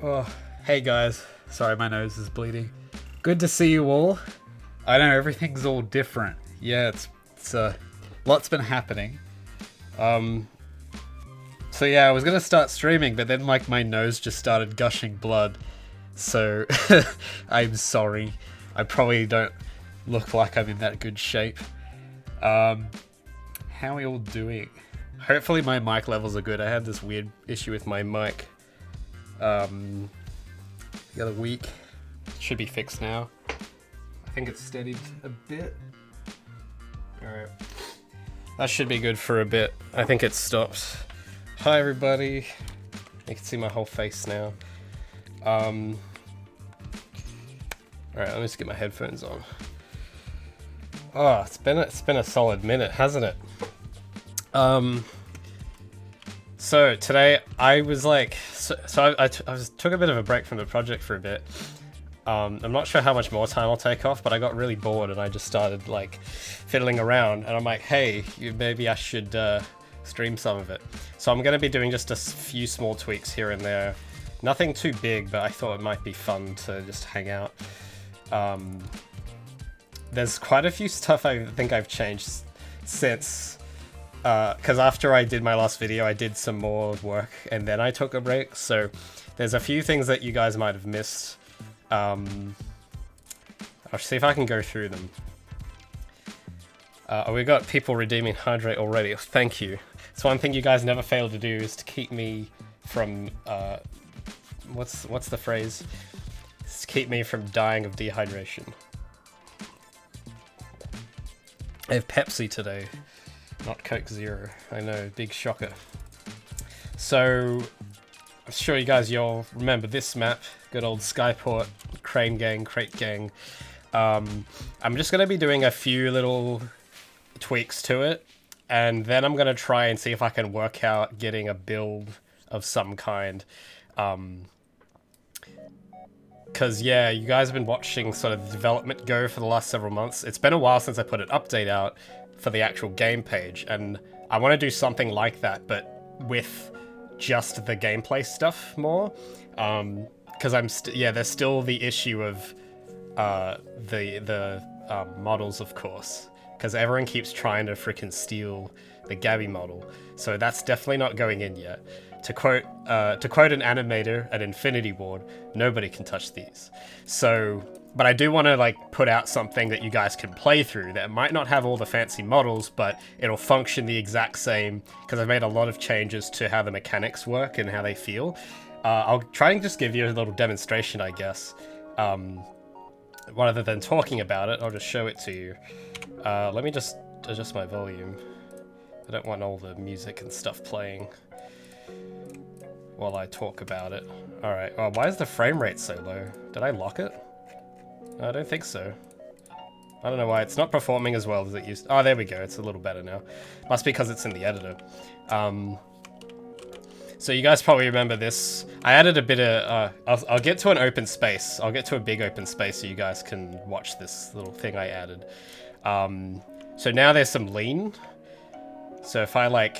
Oh, hey guys. Sorry, my nose is bleeding. Good to see you all. I know everything's all different. Yeah, it's lots been happening. So yeah, I was gonna start streaming, but then like my nose just started gushing blood. So I'm sorry. I probably don't look like I'm in that good shape. How are we all doing? Hopefully my mic levels are good. I had this weird issue with my mic the other week. Should be fixed now. I think it's steadied a bit. Alright. That should be good for a bit. I think it stopped. Hi everybody. You can see my whole face now. Alright, let me just get my headphones on. Oh, it's been a solid minute, hasn't it? So today I was like, I took a bit of a break from the project for a bit. I'm not sure how much more time I'll take off, but I got really bored and I just started like fiddling around, and I'm like, hey, maybe I should stream some of it. So I'm going to be doing just a few small tweaks here and there. Nothing too big, but I thought it might be fun to just hang out. There's quite a few stuff I think I've changed since, because after I did my last video, I did some more work and then I took a break. So there's a few things that you guys might have missed. I'll see if I can go through them. We got people redeeming hydrate already. Thank you. It's one thing you guys never fail to do is to keep me from what's the phrase? It's keep me from dying of dehydration. I have Pepsi today, not Coke Zero. I know, big shocker. So I'm sure you guys all remember this map. Good old Skyport, Crane Gang, Crate Gang. I'm just going to be doing a few little tweaks to it, and then I'm going to try and see if I can work out getting a build of some kind. Because, yeah, you guys have been watching sort of the development go for the last several months. It's been a while since I put an update out for the actual game page, and I want to do something like that, but with just the gameplay stuff more. Because there's still the issue of the models, of course, because everyone keeps trying to freaking steal the Gabby model, so that's definitely not going in yet. To quote an animator at Infinity Ward, nobody can touch these. So, but I do want to like put out something that you guys can play through that might not have all the fancy models, but it'll function the exact same, because I've made a lot of changes to how the mechanics work and how they feel. I'll try and just give you a little demonstration, I guess. Rather than talking about it, I'll just show it to you. Let me just adjust my volume. I don't want all the music and stuff playing while I talk about it. Alright, well, why is the frame rate so low? Did I lock it? No, I don't think so. I don't know why it's not performing as well as it used to. Oh, there we go, it's a little better now. Must be because it's in the editor. So you guys probably remember this. I added a bit of, I'll get to an open space. I'll get to a big open space so you guys can watch this little thing I added. So now there's some lean. So if I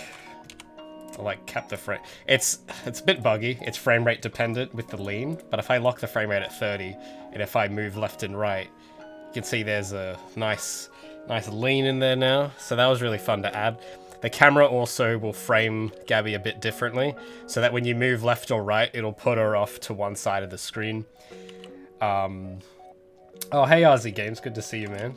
cap the frame, it's a bit buggy. It's frame rate dependent with the lean, but if I lock the frame rate at 30, and if I move left and right, you can see there's a nice lean in there now. So that was really fun to add. The camera also will frame Gabby a bit differently, so that when you move left or right, it'll put her off to one side of the screen. Oh, hey RZ Games, good to see you, man.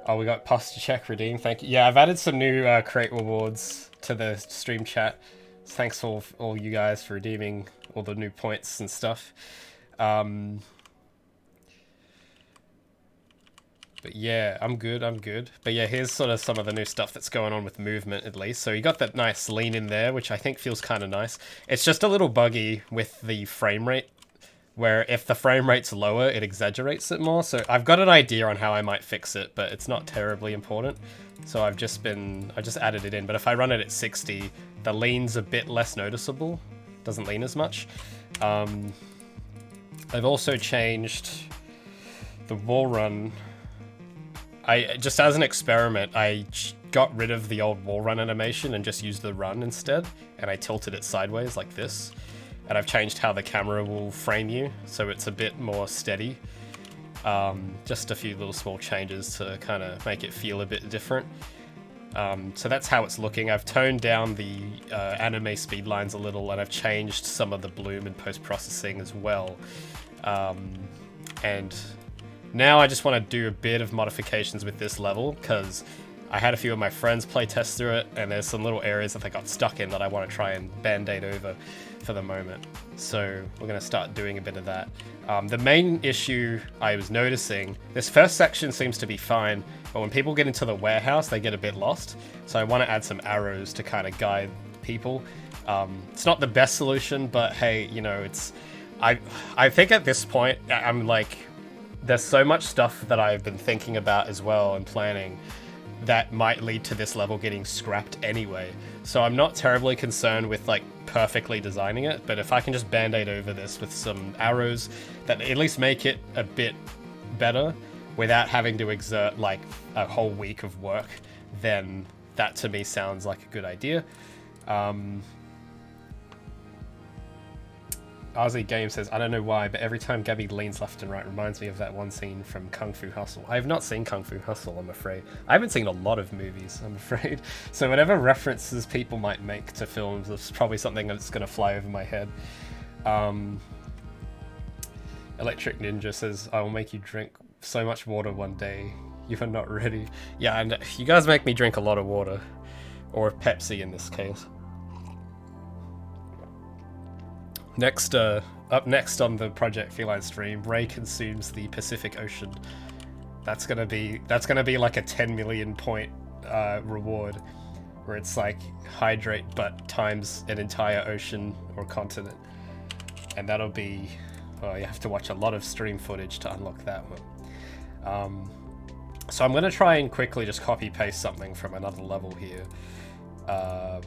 Oh, we got posture check redeem, thank you. Yeah, I've added some new crate rewards to the stream chat. Thanks all you guys for redeeming all the new points and stuff. But yeah, I'm good. But yeah, here's sort of some of the new stuff that's going on with movement, at least. So you got that nice lean in there, which I think feels kind of nice. It's just a little buggy with the frame rate, where if the frame rate's lower, it exaggerates it more. So I've got an idea on how I might fix it, but it's not terribly important. So I just added it in, but if I run it at 60, the lean's a bit less noticeable. Doesn't lean as much. I've also changed the wall run. Just as an experiment, I got rid of the old wall run animation and just used the run instead, and I tilted it sideways like this. And I've changed how the camera will frame you, so it's a bit more steady. Just a few little small changes to kind of make it feel a bit different. So that's how it's looking. I've toned down the anime speed lines a little, and I've changed some of the bloom and post-processing as well. And now I just want to do a bit of modifications with this level, because I had a few of my friends play test through it, and there's some little areas that they got stuck in that I want to try and band-aid over for the moment. So we're going to start doing a bit of that. The main issue I was noticing, this first section seems to be fine, but when people get into the warehouse, they get a bit lost. So I want to add some arrows to kind of guide people. It's not the best solution, but hey, you know, I think at this point, I'm like, there's so much stuff that I've been thinking about as well and planning that might lead to this level getting scrapped anyway. So I'm not terribly concerned with like perfectly designing it, but if I can just band-aid over this with some arrows that at least make it a bit better without having to exert like a whole week of work, then that to me sounds like a good idea. RZ Game says, I don't know why, but every time Gabby leans left and right reminds me of that one scene from Kung Fu Hustle. I have not seen Kung Fu Hustle, I'm afraid. I haven't seen a lot of movies, I'm afraid. So whatever references people might make to films is probably something that's going to fly over my head. Electric Ninja says, I will make you drink so much water one day. You are not ready. Yeah, and you guys make me drink a lot of water. Or Pepsi in this case. Next, up next on the Project Feline stream, Ray consumes the Pacific Ocean. That's gonna be like a 10 million point reward, where it's like hydrate but times an entire ocean or continent, and that'll be. Oh, you have to watch a lot of stream footage to unlock that one. So I'm gonna try and quickly just copy paste something from another level here. I'm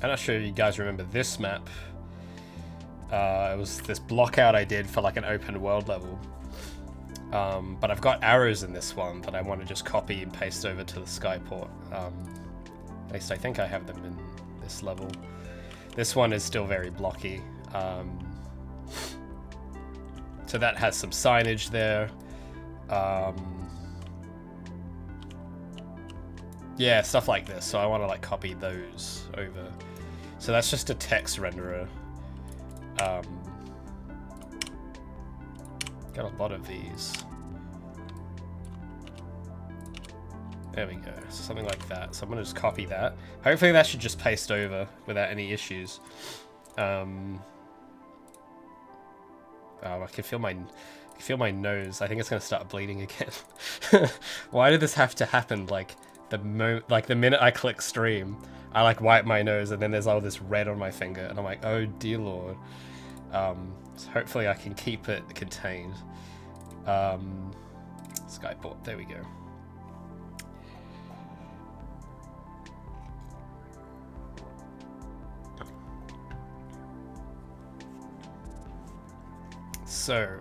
not sure you guys remember this map. It was this block out I did for like an open world level. But I've got arrows in this one that I want to just copy and paste over to the skyport. At least I think I have them in this level. This one is still very blocky. So that has some signage there. Yeah, stuff like this. So I want to like copy those over. So that's just a text renderer. Got a lot of these. There we go, so something like that. So I'm gonna just copy that. Hopefully that should just paste over without any issues. Oh, I can feel my nose. I think it's gonna start bleeding again. Why did this have to happen? Like the minute I click stream, I like wipe my nose and then there's all this red on my finger and I'm like, oh dear lord. So hopefully I can keep it contained. Skyport, there we go. So,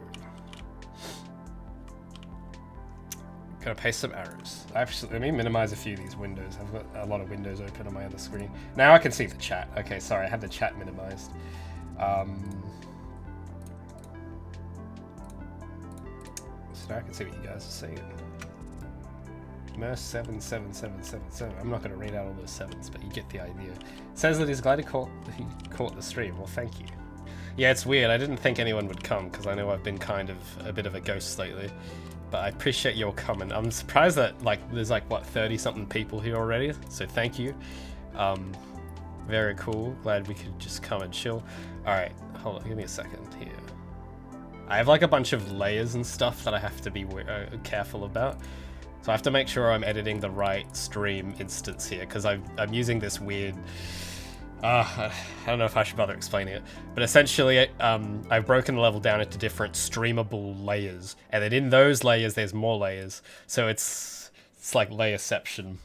gonna paste some arrows. Let me minimize a few of these windows. I've got a lot of windows open on my other screen. Now I can see the chat. Okay, sorry, I had the chat minimized. So now I can see what you guys are saying. Merce 77777. I'm not going to read out all those sevens, but you get the idea. It says that he's glad he caught the stream. Well, thank you. Yeah, it's weird. I didn't think anyone would come because I know I've been kind of a bit of a ghost lately. But I appreciate your comment. I'm surprised that like there's like what 30-something people here already. So thank you. Very cool. Glad we could just come and chill. All right, hold on. Give me a second here. I have like a bunch of layers and stuff that I have to be careful about. So I have to make sure I'm editing the right stream instance here because I'm using this weird. I don't know if I should bother explaining it, but essentially I've broken the level down into different streamable layers, and then in those layers there's more layers. So it's It's like layerception.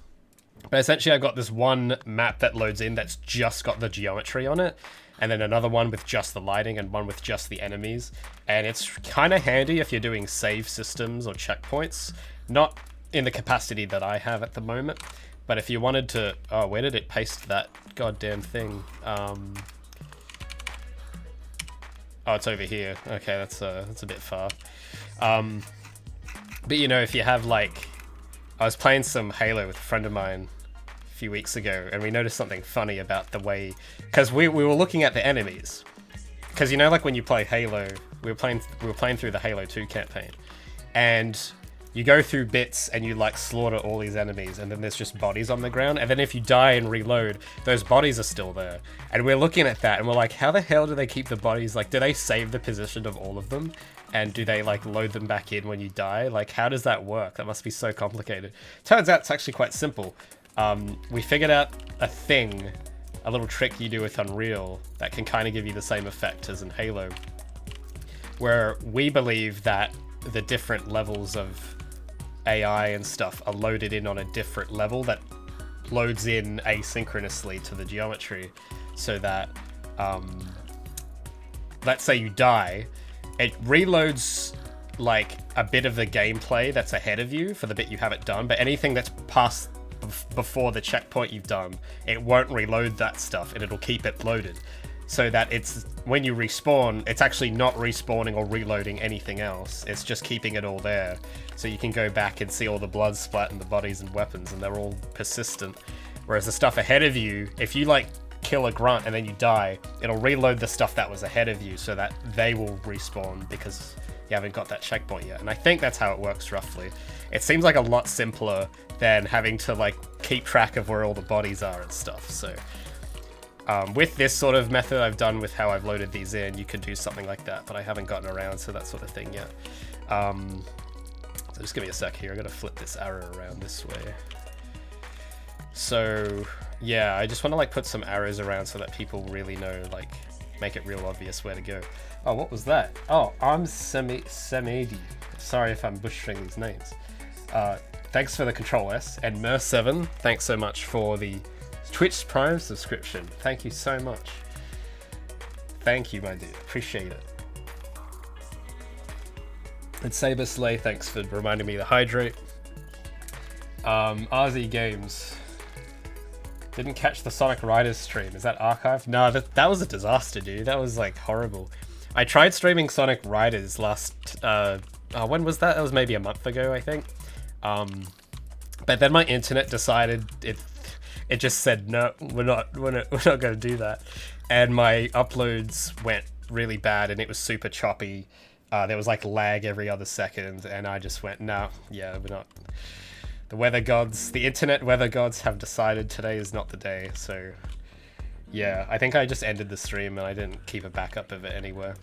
But essentially, I've got this one map that loads in that's just got the geometry on it, and then another one with just the lighting, and one with just the enemies. And it's kind of handy if you're doing save systems or checkpoints. Not in the capacity that I have at the moment, but if you wanted to... Oh, where did it paste that goddamn thing? Oh, it's over here. Okay, that's a bit far. But you know, if you have like... I was playing some Halo with a friend of mine a few weeks ago, and we noticed something funny about the way... Because we were looking at the enemies. Because you know, like when you play Halo, we were playing through the Halo 2 campaign, and you go through bits and you like slaughter all these enemies, and then there's just bodies on the ground, and then if you die and reload, those bodies are still there. And we're looking at that and we're like, how the hell do they keep the bodies? Like, do they save the position of all of them? And do they like load them back in when you die? Like, how does that work? That must be so complicated. Turns out it's actually quite simple. We figured out a little trick you do with Unreal that can kind of give you the same effect as in Halo, where we believe that the different levels of AI and stuff are loaded in on a different level that loads in asynchronously to the geometry, so that let's say you die, it reloads like a bit of the gameplay that's ahead of you for the bit you haven't done, but anything that's past before the checkpoint you've done, it won't reload that stuff, and it'll keep it loaded, so that it's when you respawn, it's actually not respawning or reloading anything else. It's just keeping it all there, so you can go back and see all the blood splat and the bodies and weapons, and they're all persistent. Whereas the stuff ahead of you, if you like kill a grunt and then you die, it'll reload the stuff that was ahead of you so that they will respawn because you haven't got that checkpoint yet. And I think that's how it works roughly. It seems like a lot simpler than having to like keep track of where all the bodies are and stuff. So with this sort of method I've done with how I've loaded these in, you can do something like that, but I haven't gotten around to that sort of thing yet. So just give me a sec here. I gotta flip this arrow around this way. So yeah, I just want to like put some arrows around so that people really know, like, make it real obvious where to go. Oh, what was that? Oh, I'm Samedi. Sorry if I'm butchering these names. Thanks for the Control S. And Mer7, thanks so much for the Twitch Prime subscription. Thank you so much. Thank you, my dude. Appreciate it. And Saber Slay, thanks for reminding me to hydrate. RZ Games. Didn't catch the Sonic Riders stream. Is that archived? No, that was a disaster, dude. That was like horrible. I tried streaming Sonic Riders last... when was that? That was maybe a month ago, I think. But then my internet decided it just said no, we're not going to do that, and my uploads went really bad, and it was super choppy. There was like lag every other second, and I just went, no, yeah, we're not. The weather gods, the internet weather gods have decided today is not the day. So yeah, I think I just ended the stream and I didn't keep a backup of it anywhere.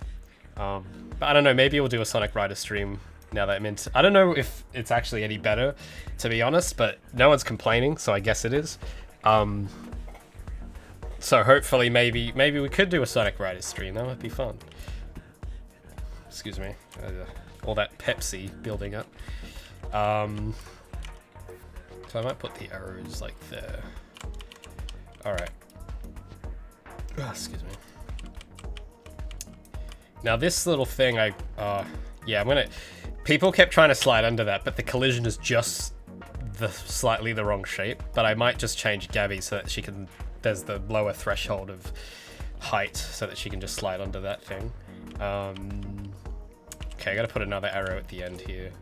But I don't know, maybe we'll do a Sonic Rider stream now that I'm into... I don't know if it's actually any better, to be honest, but no one's complaining, so I guess it is. So hopefully maybe we could do a Sonic Rider stream. That might be fun. Excuse me. All that Pepsi building up. So I might put the arrows like there. Alright. Oh, excuse me. Now this little thing, yeah, I'm gonna... People kept trying to slide under that, but the collision is just slightly the wrong shape. But I might just change Gabby so that she can... There's the lower threshold of height so that she can just slide under that thing. Okay, I gotta put another arrow at the end here.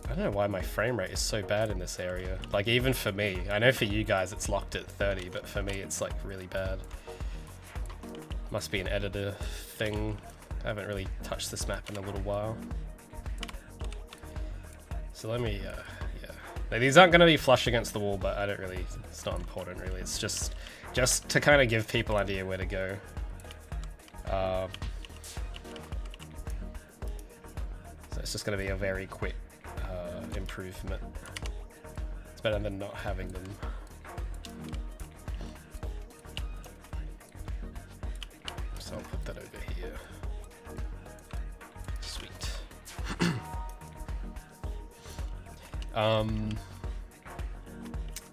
I don't know why my frame rate is so bad in this area. Like, even for me. I know for you guys it's locked at 30, but for me it's like really bad. Must be an editor thing. I haven't really touched this map in a little while. So let me, yeah. Now, these aren't going to be flush against the wall, but I don't really, it's not important really. It's just to kind of give people an idea where to go. So it's just going to be a very quick improvement. It's better than not having them. So I'll put that over here. Sweet.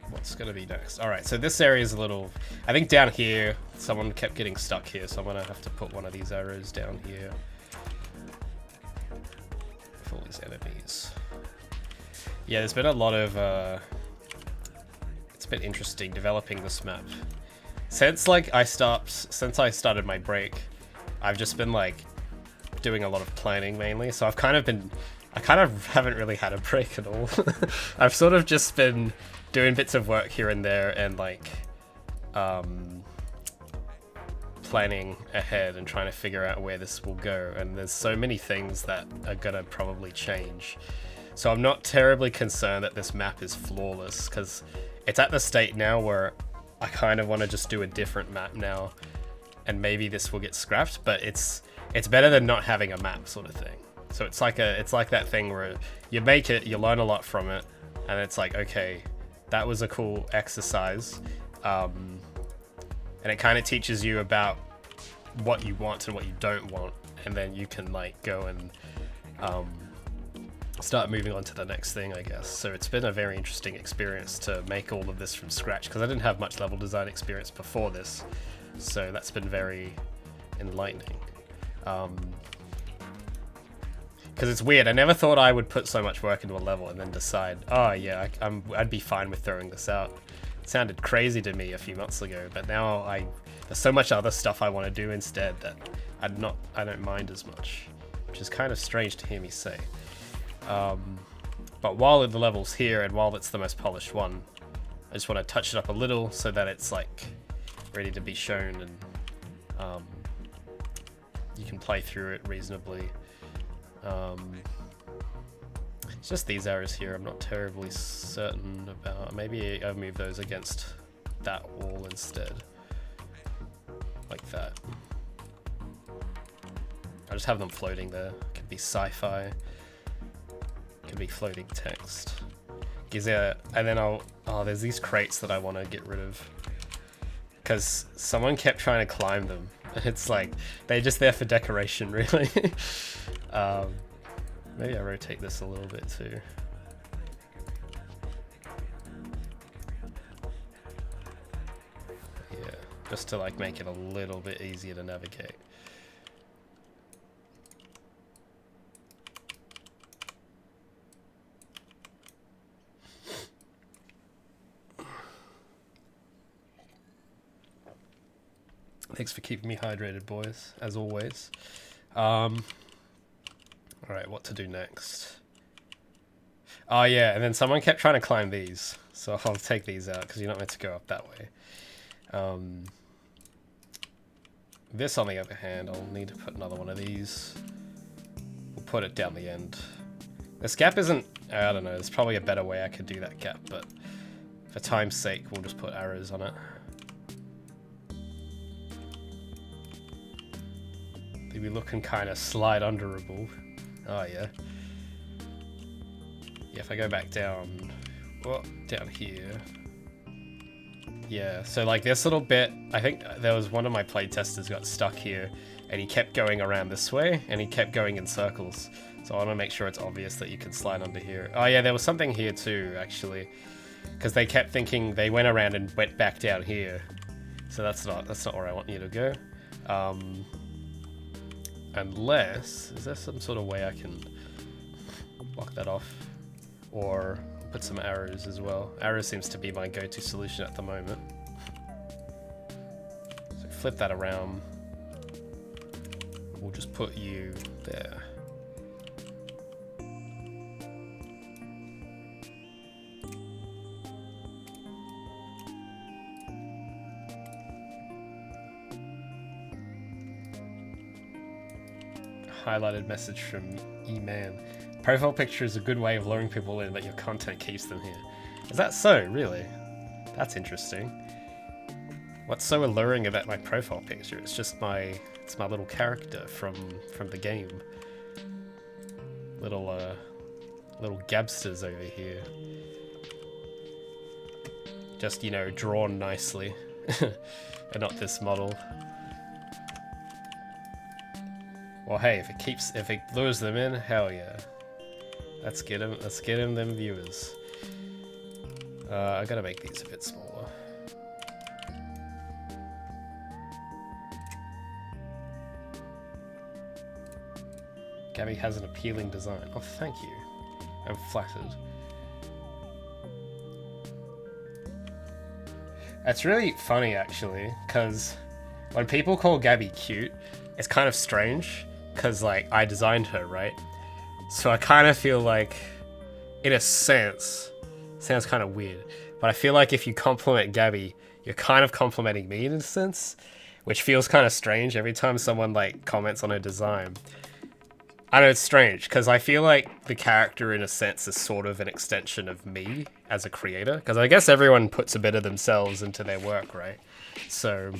What's gonna be next? Alright, so this area is a little... I think down here, someone kept getting stuck here, so I'm gonna have to put one of these arrows down here. For all these enemies. Yeah, there's been a lot of... It's been interesting developing this map. Since I started my break, I've just been like doing a lot of planning mainly, so I kind of haven't really had a break at all. I've sort of just been doing bits of work here and there and like planning ahead and trying to figure out where this will go, and there's so many things that are gonna probably change. So I'm not terribly concerned that this map is flawless, because it's at the state now where I kind of want to just do a different map now, and maybe this will get scrapped, but it's better than not having a map sort of thing. So it's like that thing where you make it, you learn a lot from it, and it's like, okay, that was a cool exercise, and it kind of teaches you about what you want and what you don't want, and then you can like go and start moving on to the next thing, I guess. So it's been a very interesting experience to make all of this from scratch, because I didn't have much level design experience before this, so that's been very enlightening. Because it's weird, I never thought I would put so much work into a level and then decide, oh yeah, I'd be fine with throwing this out. It sounded crazy to me a few months ago, but now there's so much other stuff I want to do instead that I don't mind as much, which is kind of strange to hear me say. But while the level's here and while it's the most polished one, I just want to touch it up a little so that it's like ready to be shown, and you can play through it reasonably. It's just these arrows here I'm not terribly certain about. Maybe I'll move those against that wall instead, like that. I just have them floating there. Could be sci-fi. Could be floating text. And then there's these crates that I want to get rid of, because someone kept trying to climb them. It's like they're just there for decoration, really. Maybe I rotate this a little bit too. Yeah, just to like make it a little bit easier to navigate. Thanks for keeping me hydrated, boys, as always. Alright, what to do next? Oh yeah, and then someone kept trying to climb these, so I'll take these out because you're not meant to go up that way. This, on the other hand, I'll need to put another one of these. We'll put it down the end. This gap isn't... I don't know, there's probably a better way I could do that gap, but for time's sake, we'll just put arrows on it. They'll be looking kind of slide underable. Oh yeah. Yeah, if I go back down, well, down here. Yeah, so like this little bit, I think there was one of my playtesters got stuck here, and he kept going around this way, and he kept going in circles. So I want to make sure it's obvious that you can slide under here. Oh yeah, there was something here too, actually, because they kept thinking they went around and went back down here. So that's not where I want you to go. Unless, is there some sort of way I can block that off? Or put some arrows as well. Arrow seems to be my go-to solution at the moment. So flip that around. We'll just put you there. Highlighted message from E-Man. Profile picture is a good way of luring people in, but your content keeps them here. Is that so? Really? That's interesting. What's so alluring about my profile picture? It's just it's my little character from the game. Little gabsters over here. Just, you know, drawn nicely. And not this model. Well, hey, if it lures them in, hell yeah. Let's get him them viewers. I gotta make these a bit smaller. Gabby has an appealing design. Oh, thank you. I'm flattered. That's really funny, actually, because when people call Gabby cute, it's kind of strange, because, like, I designed her, right? So I kind of feel like, in a sense, sounds kind of weird, but I feel like if you compliment Gabby, you're kind of complimenting me in a sense, which feels kind of strange every time someone, like, comments on her design. I know it's strange, because I feel like the character, in a sense, is sort of an extension of me as a creator, because I guess everyone puts a bit of themselves into their work, right? So,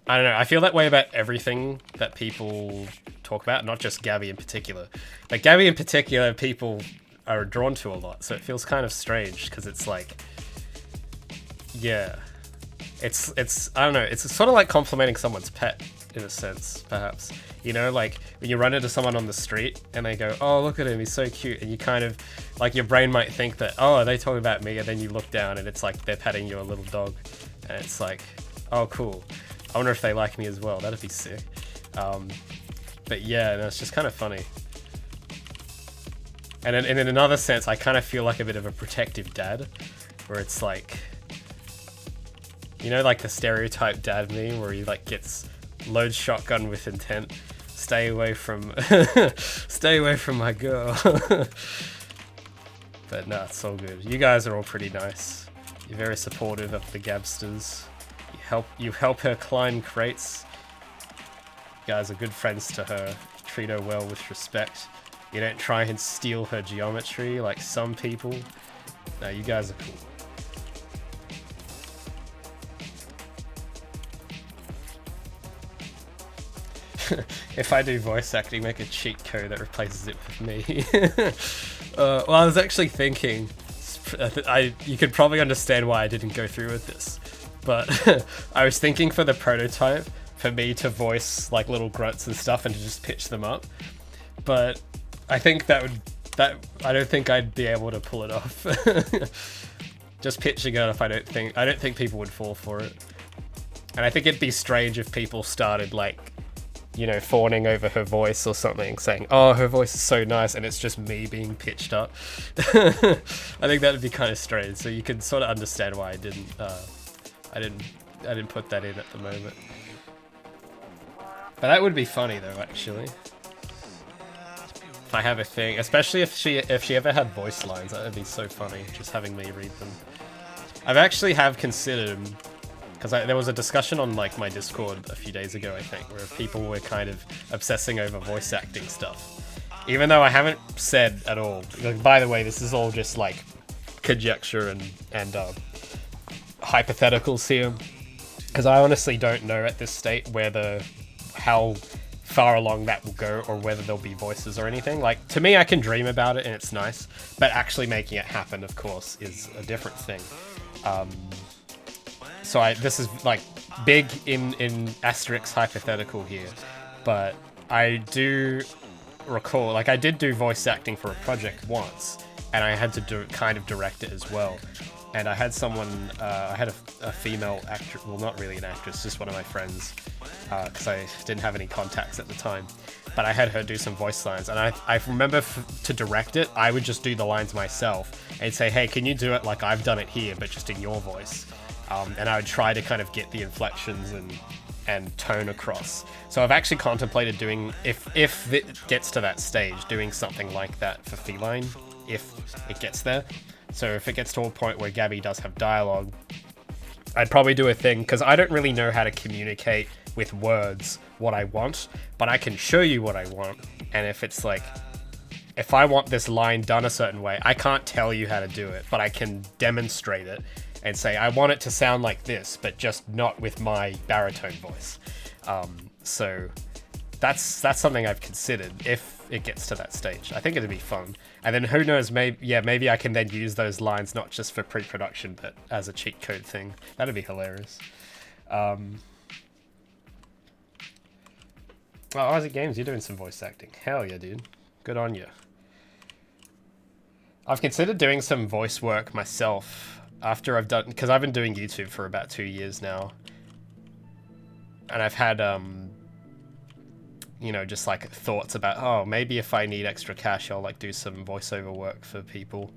I don't know, I feel that way about everything that people talk about, not just Gabby in particular. Like, Gabby in particular, people are drawn to a lot, so it feels kind of strange, because it's like, yeah. It's I don't know, it's sort of like complimenting someone's pet, in a sense, perhaps. You know, like, when you run into someone on the street and they go, oh, look at him, he's so cute. And you kind of, like, your brain might think that, oh, are they talking about me? And then you look down and it's like they're petting your little dog. And it's like, oh, cool. I wonder if they like me as well. That'd be sick. But yeah, no, it's just kind of funny. And in another sense, I kind of feel like a bit of a protective dad, where it's like, you know, like the stereotype dad meme where he, like, gets loads shotgun with intent. Stay away from my girl. But no, it's all good. You guys are all pretty nice. You're very supportive of the Gabsters. You help her climb crates. You guys are good friends to her. Treat her well with respect. You don't try and steal her geometry like some people. No, you guys are cool. If I do voice acting, make a cheat code that replaces it with me. Well, I was actually thinking, you could probably understand why I didn't go through with this, but I was thinking for the prototype, for me to voice like little grunts and stuff and to just pitch them up, but I think I don't think I'd be able to pull it off. Just pitching it up, I don't think people would fall for it. And I think it'd be strange if people started, like, you know, fawning over her voice or something, saying, oh, her voice is so nice, and it's just me being pitched up. I think that would be kind of strange, so you can sort of understand why I didn't put that in at the moment. But that would be funny though, actually. If I have a thing, especially if she ever had voice lines, that would be so funny, just having me read them. I've actually considered, because there was a discussion on, like, my Discord a few days ago, I think, where people were kind of obsessing over voice acting stuff. Even though I haven't said at all, like, by the way, this is all just, like, conjecture and hypotheticals here, because I honestly don't know at this state how far along that will go, or whether there'll be voices or anything. Like, to me, I can dream about it and it's nice, but actually making it happen, of course, is a different thing. So this is, like, big in asterisk hypothetical here, but I do recall, like, I did do voice acting for a project once, and I had to kind of direct it as well. And I had someone, I had a female actress, well, not really an actress, just one of my friends, because I didn't have any contacts at the time. But I had her do some voice lines, and I remember to direct it, I would just do the lines myself and say, hey, can you do it like I've done it here, but just in your voice? And I would try to kind of get the inflections and tone across. So I've actually contemplated doing, if it gets to that stage, doing something like that for Feline, if it gets there. So if it gets to a point where Gabby does have dialogue, I'd probably do a thing, because I don't really know how to communicate with words what I want, but I can show you what I want. And if it's like, if I want this line done a certain way, I can't tell you how to do it, but I can demonstrate it and say, I want it to sound like this, but just not with my baritone voice. So that's something I've considered if it gets to that stage. I think it'd be fun. And then who knows, maybe I can then use those lines not just for pre-production, but as a cheat code thing. That'd be hilarious. Oh, Isaac Games, you're doing some voice acting. Hell yeah, dude. Good on you. I've considered doing some voice work myself after I've done, because I've been doing YouTube for about 2 years now. And I've had, you know, just like thoughts about, oh, maybe if I need extra cash, I'll like do some voiceover work for people.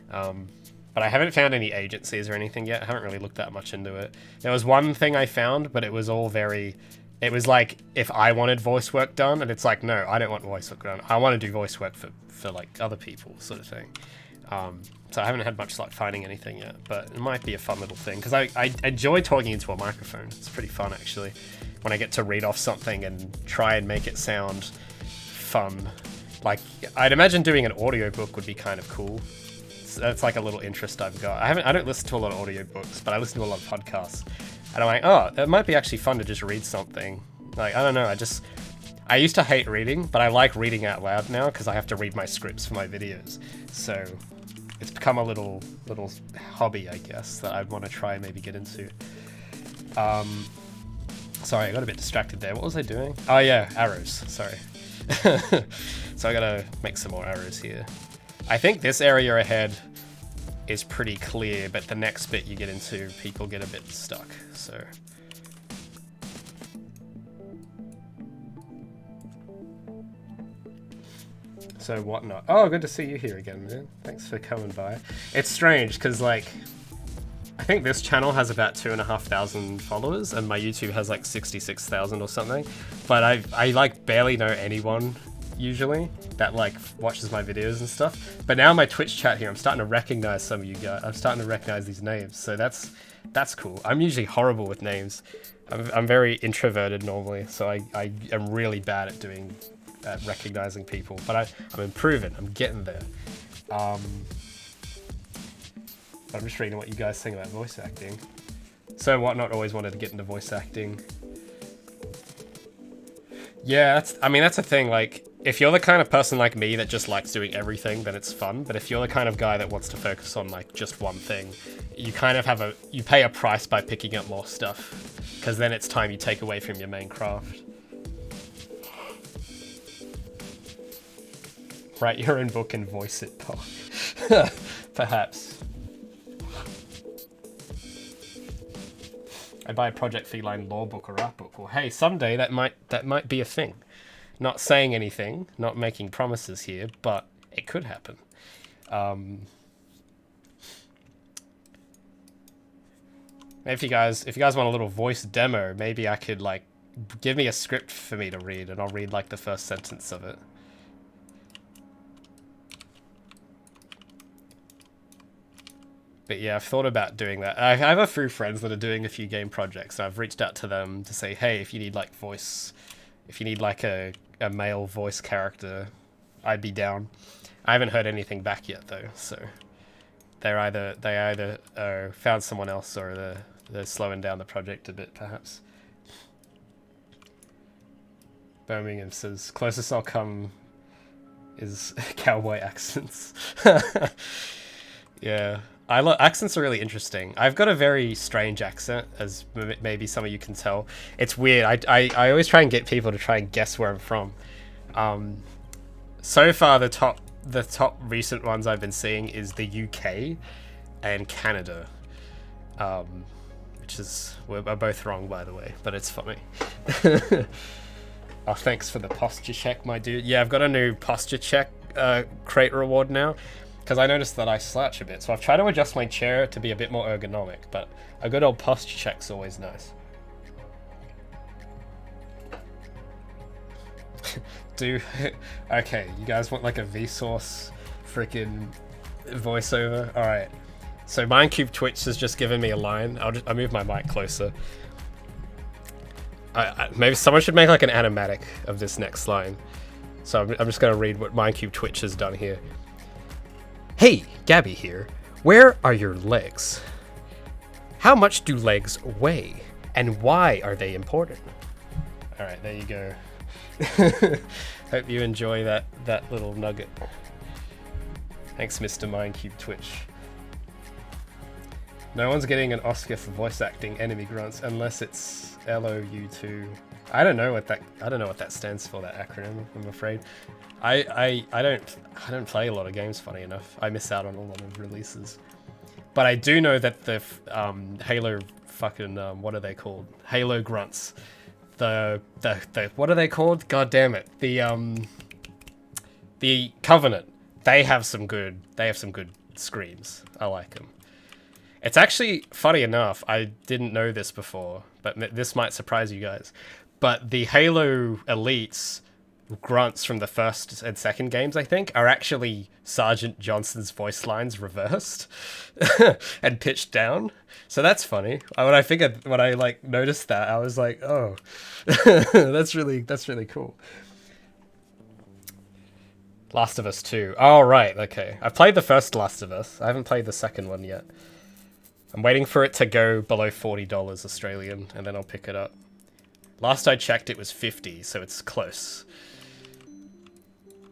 But I haven't found any agencies or anything yet. I haven't really looked that much into it. There was one thing I found, but it was all very... It was like, if I wanted voice work done, and it's like, no, I don't want voice work done. I want to do voice work for like, other people, sort of thing. So I haven't had much luck finding anything yet, but it might be a fun little thing. Because I enjoy talking into a microphone. It's pretty fun, actually. When I get to read off something and try and make it sound fun. Like, I'd imagine doing an audiobook would be kind of cool. That's like a little interest I've got. I don't listen to a lot of audiobooks, but I listen to a lot of podcasts. And I'm like, oh, it might be actually fun to just read something. Like, I don't know, I used to hate reading, but I like reading out loud now because I have to read my scripts for my videos. So it's become a little hobby, I guess, that I want to try and maybe get into. Sorry, I got a bit distracted there. What was I doing? Oh yeah, arrows, sorry. So I gotta make some more arrows here. I think this area ahead is pretty clear, but the next bit you get into, people get a bit stuck, so. So whatnot. Oh, good to see you here again, man. Thanks for coming by. It's strange, because like, I think this channel has about 2,500 followers, and my YouTube has like 66,000 or something, but I like barely know anyone usually that like watches my videos and stuff, but now my Twitch chat here, I'm starting to recognize some of you guys. I'm starting to recognize these names, so that's cool. I'm usually horrible with names. I'm very introverted normally, so I am really bad at recognizing people, but I'm improving. I'm getting there. I'm just reading what you guys think about voice acting. So Whatnot always wanted to get into voice acting. Yeah, that's a thing. Like, if you're the kind of person like me that just likes doing everything, then it's fun. But if you're the kind of guy that wants to focus on like just one thing, you kind of you pay a price by picking up more stuff, because then it's time you take away from your main craft. Write your own book and voice it, Paul. Perhaps. I buy a Project Feline law book or art book. Well, hey, someday that might be a thing. Not saying anything, not making promises here, but it could happen. If you guys want a little voice demo, maybe I could like give me a script for me to read, and I'll read like the first sentence of it. But yeah, I've thought about doing that. I have a few friends that are doing a few game projects, and I've reached out to them to say, hey, if you need like a male voice character, I'd be down. I haven't heard anything back yet though, so they either found someone else, or they're slowing down the project a bit, perhaps. Birmingham says, closest I'll come is cowboy accents. Yeah. Accents are really interesting. I've got a very strange accent, as maybe some of you can tell. It's weird. I always try and get people to try and guess where I'm from. So far, the top recent ones I've been seeing is the UK and Canada, which are both wrong, by the way, but it's funny. Oh, thanks for the posture check, my dude. Yeah, I've got a new posture check crate reward now, because I noticed that I slouch a bit, so I've tried to adjust my chair to be a bit more ergonomic, but a good old posture check's always nice. Okay, you guys want like a Vsauce freaking voiceover? Alright, so Mindcube Twitch has just given me a line. I'll move my mic closer. Maybe someone should make like an animatic of this next line. So I'm just gonna read what Mindcube Twitch has done here. Hey, Gabby here. Where are your legs? How much do legs weigh? And why are they important? Alright, there you go. Hope you enjoy that little nugget. Thanks, Mr. Mindcube Twitch. No one's getting an Oscar for voice acting enemy grunts unless it's LOU2 I don't know what that stands for, that acronym, I'm afraid. I don't play a lot of games, funny enough. I miss out on a lot of releases. But I do know that the Halo fucking what are they called? Halo grunts. The what are they called? God damn it. The Covenant. They have some good screams. I like them. It's actually funny enough, I didn't know this before, but this might surprise you guys. But the Halo elites grunts from the first and second games, I think, are actually Sergeant Johnson's voice lines reversed and pitched down. So that's funny. When I like noticed that, I was like, oh, that's really cool. Last of Us 2. Oh, right, okay. I've played the first Last of Us. I haven't played the second one yet. I'm waiting for it to go below $40 Australian, and then I'll pick it up. Last I checked, it was 50, so it's close.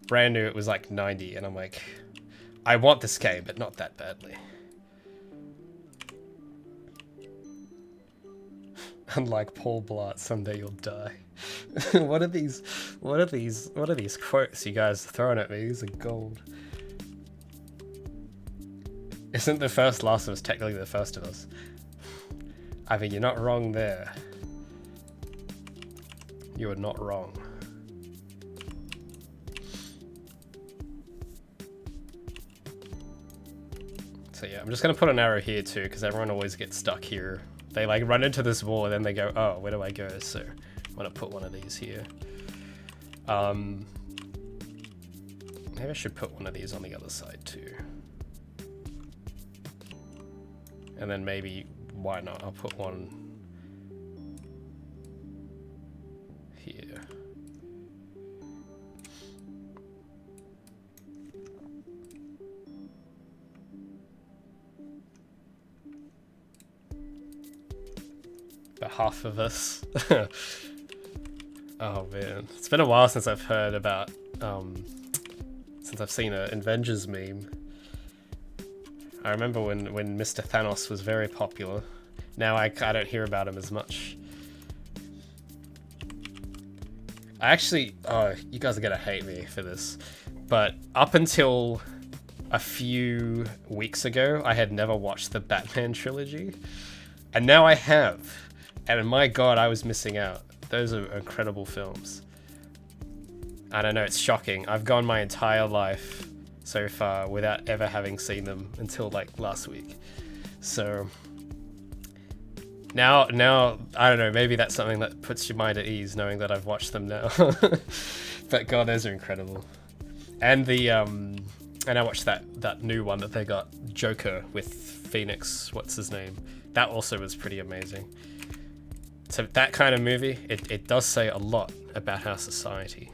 Brand new, it was like 90, and I'm like, I want this game, but not that badly. Unlike Paul Blart, someday you'll die. What are these quotes you guys are throwing at me? These are gold. Isn't the first Last of Us technically the first of us? I mean, you're not wrong there. You are not wrong. So yeah, I'm just gonna put an arrow here too, because everyone always gets stuck here. They like run into this wall and then they go, oh, where do I go? So I'm gonna put one of these here. Maybe I should put one of these on the other side too. And then maybe, why not? I'll put one here. About half of us. Oh man, it's been a while since I've heard about, since I've seen an Avengers meme. I remember when Mr. Thanos was very popular. Now I don't hear about him as much. I actually, oh, you guys are gonna hate me for this, but up until a few weeks ago, I had never watched the Batman trilogy, and now I have. And my god, I was missing out. Those are incredible films. And I know it's shocking. I've gone my entire life so far without ever having seen them until like last week. So now I don't know, maybe that's something that puts your mind at ease knowing that I've watched them now. But god, those are incredible. And the and I watched that new one that they got, Joker with Phoenix, what's his name? That also was pretty amazing. So that kind of movie, it does say a lot about our society,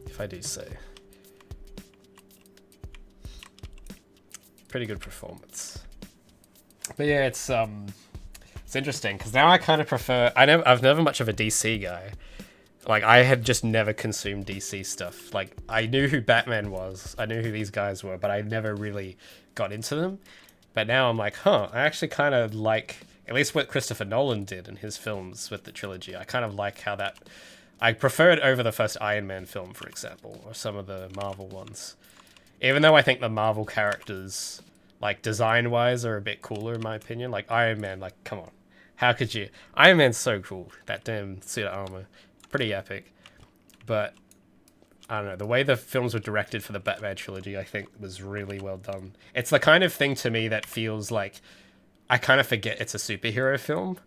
if I do say. Pretty good performance. But yeah, it's interesting because now I kind of prefer. I've never much of a DC guy. Like I had just never consumed DC stuff. Like I knew who Batman was, I knew who these guys were, but I never really got into them. But now I'm like, huh, I actually kind of like at least what Christopher Nolan did in his films with the trilogy. I kind of like how that. I prefer it over the first Iron Man film, for example, or some of the Marvel ones. Even though I think the Marvel characters, like design-wise, are a bit cooler in my opinion. Like Iron Man, like come on, how could you? Iron Man's so cool. That damn suit of armor, pretty epic. But I don't know, the way the films were directed for the Batman trilogy, I think was really well done. It's the kind of thing to me that feels like I kind of forget it's a superhero film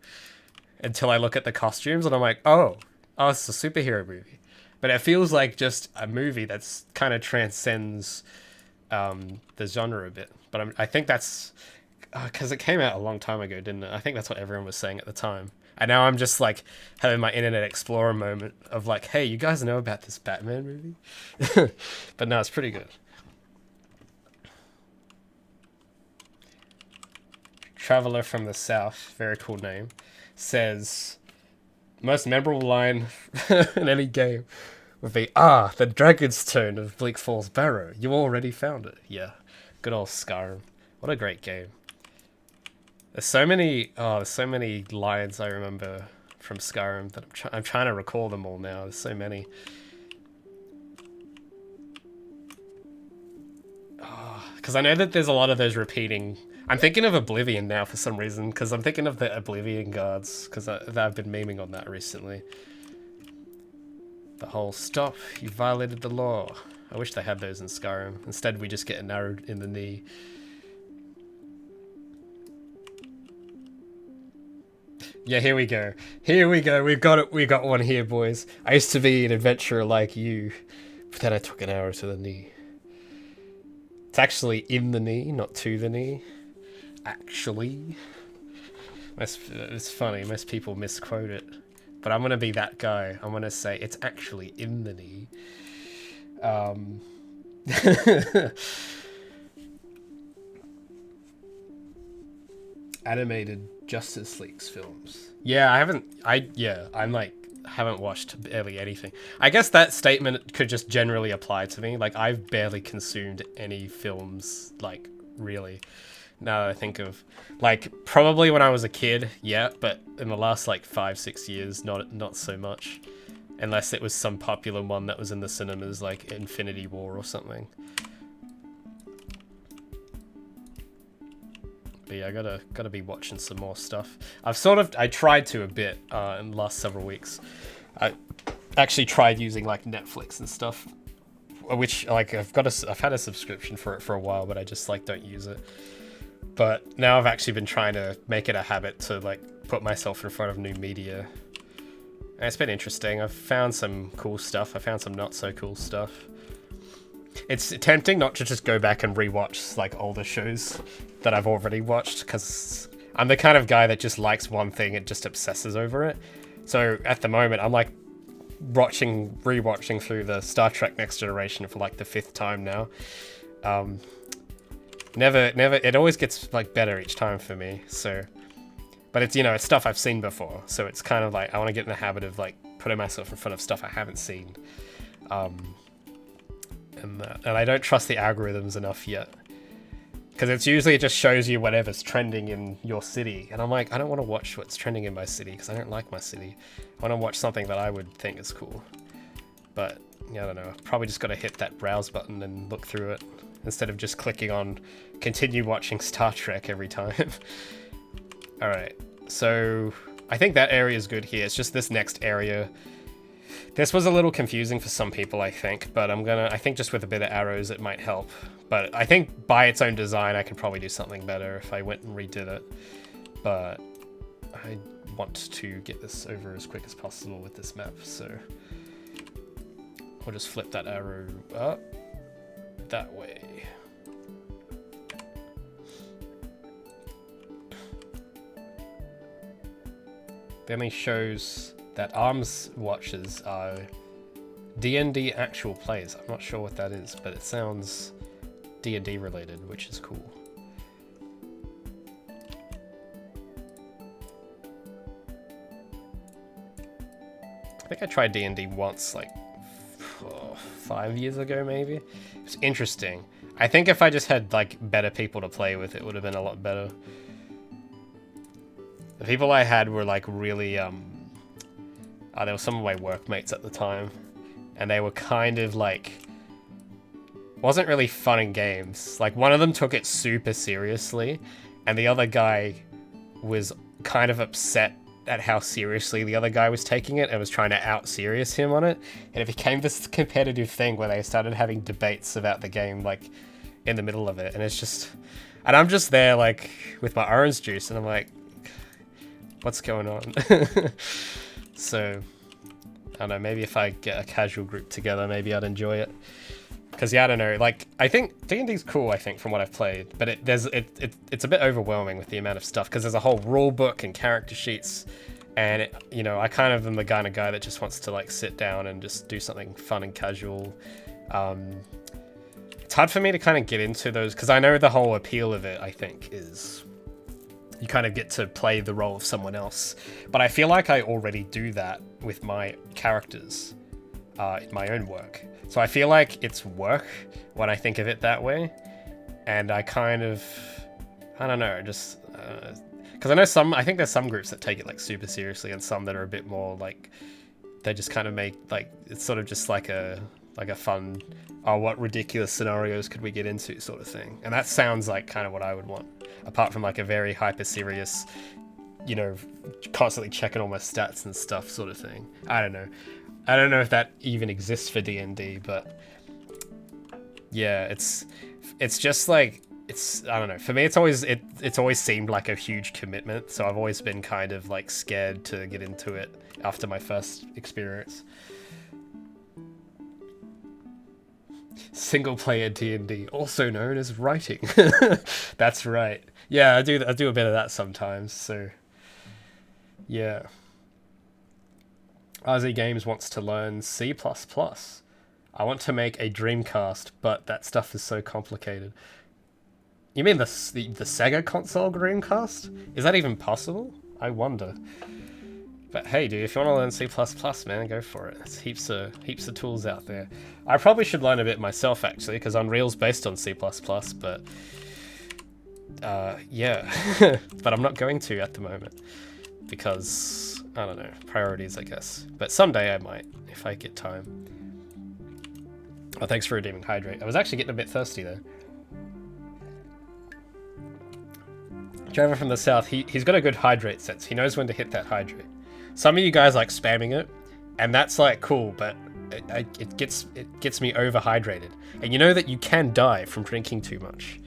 until I look at the costumes and I'm like, oh, it's a superhero movie. But it feels like just a movie that's kind of transcends the genre a bit. But I think that's because it came out a long time ago, didn't it? I think that's what everyone was saying at the time. And now I'm just like having my Internet Explorer moment of like, hey, you guys know about this Batman movie? But no, it's pretty good. Traveler from the South, very cool name, says, most memorable line in any game would be, the Dragon's Tone of Bleak Falls Barrow. You already found it. Yeah, good old Skyrim. What a great game. There's so many lines I remember from Skyrim that I'm trying to recall them all now. There's so many. Because I know that there's a lot of those repeating. I'm thinking of Oblivion now for some reason, because I'm thinking of the Oblivion guards, because I've been memeing on that recently. The whole stop, you violated the law. I wish they had those in Skyrim. Instead, we just get an arrow in the knee. Yeah, here we go. Here we go. We've got it. We got one here, boys. I used to be an adventurer like you, but then I took an arrow to the knee. It's actually in the knee, not to the knee. Actually. It's funny. Most people misquote it. But I'm going to be that guy. I'm going to say it's actually in the knee. Animated Justice League's films. Yeah, I'm like, haven't watched barely anything. I guess that statement could just generally apply to me. Like, I've barely consumed any films, like, really. Now that I think of, like, probably when I was a kid, yeah, but in the last, like, 5-6 years, not so much. Unless it was some popular one that was in the cinemas, like Infinity War or something. But yeah, I gotta be watching some more stuff. I tried to a bit in the last several weeks. I actually tried using like Netflix and stuff, which like I've had a subscription for it for a while, but I just like don't use it. But now I've actually been trying to make it a habit to like put myself in front of new media. And it's been interesting. I've found some cool stuff. I found some not so cool stuff. It's tempting not to just go back and rewatch like older shows that I've already watched, because I'm the kind of guy that just likes one thing and just obsesses over it. So at the moment, I'm like rewatching through the Star Trek Next Generation for like the 5th time now. It always gets like better each time for me. So, but it's, you know, it's stuff I've seen before. So it's kind of like, I want to get in the habit of like putting myself in front of stuff I haven't seen. And I don't trust the algorithms enough yet. Because it's usually, it just shows you whatever's trending in your city. And I'm like, I don't want to watch what's trending in my city because I don't like my city. I want to watch something that I would think is cool. But, yeah, I don't know. Probably just got to hit that browse button and look through it. Instead of just clicking on continue watching Star Trek every time. Alright, so I think that area is good here. It's just this next area. This was a little confusing for some people, I think. But I think just with a bit of arrows it might help. But I think by its own design, I could probably do something better if I went and redid it. But I want to get this over as quick as possible with this map, so I'll just flip that arrow up that way. Then he shows that arms watches are D&D actual plays. I'm not sure what that is, but it sounds D&D related, which is cool. I think I tried D&D once, like 5 years ago, maybe. It was interesting. I think if I just had like better people to play with, it would have been a lot better. The people I had were like really, they were some of my workmates at the time, and they were kind of like, wasn't really fun in games. Like, one of them took it super seriously, and the other guy was kind of upset at how seriously the other guy was taking it and was trying to out-serious him on it. And it became this competitive thing where they started having debates about the game, like, in the middle of it. And it's just... And I'm just there, like, with my orange juice, and I'm like, what's going on? So, I don't know, maybe if I get a casual group together, maybe I'd enjoy it. Because, yeah, I don't know, like, I think D&D's cool, I think, from what I've played, but it's a bit overwhelming with the amount of stuff, because there's a whole rule book and character sheets, and, you know, I kind of am the kind of guy that just wants to, like, sit down and just do something fun and casual. It's hard for me to kind of get into those, because I know the whole appeal of it, I think, is you kind of get to play the role of someone else, but I feel like I already do that with my characters in my own work. So I feel like it's work when I think of it that way. And I kind of, I don't know, just, Because I think there's some groups that take it like super seriously, and some that are a bit more like, they just kind of make like, it's sort of just like a fun, oh, what ridiculous scenarios could we get into sort of thing. And that sounds like kind of what I would want, apart from like a very hyper serious, you know, constantly checking all my stats and stuff sort of thing. I don't know if that even exists for D&D, but yeah, it's just like, I don't know, for me it's always seemed like a huge commitment, so I've always been kind of like scared to get into it after my first experience. Single player D&D, also known as writing. That's right. Yeah, I do a bit of that sometimes, so yeah. RZ Games wants to learn C++. I want to make a Dreamcast, but that stuff is so complicated. You mean the Sega console Dreamcast? Is that even possible? I wonder. But hey, dude, if you want to learn C++, man, go for it. There's heaps of tools out there. I probably should learn a bit myself, actually, because Unreal's based on C++, but yeah. But I'm not going to at the moment, because, I don't know, priorities, I guess. But someday I might, if I get time. Oh, thanks for redeeming Hydrate. I was actually getting a bit thirsty, though. Trevor from the south, he's got a good hydrate sense. He knows when to hit that hydrate. Some of you guys like spamming it, and that's like cool, but it gets me overhydrated. And you know that you can die from drinking too much.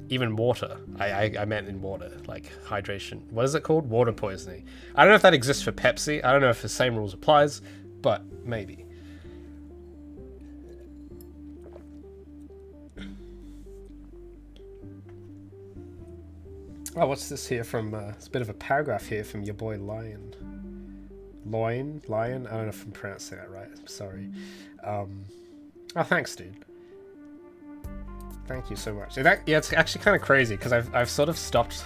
Even water. I meant in water, like hydration. What is it called? Water poisoning. I don't know if that exists for Pepsi. I don't know if the same rules applies, but maybe. Oh, what's this here from, it's a bit of a paragraph here from your boy Lion. Lion? I don't know if I'm pronouncing that right, I'm sorry. Oh, thanks, dude. Thank you so much. Yeah, it's actually kind of crazy, because I've sort of stopped,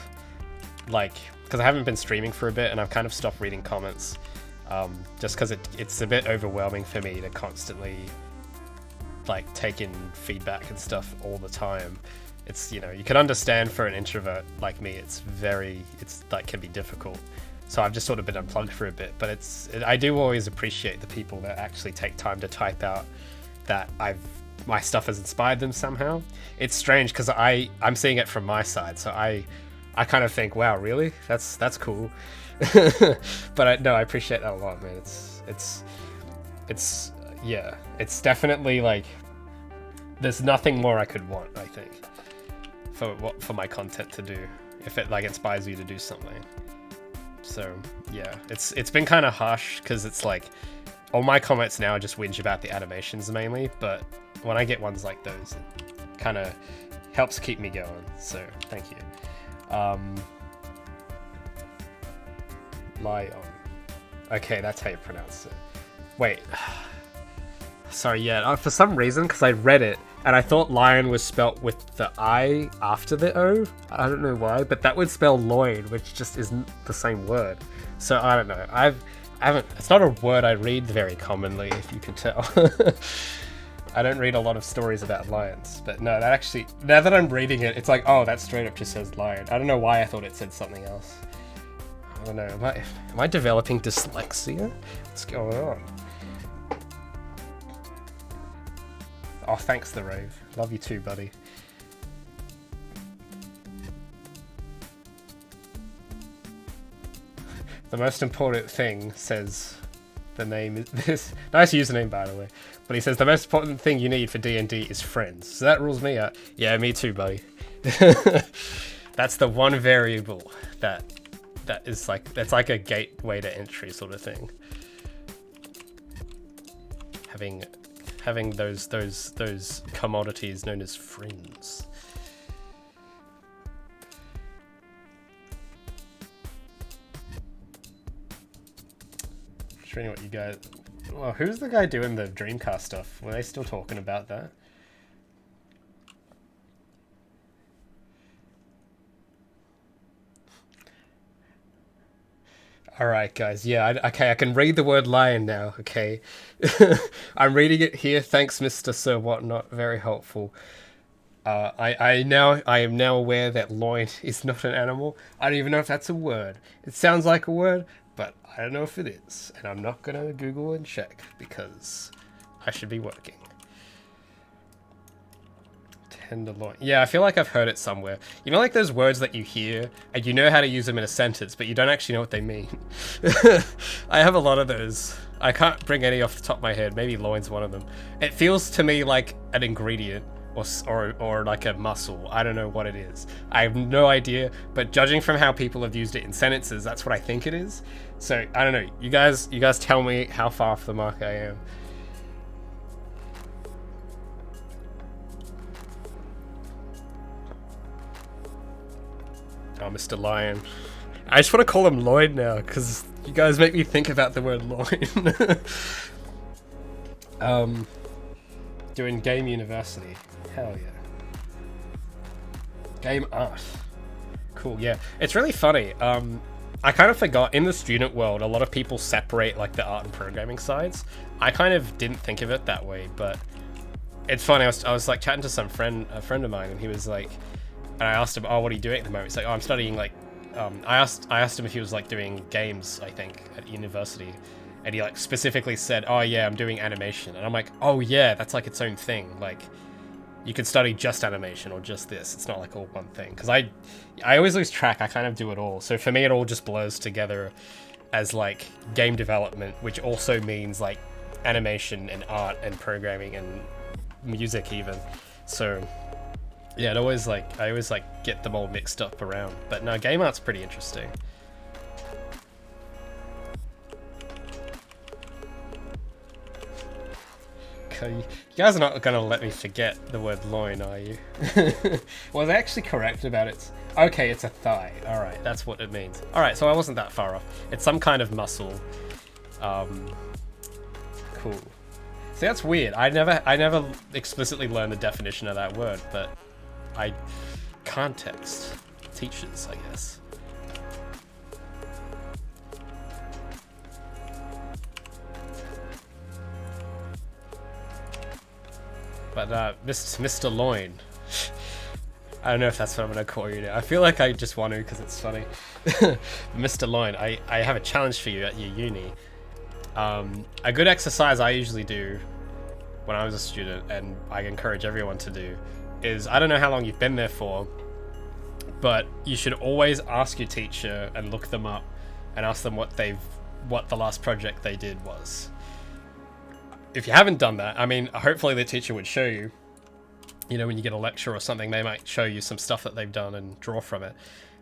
like, because I haven't been streaming for a bit, and I've kind of stopped reading comments, just because it's a bit overwhelming for me to constantly, like, take in feedback and stuff all the time. It's, you know, you can understand for an introvert like me, it's like, can be difficult. So I've just sort of been unplugged for a bit, but I do always appreciate the people that actually take time to type out that my stuff has inspired them somehow. It's strange because I'm seeing it from my side, so I kind of think, wow, really? That's cool. But I appreciate that a lot, man. It's yeah, it's definitely like, there's nothing more I could want, I think, for my content to do, if it like inspires you to do something. So yeah, it's been kind of harsh, because it's like all my comments now just whinge about the animations mainly, but when I get ones like those, it kind of helps keep me going, so thank you. Lion. Okay, that's how you pronounce it. Wait. Sorry, yeah, for some reason, because I read it, and I thought lion was spelt with the I after the O. I don't know why, but that would spell loin, which just isn't the same word. So I don't know. I haven't. It's not a word I read very commonly, if you can tell. I don't read a lot of stories about lions, but no, that actually, now that I'm reading it, it's like, oh, that straight up just says lion. I don't know why I thought it said something else. I don't know. Am I developing dyslexia? What's going on? Oh, thanks, the Rave. Love you too, buddy. The most important thing, says the name is this. Nice username, by the way. But he says the most important thing you need for D&D is friends. So that rules me out. Yeah, me too, buddy. That's the one variable that is like, that's like a gateway to entry sort of thing. Having those commodities known as friends. Just reading what you guys. Well, who's the guy doing the Dreamcast stuff? Were they still talking about that? Alright, guys. Yeah, okay, I can read the word lion now, okay? I'm reading it here. Thanks, Mr. Sir Whatnot. Very helpful. I am now aware that loin is not an animal. I don't even know if that's a word. It sounds like a word, but I don't know if it is. And I'm not gonna Google and check because I should be working. Tenderloin. Yeah, I feel like I've heard it somewhere. You know, like those words that you hear and you know how to use them in a sentence, but you don't actually know what they mean. I have a lot of those. I can't bring any off the top of my head. Maybe loin's one of them. It feels to me like an ingredient or like a muscle. I don't know what it is. I have no idea, but judging from how people have used it in sentences, that's what I think it is. So I don't know. You guys tell me how far off the mark I am. Oh, Mr. Lion. I just want to call him Lloyd now because you guys make me think about the word loin. Doing game university. Hell yeah. Game art. Cool, yeah. It's really funny. I kind of forgot, in the student world, a lot of people separate like the art and programming sides. I kind of didn't think of it that way, but it's funny. I was like chatting to a friend of mine, and he was like, and I asked him, oh, what are you doing at the moment? He's like, oh, I'm studying like, I asked him if he was like doing games, I think, at university. And he like specifically said, oh yeah, I'm doing animation. And I'm like, oh yeah, that's like its own thing. Like, you could study just animation or just this. It's not like all one thing. Because I always lose track. I kind of do it all. So for me, it all just blurs together as like game development, which also means like animation and art and programming and music even. So yeah, I always like get them all mixed up around. But no, game art's pretty interesting. You guys are not going to let me forget the word loin, are you? Was I actually correct about it? Okay, it's a thigh. Alright, that's what it means. Alright, so I wasn't that far off. It's some kind of muscle. Cool. See, that's weird. I never explicitly learned the definition of that word, but context teaches, I guess. But Mr. Loin, I don't know if that's what I'm gonna call you now. I feel like I just want to because it's funny. Mr. Loin, I have a challenge for you at your uni. A good exercise I usually do when I was a student, and I encourage everyone to do, is, I don't know how long you've been there for, but you should always ask your teacher and look them up and ask them what the last project they did was. If you haven't done that, I mean, hopefully the teacher would show you. You know, when you get a lecture or something, they might show you some stuff that they've done and draw from it.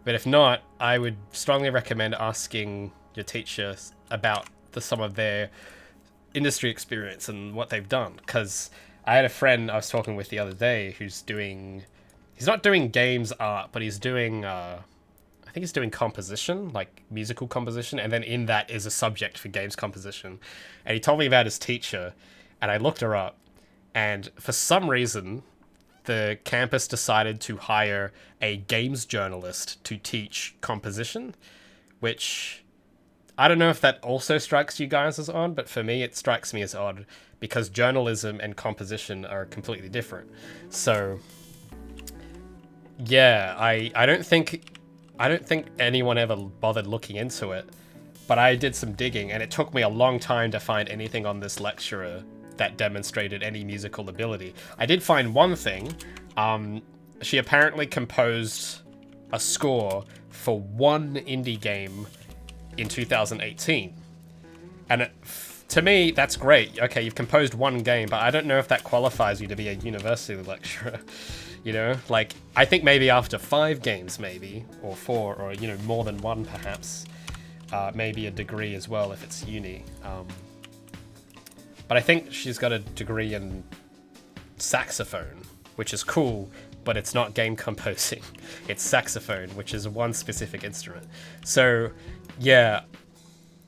But if not, I would strongly recommend asking your teacher about some of their industry experience and what they've done. Because I had a friend I was talking with the other day who's doing... He's not doing games art, but he's doing... I think he's doing composition, like musical composition, and then in that is a subject for games composition. And he told me about his teacher, and I looked her up, and for some reason, the campus decided to hire a games journalist to teach composition, which I don't know if that also strikes you guys as odd, but for me it strikes me as odd, because journalism and composition are completely different. So, yeah, I don't think anyone ever bothered looking into it, but I did some digging, and it took me a long time to find anything on this lecturer that demonstrated any musical ability. I did find one thing. She apparently composed a score for one indie game in 2018. And to me, that's great. Okay, you've composed one game, but I don't know if that qualifies you to be a university lecturer. You know, like, I think maybe after 5 games, maybe, or 4, or, you know, more than one, perhaps, maybe a degree as well if it's uni. But I think she's got a degree in saxophone, which is cool, but it's not game composing. It's saxophone, which is one specific instrument. So, yeah,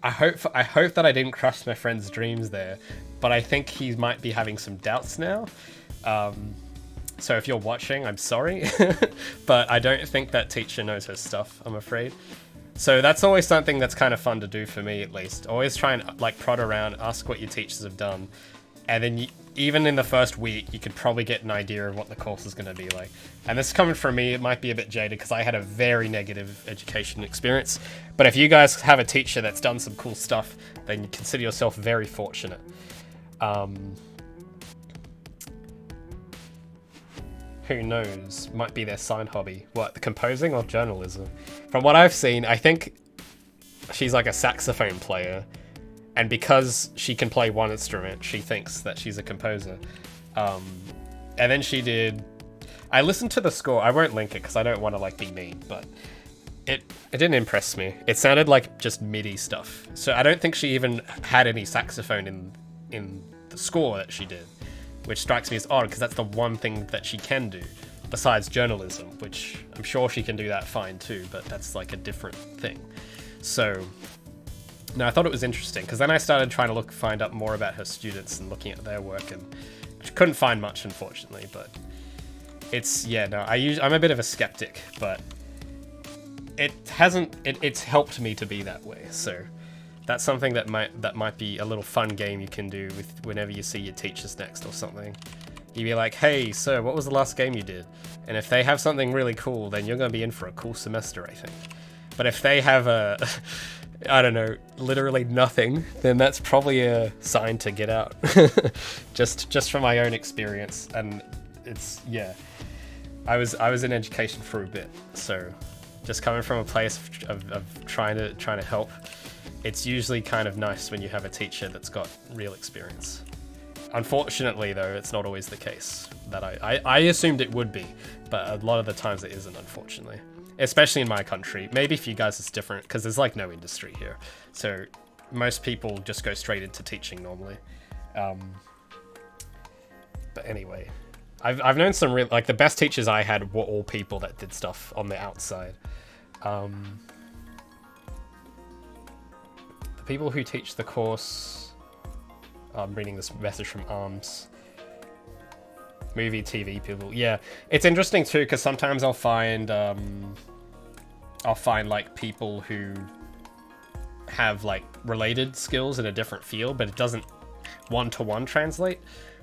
I hope that I didn't crush my friend's dreams there, but I think he might be having some doubts now. So if you're watching, I'm sorry, but I don't think that teacher knows her stuff, I'm afraid. So that's always something that's kind of fun to do for me, at least. Always try and like prod around, ask what your teachers have done, and then even in the first week, you could probably get an idea of what the course is going to be like. And this is coming from me, it might be a bit jaded because I had a very negative education experience. But if you guys have a teacher that's done some cool stuff, then you consider yourself very fortunate. Who knows? Might be their side hobby. What, the composing or journalism? From what I've seen, I think she's like a saxophone player. And because she can play one instrument, she thinks that she's a composer. And then she did... I listened to the score. I won't link it because I don't want to like be mean, but it didn't impress me. It sounded like just MIDI stuff. So I don't think she even had any saxophone in the score that she did, which strikes me as odd because that's the one thing that she can do besides journalism, which I'm sure she can do that fine too, but that's like a different thing. So... No, I thought it was interesting because then I started trying to find out more about her students and looking at their work, and couldn't find much, unfortunately. But it's I'm a bit of a skeptic, but it's helped me to be that way. So that's something that might be a little fun game you can do with whenever you see your teachers next or something. You'd be like, hey, sir, what was the last game you did? And if they have something really cool, then you're going to be in for a cool semester, I think. But if they have a I don't know, literally nothing, then that's probably a sign to get out. just from my own experience. And it's, yeah, I was in education for a bit, so just coming from a place of trying to help, it's usually kind of nice when you have a teacher that's got real experience. Unfortunately, though, it's not always the case. That I assumed it would be, but a lot of the times it isn't, unfortunately. Especially in my country. Maybe for you guys it's different, because there's like no industry here. So most people just go straight into teaching normally. But anyway, I've known some real, like the best teachers I had were all people that did stuff on the outside. The people who teach the course, I'm reading this message from Arms. Movie, TV people. Yeah, it's interesting too, because sometimes I'll find like people who have like related skills in a different field, but it doesn't one-to-one translate.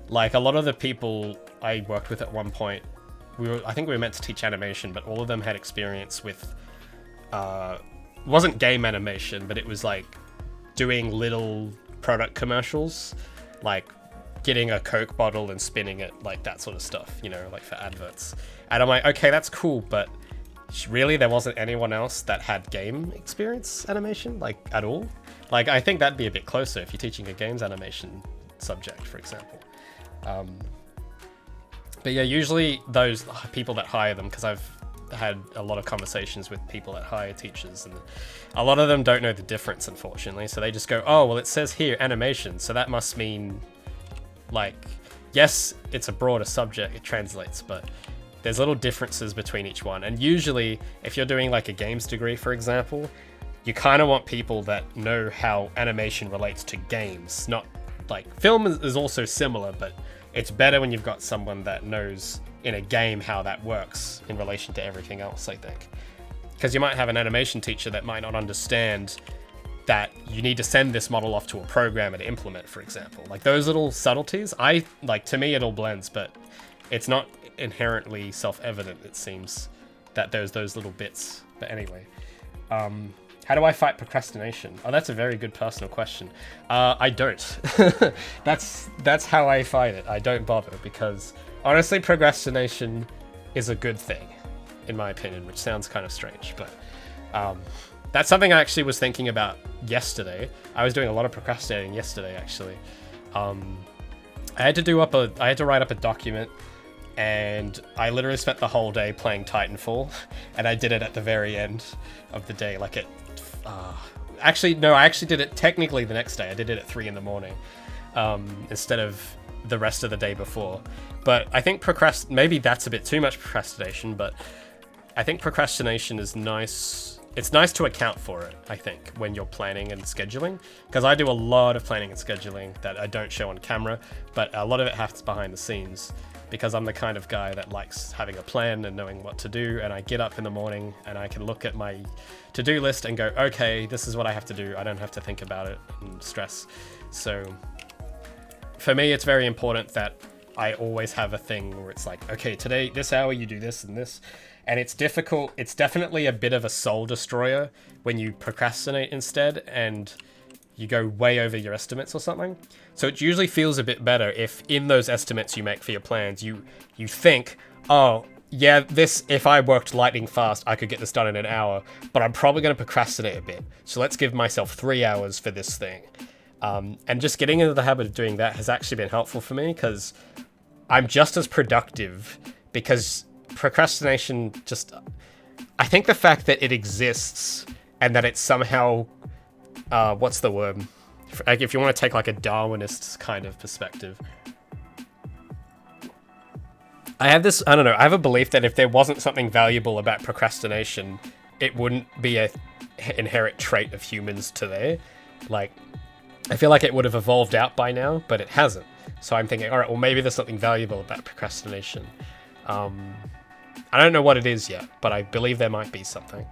Like a lot of the people I worked with at one point, I think we were meant to teach animation, but all of them had experience with, wasn't game animation, but it was like doing little product commercials, like getting a Coke bottle and spinning it, like that sort of stuff, you know, like for adverts. And I'm like, okay, that's cool, but really there wasn't anyone else that had game experience animation, like at all? Like, I think that'd be a bit closer if you're teaching a games animation subject, for example. But yeah, usually those people that hire them, because I've had a lot of conversations with people that hire teachers, and a lot of them don't know the difference, unfortunately. So they just go, oh, well, it says here animation, so that must mean, like, yes, it's a broader subject, it translates, but there's little differences between each one. And usually, if you're doing like a games degree, for example, you kind of want people that know how animation relates to games. Not like film is also similar, but it's better when you've got someone that knows in a game how that works in relation to everything else, I think. Because you might have an animation teacher that might not understand that you need to send this model off to a programmer to implement, for example. Like those little subtleties, to me it all blends, but it's not inherently self-evident, it seems, that there's those little bits. But anyway, how do I fight procrastination? Oh, that's a very good personal question. I don't. That's how I fight it. I don't bother, because honestly, procrastination is a good thing, in my opinion, which sounds kind of strange, but that's something I actually was thinking about yesterday. I was doing a lot of procrastinating yesterday, actually. I had to write up a document, and I literally spent the whole day playing Titanfall, and I did it at the very end of the day, like actually, no, I actually did it technically the next day. I did it at 3 in the morning, instead of the rest of the day before. But I think maybe that's a bit too much procrastination, but I think procrastination is nice. It's nice to account for it, I think, when you're planning and scheduling, because I do a lot of planning and scheduling that I don't show on camera, but a lot of it happens behind the scenes, because I'm the kind of guy that likes having a plan and knowing what to do, and I get up in the morning and I can look at my to-do list and go, okay, this is what I have to do. I don't have to think about it and stress. So for me, it's very important that I always have a thing where it's like, okay, today, this hour, you do this and this. And it's difficult. It's definitely a bit of a soul destroyer when you procrastinate instead and you go way over your estimates or something. So it usually feels a bit better if in those estimates you make for your plans, you think, oh, yeah, if I worked lightning fast, I could get this done in an hour, but I'm probably going to procrastinate a bit. So let's give myself 3 hours for this thing. And just getting into the habit of doing that has actually been helpful for me because I'm just as productive because procrastination I think the fact that it exists and that it's somehow, what's the word? Like if you want to take like a Darwinist kind of perspective, I have a belief that if there wasn't something valuable about procrastination, it wouldn't be a inherent trait of humans today. Like, I feel like it would have evolved out by now, but it hasn't. So I'm thinking, all right, well, maybe there's something valuable about procrastination. I don't know what it is yet, but I believe there might be something.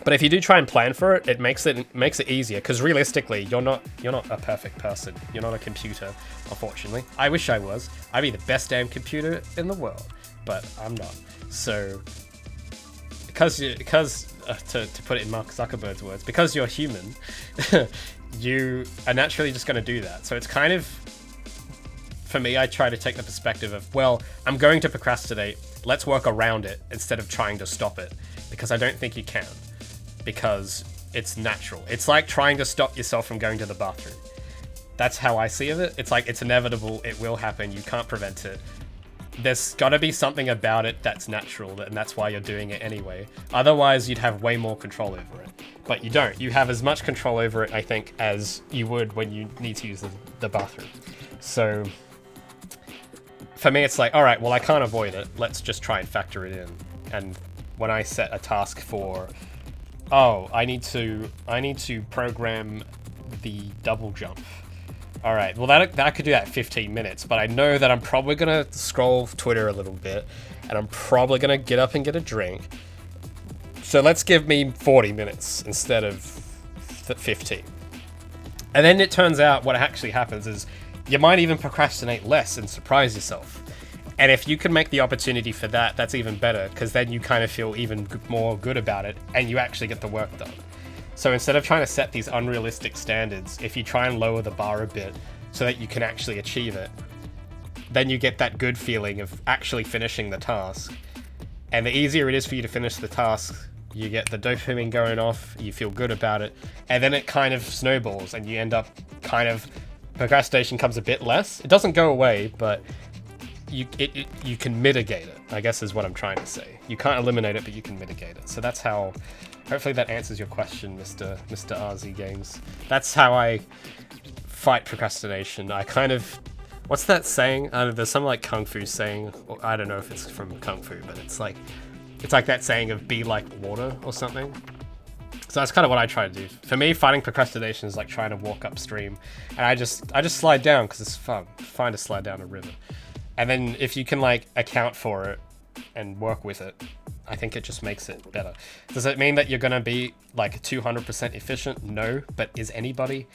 But if you do try and plan for it, it makes it easier. Because realistically, you're not a perfect person. You're not a computer, unfortunately. I wish I was. I'd be the best damn computer in the world, but I'm not. So, because to put it in Mark Zuckerberg's words, because you're human, you are naturally just going to do that. So it's kind of, for me, I try to take the perspective of, well, I'm going to procrastinate. Let's work around it instead of trying to stop it, because I don't think you can. Because it's natural. It's like trying to stop yourself from going to the bathroom. That's how I see it. It's like, it's inevitable. It will happen. You can't prevent it. There's got to be something about it that's natural, and that's why you're doing it anyway. Otherwise, you'd have way more control over it. But you don't. You have as much control over it, I think, as you would when you need to use the bathroom. So, for me, it's like, all right, well, I can't avoid it. Let's just try and factor it in. And when I set a task for, oh, I need to program the double jump. All right, well, that could do that in 15 minutes, but I know that I'm probably going to scroll Twitter a little bit, and I'm probably going to get up and get a drink. So let's give me 40 minutes instead of 15. And then it turns out what actually happens is you might even procrastinate less and surprise yourself. And if you can make the opportunity for that, that's even better, because then you kind of feel even more good about it, and you actually get the work done. So instead of trying to set these unrealistic standards, if you try and lower the bar a bit so that you can actually achieve it, then you get that good feeling of actually finishing the task. And the easier it is for you to finish the task, you get the dopamine going off, you feel good about it, and then it kind of snowballs, and you end up procrastination comes a bit less. It doesn't go away, but you can mitigate it, I guess is what I'm trying to say. You can't eliminate it, but you can mitigate it. So that's how, hopefully that answers your question, Mr. RZ Games. That's how I fight procrastination. I kind of, what's that saying? There's some like Kung Fu saying, I don't know if it's from Kung Fu, but it's like that saying of be like water or something. So that's kind of what I try to do. For me, fighting procrastination is like trying to walk upstream, and I just slide down because it's fun. Fine to slide down a river. And then if you can like account for it and work with it, I think it just makes it better. Does it mean that you're going to be like 200% efficient? No, but is anybody?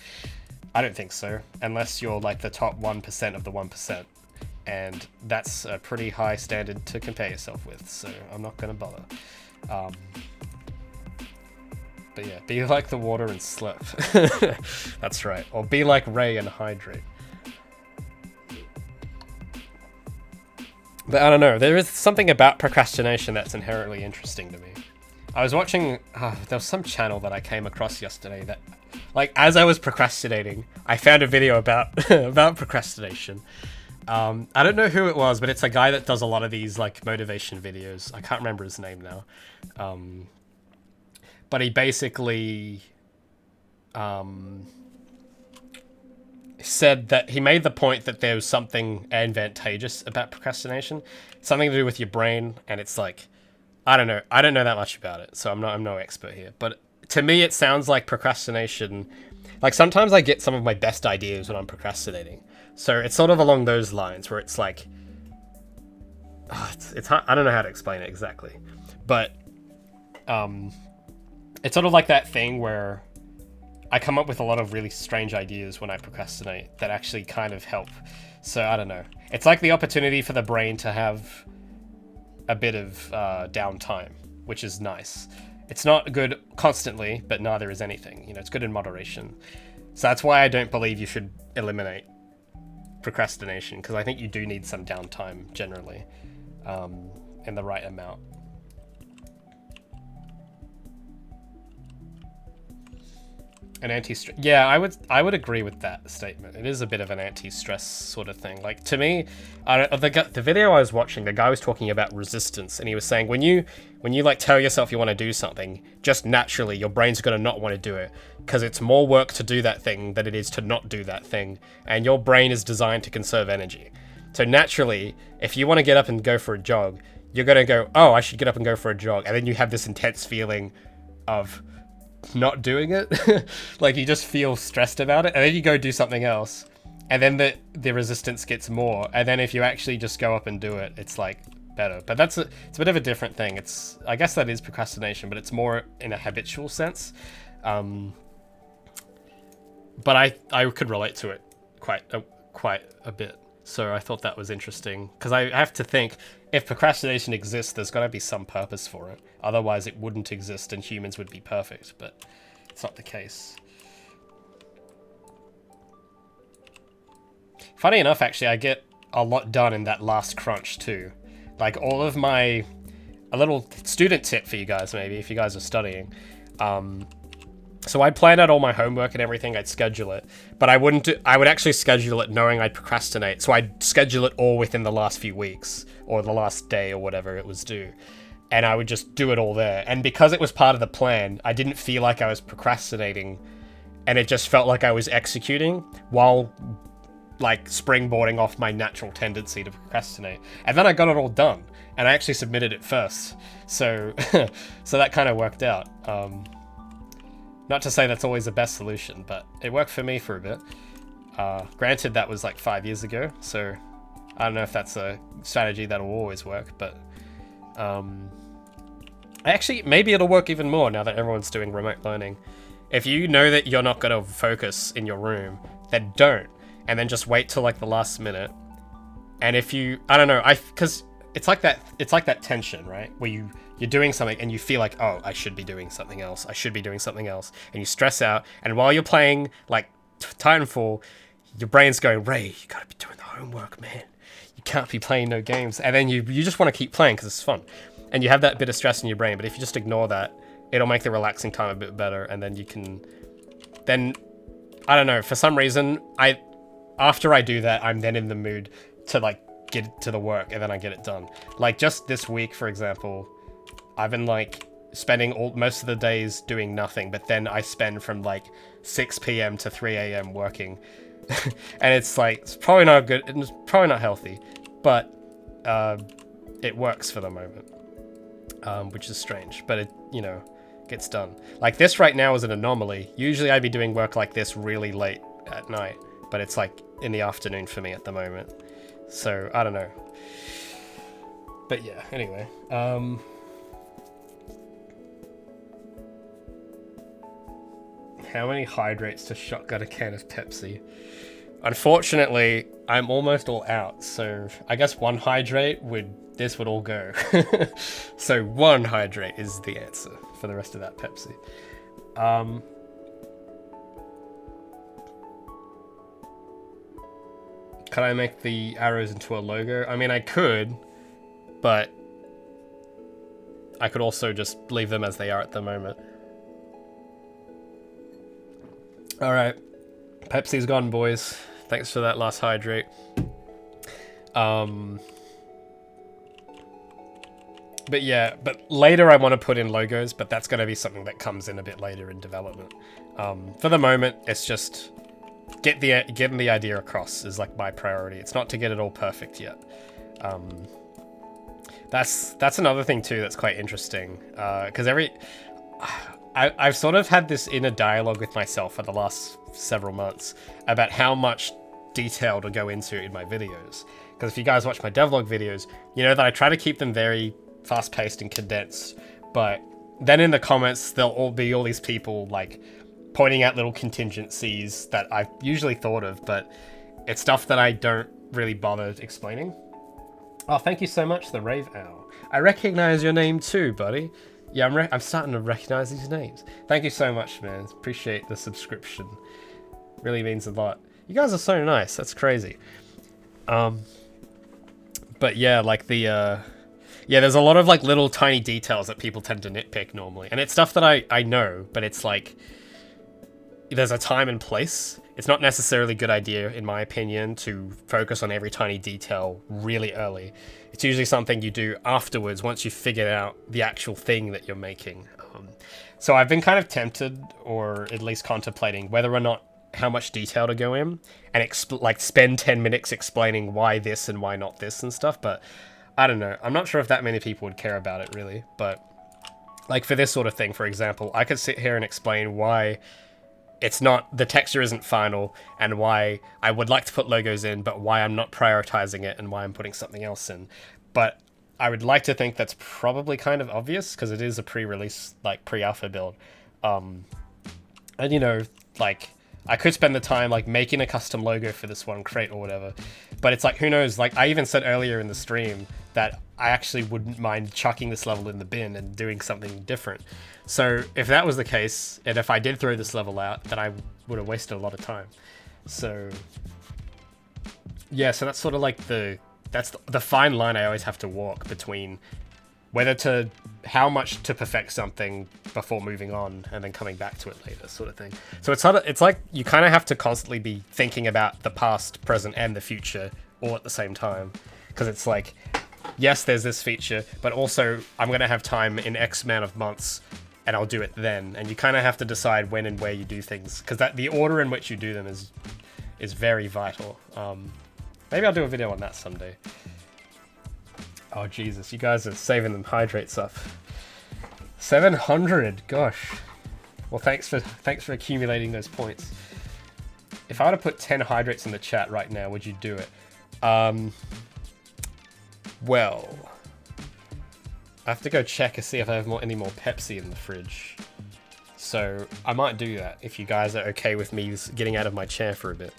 I don't think so, unless you're like the top 1% of the 1%. And that's a pretty high standard to compare yourself with, so I'm not going to bother. But yeah, be like the water and slip. That's right. Or be like Ray and hydrate. But I don't know, there is something about procrastination that's inherently interesting to me. I was watching, there was some channel that I came across yesterday that, like, as I was procrastinating, I found a video about about procrastination. I don't know who it was, but it's a guy that does a lot of these, like, motivation videos. I can't remember his name now. But he basically said that he made the point that there was something advantageous about procrastination, something to do with your brain, and it's like, I don't know that much about it, so I'm no expert here, but to me it sounds like procrastination, like sometimes I get some of my best ideas when I'm procrastinating, so it's sort of along those lines where it's like, it's hard, I don't know how to explain it exactly, but it's sort of like that thing where I come up with a lot of really strange ideas when I procrastinate that actually kind of help. So I don't know. It's like the opportunity for the brain to have a bit of downtime, which is nice. It's not good constantly, but neither is anything. You know, it's good in moderation. So that's why I don't believe you should eliminate procrastination, because I think you do need some downtime generally, in the right amount. An anti-stress. Yeah, I would agree with that statement. It is a bit of an anti-stress sort of thing. Like, to me, the video I was watching, the guy was talking about resistance, and he was saying when you like tell yourself you want to do something, just naturally your brain's gonna not want to do it, because it's more work to do that thing than it is to not do that thing, and your brain is designed to conserve energy. So naturally, if you want to get up and go for a jog, you're gonna go, oh, I should get up and go for a jog, and then you have this intense feeling of not doing it. Like, you just feel stressed about it, and then you go do something else, and then the resistance gets more, and then if you actually just go up and do it, it's like better. But it's a bit of a different thing. I guess that is procrastination, but it's more in a habitual sense. But I could relate to it quite a bit. So I thought that was interesting, because I have to think, if procrastination exists, there's got to be some purpose for it. Otherwise, it wouldn't exist and humans would be perfect, but it's not the case. Funny enough, actually, I get a lot done in that last crunch too. Like, all of a little student tip for you guys, maybe, if you guys are studying. So I'd plan out all my homework and everything, I'd schedule it, but I would actually schedule it knowing I'd procrastinate, so I'd schedule it all within the last few weeks, or the last day, or whatever it was due, and I would just do it all there, and because it was part of the plan, I didn't feel like I was procrastinating, and it just felt like I was executing, while, like, springboarding off my natural tendency to procrastinate, and then I got it all done, and I actually submitted it first, so, so that kind of worked out. Not to say that's always the best solution, but it worked for me for a bit. Granted, that was like 5 years ago, so I don't know if that's a strategy that'll always work, but actually, maybe it'll work even more now that everyone's doing remote learning. If you know that you're not going to focus in your room, then don't, and then just wait till like the last minute. And if you, I don't know, because it's like that tension, right? Where you're doing something and you feel like, oh, I should be doing something else. I should be doing something else. And you stress out. And while you're playing, like, Titanfall, your brain's going, Ray, you gotta be doing the homework, man. You can't be playing no games. And then you just want to keep playing because it's fun. And you have that bit of stress in your brain. But if you just ignore that, it'll make the relaxing time a bit better. And then you can, I don't know, for some reason, after I do that, I'm then in the mood to, like, get to the work, and then I get it done. Like, just this week, for example, I've been, like, spending most of the days doing nothing, but then I spend from, like, 6 p.m. to 3 a.m. working. And it's, like, it's probably not good, and it's probably not healthy, but it works for the moment, which is strange, but it, you know, gets done. Like, this right now is an anomaly. Usually I'd be doing work like this really late at night, but it's, like, in the afternoon for me at the moment. So, I don't know. But yeah, anyway. How many hydrates to shotgun a can of Pepsi? Unfortunately, I'm almost all out, so I guess one hydrate this would all go. So 1 hydrate is the answer for the rest of that Pepsi. Could I make the arrows into a logo? I mean, I could, but I could also just leave them as they are at the moment. Alright, Pepsi's gone, boys. Thanks for that last hydrate. But yeah, but later I want to put in logos, but that's going to be something that comes in a bit later in development. For the moment, it's just getting the idea across is like my priority. It's not to get it all perfect yet. That's another thing too that's quite interesting, because I've sort of had this inner dialogue with myself for the last several months about how much detail to go into in my videos. Because if you guys watch my devlog videos, you know that I try to keep them very fast-paced and condensed, but then in the comments there'll all be all these people like pointing out little contingencies that I've usually thought of, but it's stuff that I don't really bother explaining. Oh, thank you so much, the Rave Owl. I recognize your name too, buddy. Yeah, I'm starting to recognize these names. Thank you so much, man. Appreciate the subscription. Really means a lot. You guys are so nice. That's crazy. But yeah, like the yeah, there's a lot of like little tiny details that people tend to nitpick normally, and it's stuff that I know, but it's like there's a time and place. It's not necessarily a good idea, in my opinion, to focus on every tiny detail really early. It's usually something you do afterwards, once you've figured out the actual thing that you're making. So I've been kind of tempted, or at least contemplating, whether or not how much detail to go in, and like spend 10 minutes explaining why this and why not this and stuff, but I don't know. I'm not sure if that many people would care about it, really, but like for this sort of thing, for example, I could sit here and explain why it's not, the texture isn't final, and why I would like to put logos in, but why I'm not prioritizing it and why I'm putting something else in. But I would like to think that's probably kind of obvious, because it is a pre-release, like pre-alpha build. And you know, like I could spend the time like making a custom logo for this one crate or whatever, but it's like, who knows? Like I even said earlier in the stream that I actually wouldn't mind chucking this level in the bin and doing something different. So if that was the case, and if I did throw this level out, then I would have wasted a lot of time. So yeah, so that's sort of like that's the fine line I always have to walk between how much to perfect something before moving on and then coming back to it later, sort of thing. So it's like you kind of have to constantly be thinking about the past, present, and the future all at the same time, because it's like, yes, there's this feature, but also I'm going to have time in X amount of months and I'll do it then. And you kind of have to decide when and where you do things, because the order in which you do them is very vital. Maybe I'll do a video on that someday. Oh Jesus, you guys are saving them hydrates up. 700, gosh. Well, thanks for accumulating those points. If I were to put 10 hydrates in the chat right now, would you do it? Well, I have to go check and see if I have any more Pepsi in the fridge. So I might do that if you guys are okay with me getting out of my chair for a bit.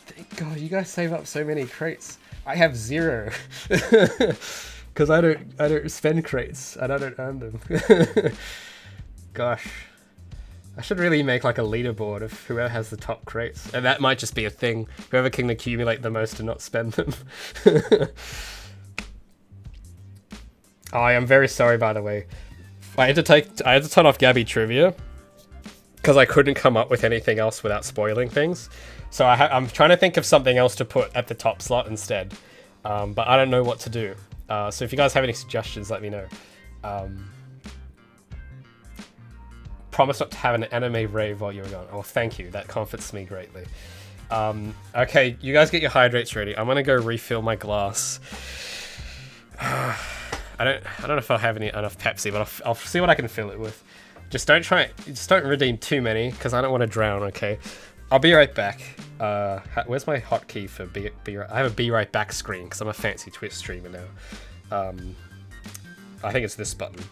Thank God, you guys save up so many crates. I have 0 because I don't spend crates and I don't earn them. Gosh, I should really make like a leaderboard of whoever has the top crates, and that might just be a thing. Whoever can accumulate the most and not spend them. Oh, I am very sorry, by the way. I had to turn off Gabby Trivia because I couldn't come up with anything else without spoiling things. So I'm trying to think of something else to put at the top slot instead, but I don't know what to do. So if you guys have any suggestions, let me know. Promise not to have an anime rave while you're gone. Oh, thank you. That comforts me greatly. Okay, you guys get your hydrates ready. I'm gonna go refill my glass. I don't know if I'll have enough Pepsi, but I'll see what I can fill it with. Just don't redeem too many, because I don't want to drown. Okay. I'll be right back. Where's my hotkey for I have a be right back screen because I'm a fancy Twitch streamer now. I think it's this button.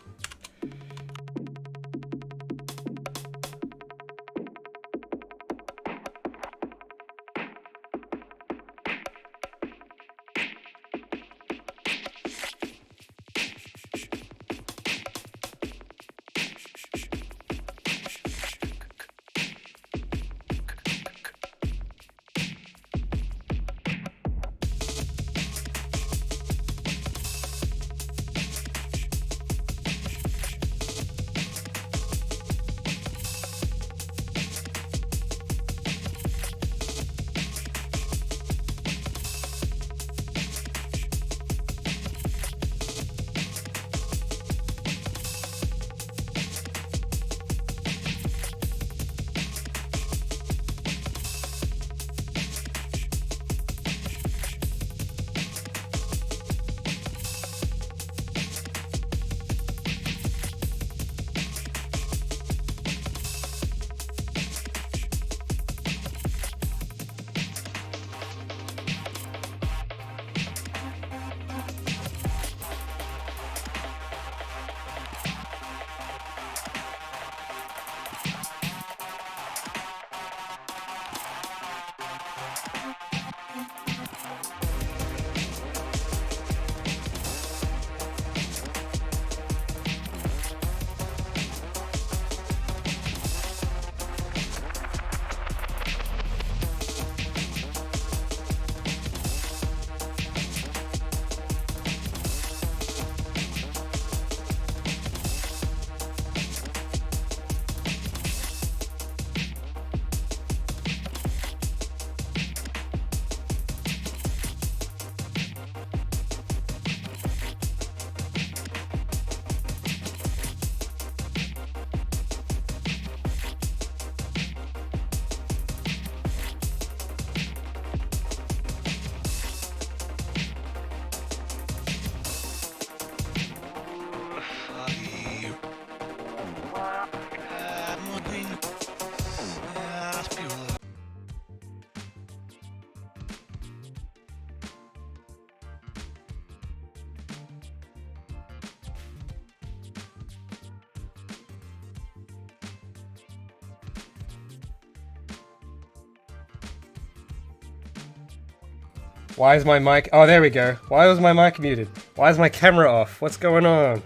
Why is my mic... Oh, there we go. Why was my mic muted? Why is my camera off? What's going on?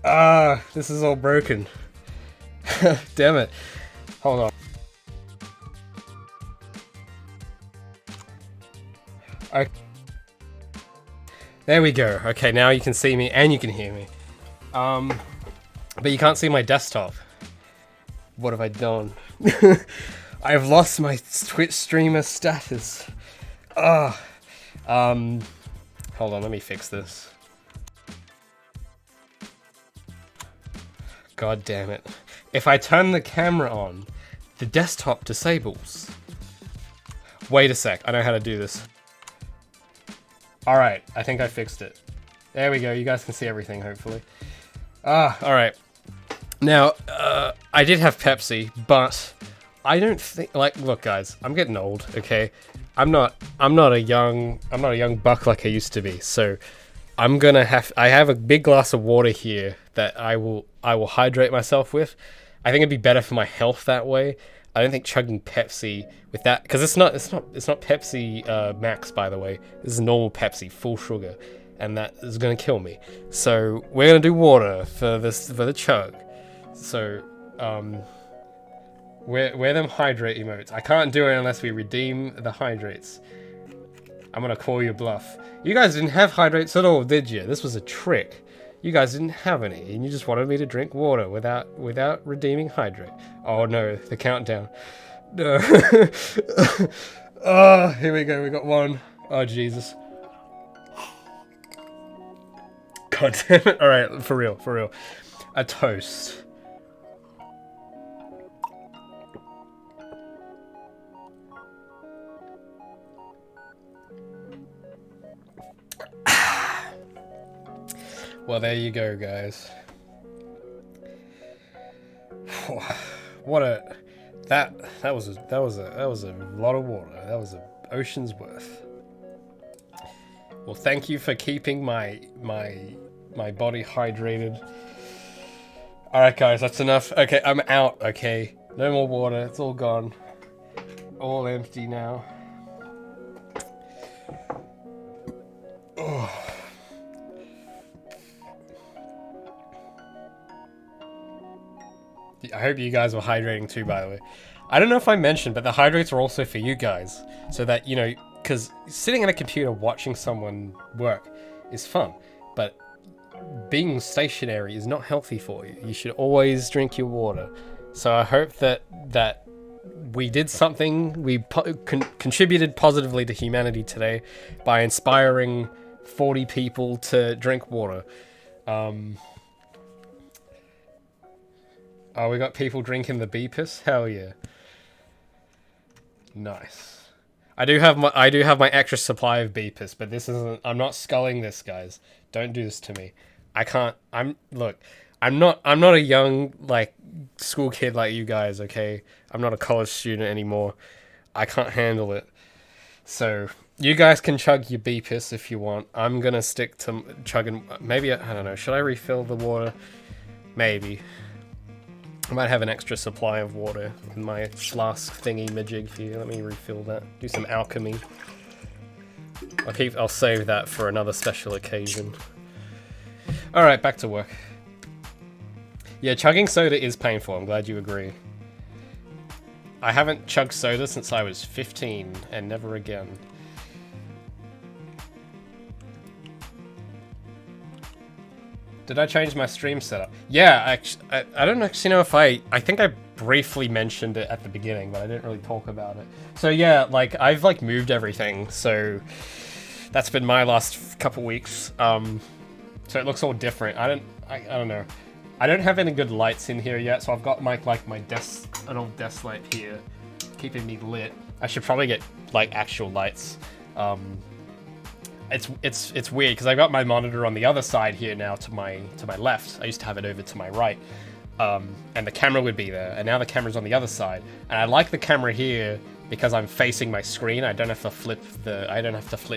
Ah, this is all broken. Damn it. Hold on. Okay. There we go. Okay, now you can see me and you can hear me. But you can't see my desktop. What have I done? I have lost my Twitch streamer status. Hold on, let me fix this. God damn it. If I turn the camera on, the desktop disables. Wait a sec, I know how to do this. Alright, I think I fixed it. There we go, you guys can see everything, hopefully. Alright. Now, I did have Pepsi, but I don't think, like, look guys, I'm getting old, okay? I'm not a young buck like I used to be, so I have a big glass of water here that I will hydrate myself with. I think it'd be better for my health that way. I don't think chugging Pepsi with that, because it's not Pepsi Max, by the way. This is normal Pepsi, full sugar, and that is gonna kill me. So we're gonna do water for the chug. So we're them hydrate emotes. I can't do it unless we redeem the hydrates. I'm gonna call your bluff. You guys didn't have hydrates at all, did you? This was a trick. You guys didn't have any, and you just wanted me to drink water without redeeming hydrate. Oh no, the countdown. No. Oh, here we go, we got one. Oh Jesus. God damn it. Alright, for real. A toast. Well, there you go, guys. What a that was a lot of water. That was an ocean's worth. Well, thank you for keeping my body hydrated. All right, guys, that's enough. Okay, I'm out. Okay, no more water. It's all gone. All empty now. Oh. I hope you guys were hydrating too, by the way. I don't know if I mentioned, but the hydrates are also for you guys. So that, you know, because sitting at a computer watching someone work is fun. But being stationary is not healthy for you. You should always drink your water. So I hope that we did something, we contributed positively to humanity today by inspiring 40 people to drink water. Oh, we got people drinking the Beepus? Hell yeah. Nice. I do have my extra supply of Beepus, but this isn't, I'm not sculling this, guys. Don't do this to me. I can't, look, I'm not a young, like, school kid like you guys, okay? I'm not a college student anymore. I can't handle it. So, you guys can chug your Beepus if you want. I'm gonna stick to chugging, maybe, I don't know, should I refill the water? Maybe. I might have an extra supply of water in my flask thingy majig here. Let me refill that. Do some alchemy. I'll save that for another special occasion. Alright, back to work. Yeah, chugging soda is painful. I'm glad you agree. I haven't chugged soda since I was 15 and never again. Did I change my stream setup? Yeah, I don't actually know if I think I briefly mentioned it at the beginning, but I didn't really talk about it. So yeah, like, I've like moved everything, so that's been my last couple weeks. So it looks all different. I don't know. I don't have any good lights in here yet, so I've got my desk, an old desk light here, keeping me lit. I should probably get like actual lights. It's weird because I've got my monitor on the other side here now to my left. I used to have it over to my right, and the camera would be there, and now the camera's on the other side. And I like the camera here because I'm facing my screen. I don't have to flip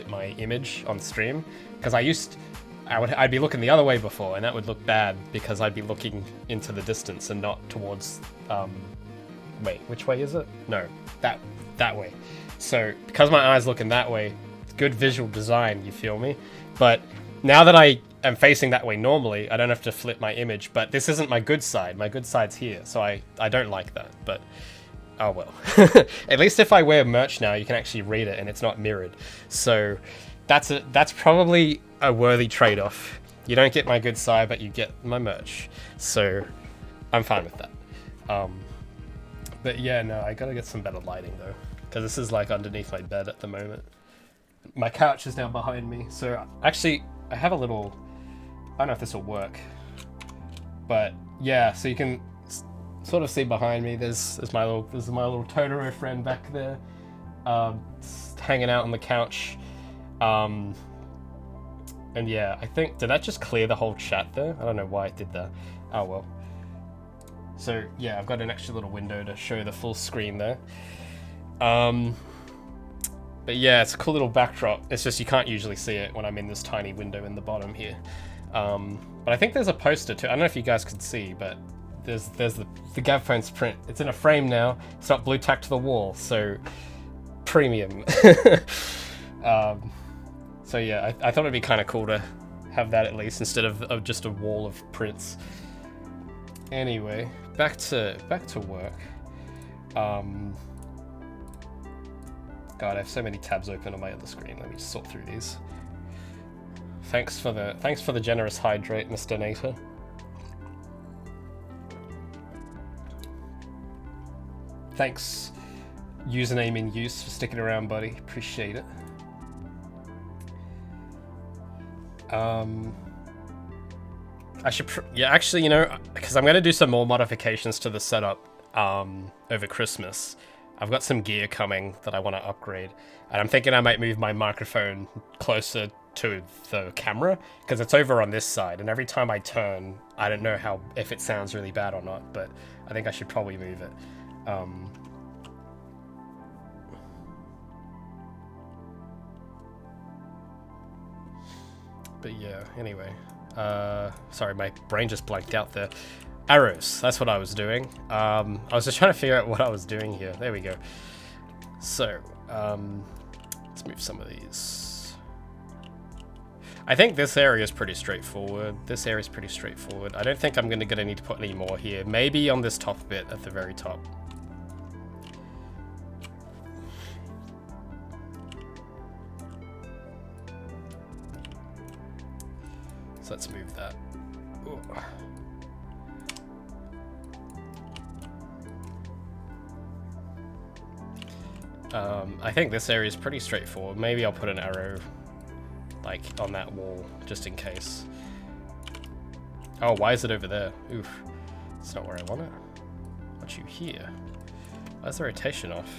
my image on stream, because I'd be looking the other way before, and that would look bad because I'd be looking into the distance and not towards Wait, which way is it? No, that way. So because my eye's looking that way, good visual design, you feel me? But now that I am facing that way normally, I don't have to flip my image, but this isn't my good side. My good side's here, so I don't like that, but oh well. At least if I wear merch now, you can actually read it and it's not mirrored. So that's probably a worthy trade-off. You don't get my good side, but you get my merch. So I'm fine with that. But yeah, no, I gotta get some better lighting though, because this is like underneath my bed at the moment. My couch is now behind me, so actually I have a little, I don't know if this will work, but yeah, so you can sort of see behind me, there's my little Totoro friend back there, hanging out on the couch. And yeah, I think, did that just clear the whole chat there? I don't know why it did that. Oh well. So yeah, I've got an extra little window to show the full screen there. But yeah, it's a cool little backdrop. It's just you can't usually see it when I'm in this tiny window in the bottom here. But I think there's a poster too. I don't know if you guys can see, but there's the Gavphone's print. It's in a frame now. It's not blue tacked to the wall, so premium. So yeah, I thought it'd be kind of cool to have that at least instead of just a wall of prints. Anyway, back to work. God, I have so many tabs open on my other screen. Let me just sort through these. Thanks for the generous hydrate, Mr. Nater. Thanks, username in use, for sticking around, buddy. Appreciate it. I should, yeah, actually, you know, because I'm going to do some more modifications to the setup over Christmas. I've got some gear coming that I want to upgrade, and I'm thinking I might move my microphone closer to the camera, because it's over on this side, and every time I turn, I don't know if it sounds really bad or not, but I think I should probably move it. But yeah, anyway. Sorry, my brain just blanked out there. Arrows, that's what I was doing. I was just trying to figure out what I was doing here. There we go. So, let's move some of these. I think this area is pretty straightforward. This area is pretty straightforward. I don't think I'm gonna need to put any more here. Maybe on this top bit at the very top. So let's move that. Ooh. I think this area is pretty straightforward. Maybe I'll put an arrow like on that wall just in case. Oh, why is it over there? Oof. It's not where I want it. I want you here. Why's the rotation off?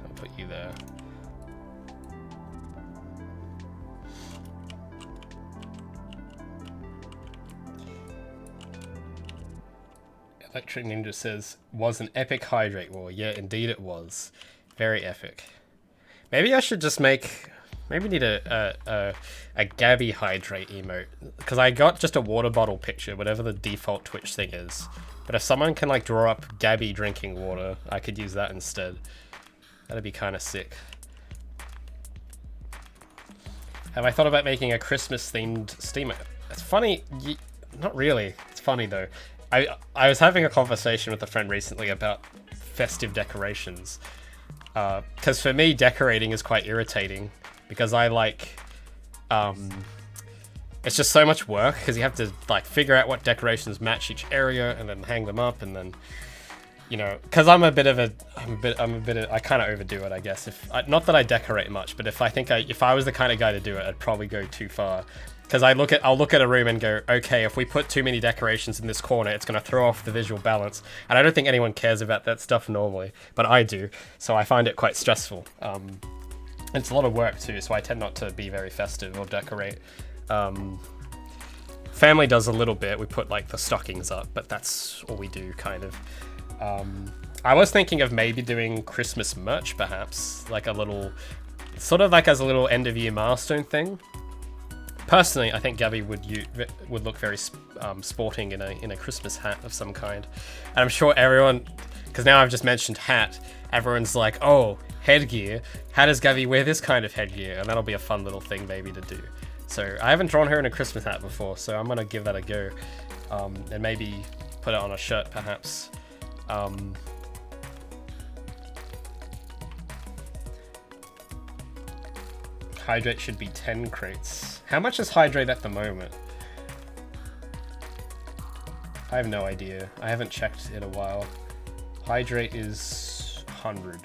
I'll put you there. Electric Ninja says, was an epic hydrate war. Yeah, indeed it was. Very epic. Maybe I should just make... Maybe need a Gabby hydrate emote. Because I got just a water bottle picture, whatever the default Twitch thing is. But if someone can like draw up Gabby drinking water, I could use that instead. That'd be kind of sick. Have I thought about making a Christmas themed Steam? It's funny. Not really. It's funny though. I was having a conversation with a friend recently about festive decorations. Because for me, decorating is quite irritating. Because I like... it's just so much work. Because you have to like figure out what decorations match each area. And then hang them up. And then... You know... Because I kind of overdo it, I guess. Not that I decorate much. But if I was the kind of guy to do it, I'd probably go too far. Because I'll look at a room and go, okay, if we put too many decorations in this corner, it's going to throw off the visual balance. And I don't think anyone cares about that stuff normally, but I do. So I find it quite stressful. It's a lot of work too, so I tend not to be very festive or decorate. Family does a little bit. We put like the stockings up, but that's all we do, kind of. I was thinking of maybe doing Christmas merch, perhaps. Like a little, sort of like as a little end of year milestone thing. Personally, I think Gabby would look very sporting in a Christmas hat of some kind. And I'm sure everyone, because now I've just mentioned hat, everyone's like, oh, headgear. How does Gabby wear this kind of headgear? And that'll be a fun little thing maybe to do. So I haven't drawn her in a Christmas hat before, so I'm gonna give that a go. And maybe put it on a shirt, perhaps. Hydrate should be 10 crates. How much is hydrate at the moment? I have no idea. I haven't checked in a while. Hydrate is 100.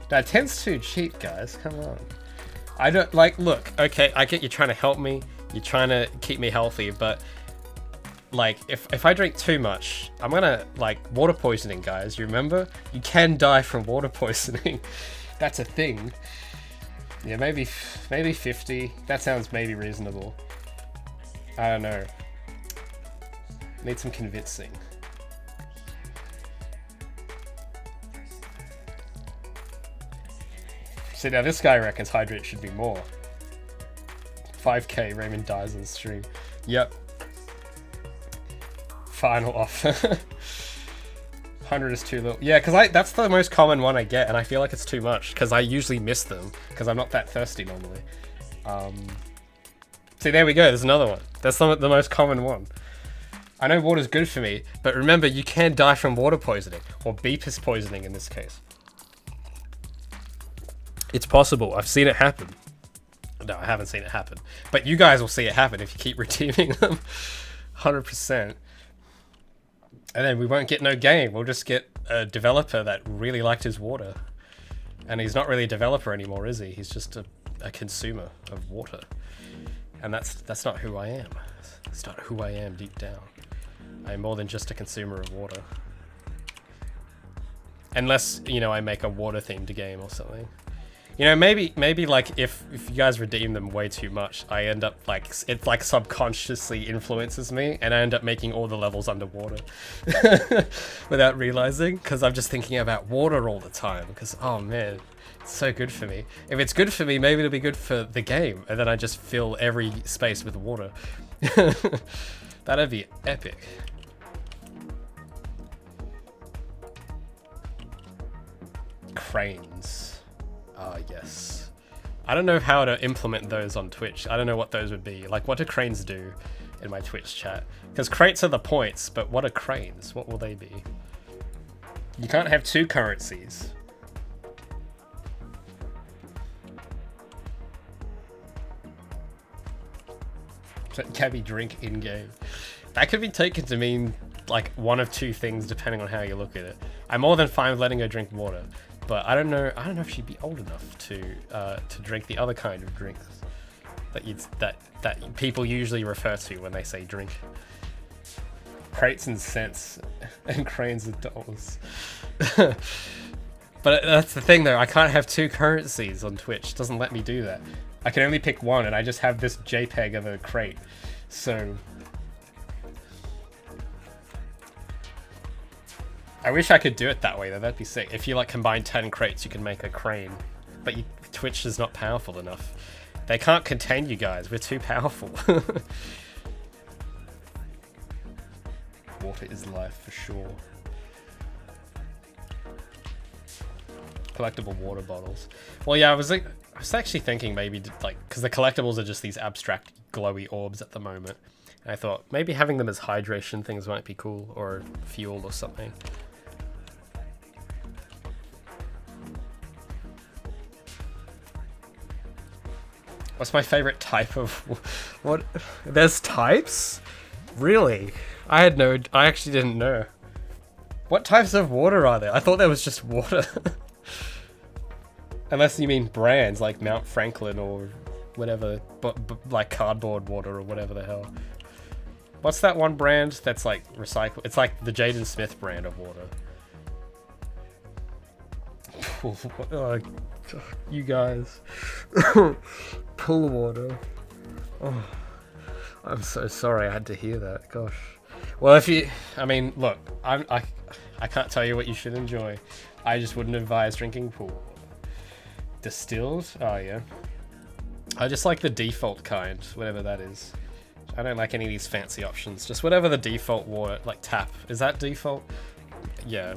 That 10's too cheap, guys. Come on. I don't like. Look, okay, I get you trying to help me. You're trying to keep me healthy, but like, if I drink too much, I'm gonna like water poisoning, guys. You remember? You can die from water poisoning. That's a thing. Yeah, maybe 50. That sounds maybe reasonable. I don't know. Need some convincing. See, now this guy reckons hydrate should be more. 5k, Raymond dies on stream. Yep. Final offer. 100 is too little. Yeah, because that's the most common one I get, and I feel like it's too much, because I usually miss them, because I'm not that thirsty normally. See, there we go, there's another one. That's the most common one. I know water's good for me, but remember, you can die from water poisoning, or beepus poisoning in this case. It's possible. I've seen it happen. No, I haven't seen it happen. But you guys will see it happen if you keep redeeming them. 100%. And then we won't get no game. We'll just get a developer that really liked his water. And he's not really a developer anymore, is he? He's just a consumer of water. And that's not who I am. That's not who I am deep down. I'm more than just a consumer of water. Unless, you know, I make a water-themed game or something. You know, maybe like if you guys redeem them way too much, I end up like, it like subconsciously influences me, and I end up making all the levels underwater without realizing, because I'm just thinking about water all the time, because oh man, it's so good for me. If it's good for me, maybe it'll be good for the game, and then I just fill every space with water. That'd be epic. Cranes. Ah, yes. I don't know how to implement those on Twitch. I don't know what those would be. Like, what do cranes do in my Twitch chat? Because crates are the points, but what are cranes? What will they be? You can't have two currencies. Can be drink in-game. That could be taken to mean, like, one of two things depending on how you look at it. I'm more than fine with letting her drink water. But I don't know if she'd be old enough to drink the other kind of drinks that people usually refer to when they say drink. Crates and cents and cranes and dollars. But that's the thing though, I can't have two currencies on Twitch. It doesn't let me do that. I can only pick one, and I just have this JPEG of a crate. So I wish I could do it that way though, that'd be sick. If you like combine 10 crates, you can make a crane. But Twitch is not powerful enough. They can't contain you guys, we're too powerful. Water is life for sure. Collectible water bottles. Well yeah, I was actually thinking maybe like, because the collectibles are just these abstract glowy orbs at the moment. And I thought maybe having them as hydration things might be cool, or fuel or something. What's my favorite type of... What? There's types? Really? I actually didn't know. What types of water are there? I thought there was just water. Unless you mean brands like Mount Franklin or whatever, but like cardboard water or whatever the hell. What's that one brand that's like recycle? It's like the Jaden Smith brand of water. Oh, you guys. Pool water. Oh, I'm so sorry I had to hear that. Gosh. Well, I mean, look, I can't tell you what you should enjoy. I just wouldn't advise drinking pool water. Distilled? Oh yeah. I just like the default kind, whatever that is. I don't like any of these fancy options. Just whatever the default water, like tap. Is that default? Yeah,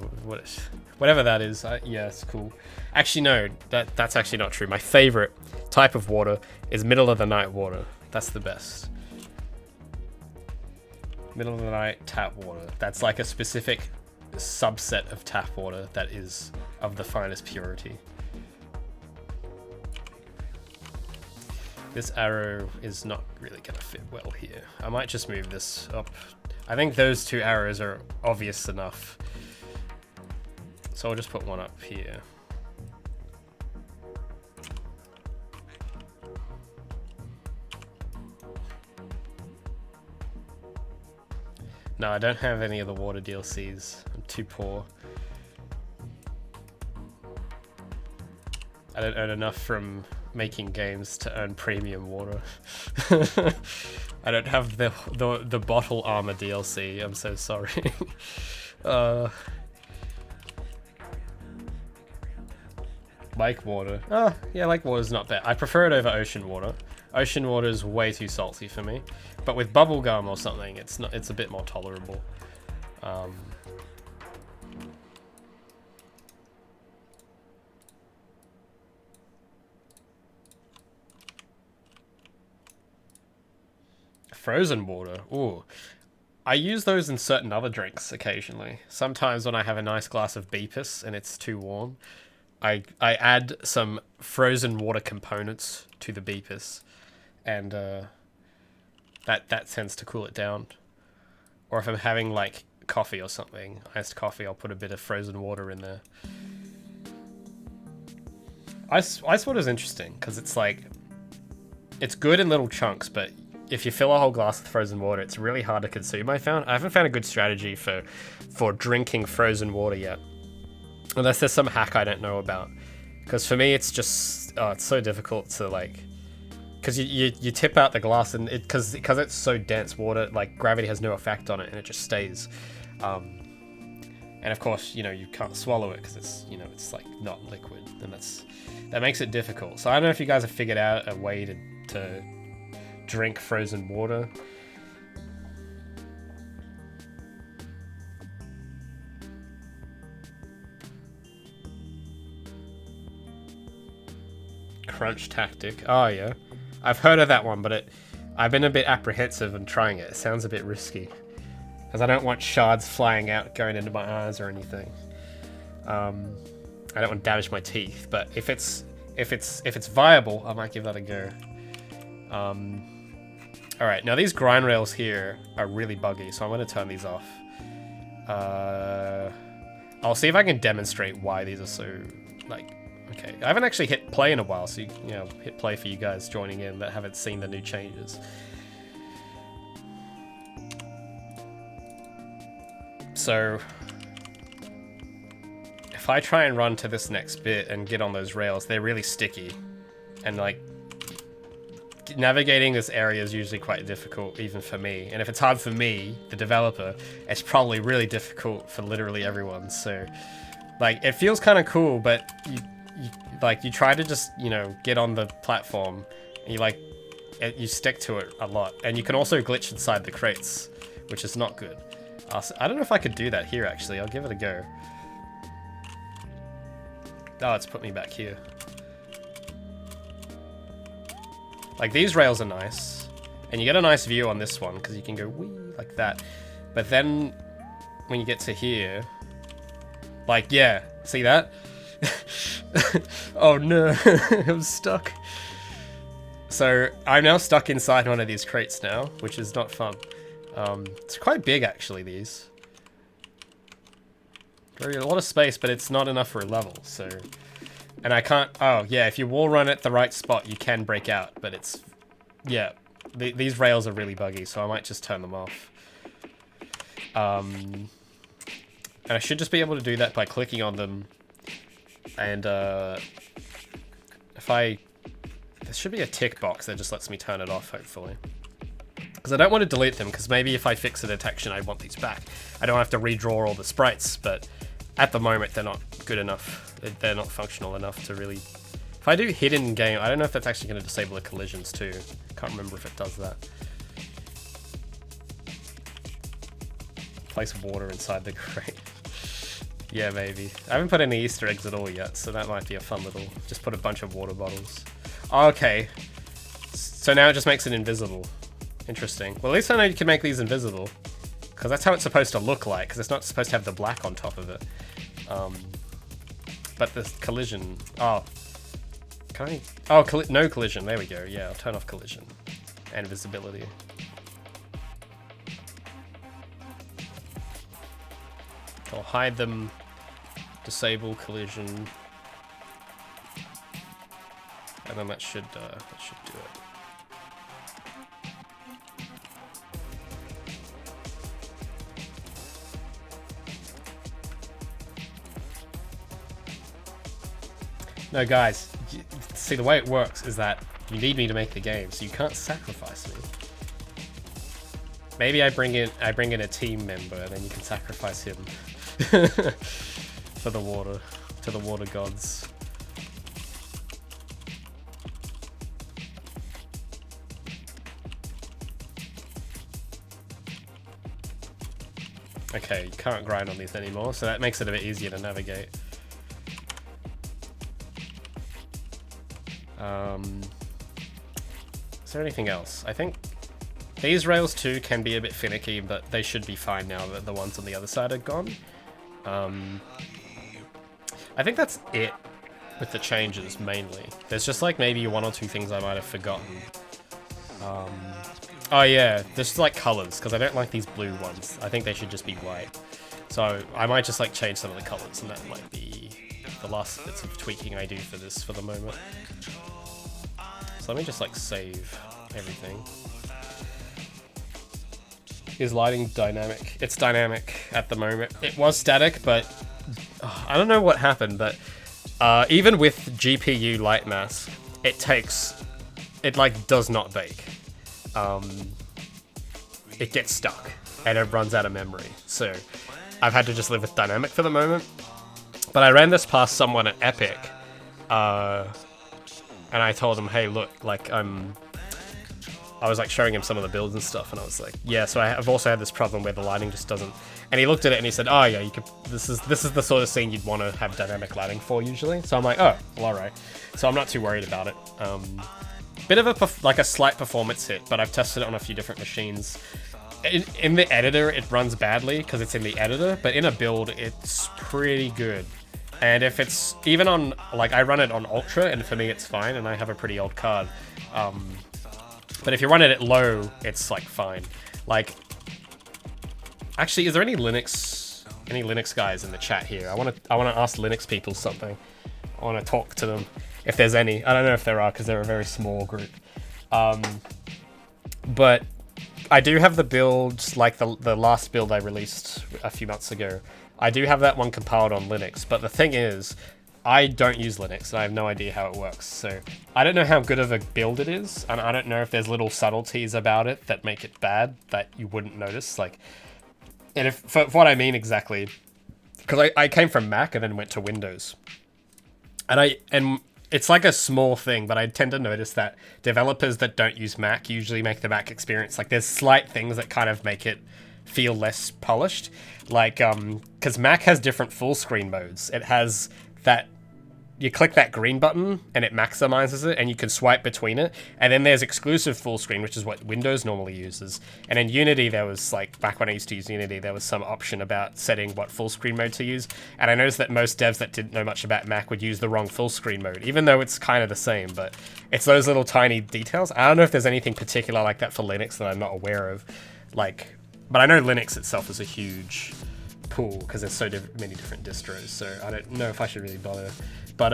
whatever that is. Yeah, it's cool. Actually, no, that's actually not true. My favorite type of water is middle of the night water. That's the best. Middle of the night tap water. That's like a specific subset of tap water that is of the finest purity. This arrow is not really gonna fit well here. I might just move this up. I think those two arrows are obvious enough. So I'll just put one up here. No, I don't have any of the water DLCs. I'm too poor. I don't earn enough from making games to earn premium water. I don't have the bottle armor DLC. I'm so sorry. Lake water. Oh, yeah, lake water's not bad. I prefer it over ocean water. Ocean water is way too salty for me. But with bubblegum or something, it's a bit more tolerable. Frozen water. Ooh. I use those in certain other drinks occasionally. Sometimes when I have a nice glass of Beepus and it's too warm, I add some frozen water components to the Beepus, and that tends to cool it down. Or if I'm having like coffee or something, iced coffee, I'll put a bit of frozen water in there. Ice water is interesting because it's like, it's good in little chunks, but if you fill a whole glass with frozen water, it's really hard to consume. I haven't found a good strategy for drinking frozen water yet, unless there's some hack I don't know about. Because for me, it's just it's so difficult to like, because you tip out the glass and because it's so dense, water, like gravity has no effect on it and it just stays. And of course, you can't swallow it because it's it's like not liquid, and that makes it difficult. So I don't know if you guys have figured out a way to drink frozen water. Crunch tactic. Oh yeah, I've heard of that one, but I've been a bit apprehensive in trying it. It sounds a bit risky because I don't want shards flying out going into my eyes or anything. I don't want to damage my teeth, but if it's viable, I might give that a go. Alright, now these grind rails here are really buggy, so I'm going to turn these off. I'll see if I can demonstrate why these are so, like, okay. I haven't actually hit play in a while, so, hit play for you guys joining in that haven't seen the new changes. So, if I try and run to this next bit and get on those rails, they're really sticky. And, like, navigating this area is usually quite difficult, even for me. And if it's hard for me, the developer, it's probably really difficult for literally everyone. So, like, it feels kind of cool, but you try to just, get on the platform, and you stick to it a lot. And you can also glitch inside the crates, which is not good. I don't know if I could do that here, actually. I'll give it a go. Oh, it's put me back here. Like, these rails are nice, and you get a nice view on this one because you can go wee like that. But then when you get to here, like, yeah, see that? Oh no, I'm stuck. So I'm now stuck inside one of these crates now, which is not fun. It's quite big actually, these. Very a lot of space, but it's not enough for a level, so. And I can't, oh yeah, if you wall run at the right spot, you can break out, but it's, yeah, these rails are really buggy, so I might just turn them off. And I should just be able to do that by clicking on them, and there should be a tick box that just lets me turn it off, hopefully. Because I don't want to delete them, because maybe if I fix the detection, I want these back. I don't have to redraw all the sprites, but at the moment, they're not good enough. They're not functional enough to really If I do hidden game, I don't know if that's actually going to disable the collisions too. Can't remember if it does that. Place water inside the crate. Yeah, maybe. I haven't put any Easter eggs at all yet, so that might be a fun little... Just put a bunch of water bottles. Oh, okay. So now it just makes it invisible. Interesting. Well, at least I know you can make these invisible. Because that's how it's supposed to look like, because it's not supposed to have the black on top of it. But the collision... Oh. Can I... Oh, no collision. There we go. Yeah, I'll turn off collision. And visibility. I'll hide them. Disable collision. And then that should do it. No, guys, see, the way it works is that you need me to make the game, so you can't sacrifice me. Maybe I bring in a team member, and then you can sacrifice him for the water, to the water gods. Okay, you can't grind on these anymore, so that makes it a bit easier to navigate. Is there anything else? I think these rails too can be a bit finicky, but they should be fine now that the ones on the other side are gone. I think that's it with the changes, mainly. There's just like maybe one or two things I might have forgotten. Oh yeah, there's like colors, because I don't like these blue ones. I think they should just be white. So I might just like change some of the colors, and that might be the last bits of tweaking I do for this for the moment. So let me just like save everything. Is lighting dynamic? It's dynamic at the moment. It was static, but I don't know what happened, but even with GPU light mask, it like does not bake. It gets stuck and it runs out of memory. So I've had to just live with dynamic for the moment. But I ran this past someone at Epic, and I told him, hey, look, like I was like showing him some of the builds and stuff, and I was like, yeah, so I've also had this problem where the lighting just doesn't. And he looked at it and he said, oh yeah, you could. This is the sort of scene you'd want to have dynamic lighting for usually. So I'm like, oh, well, all right. So I'm not too worried about it. Bit of a slight performance hit, but I've tested it on a few different machines. In the editor, it runs badly because it's in the editor, but in a build, it's pretty good. And if it's even on, like, I run it on Ultra, and for me it's fine, and I have a pretty old card. But if you run it at low, it's like fine. Like, actually, is there any Linux guys in the chat here? I want to ask Linux people something. I want to talk to them if there's any. I don't know if there are because they're a very small group. But I do have the build, like the last build I released a few months ago. I do have that one compiled on Linux, but the thing is, I don't use Linux, and I have no idea how it works, so I don't know how good of a build it is, and I don't know if there's little subtleties about it that make it bad that you wouldn't notice, like, and if, for what I mean exactly, because I came from Mac and then went to Windows, and it's like a small thing, but I tend to notice that developers that don't use Mac usually make the Mac experience, like, there's slight things that kind of make it feel less polished, like, because Mac has different full screen modes. It has that, you click that green button and it maximizes it and you can swipe between it, and then there's exclusive full screen, which is what Windows normally uses, and in Unity there was, like, back when I used to use Unity, there was some option about setting what full screen mode to use, and I noticed that most devs that didn't know much about Mac would use the wrong full screen mode, even though it's kind of the same, but it's those little tiny details. I don't know if there's anything particular like that for Linux that I'm not aware of, like, but I know Linux itself is a huge pool because there's so many different distros, so I don't know if I should really bother. But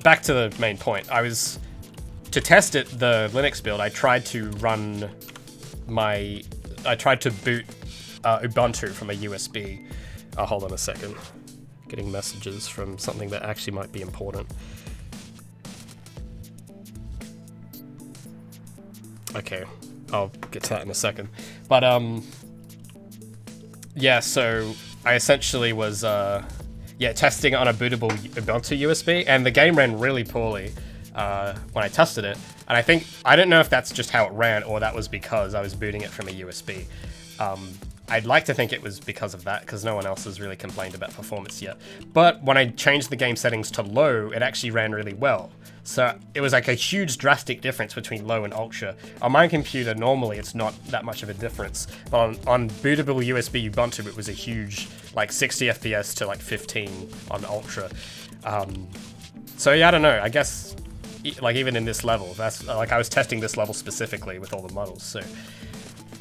back to the main point. To test it, the Linux build, I tried to boot Ubuntu from a USB. Hold on a second. Getting messages from something that actually might be important. Okay. I'll get to that in a second. But, yeah, so I essentially was, yeah, testing it on a bootable Ubuntu USB, and the game ran really poorly when I tested it. And I don't know if that's just how it ran, or that was because I was booting it from a USB. I'd like to think it was because of that, because no one else has really complained about performance yet. But when I changed the game settings to low, it actually ran really well. So it was like a huge drastic difference between low and ultra. On my computer, normally it's not that much of a difference, but on bootable USB Ubuntu, it was a huge, like 60 FPS to like 15 on ultra. So yeah, I don't know, I guess, like even in this level, that's like I was testing this level specifically with all the models, so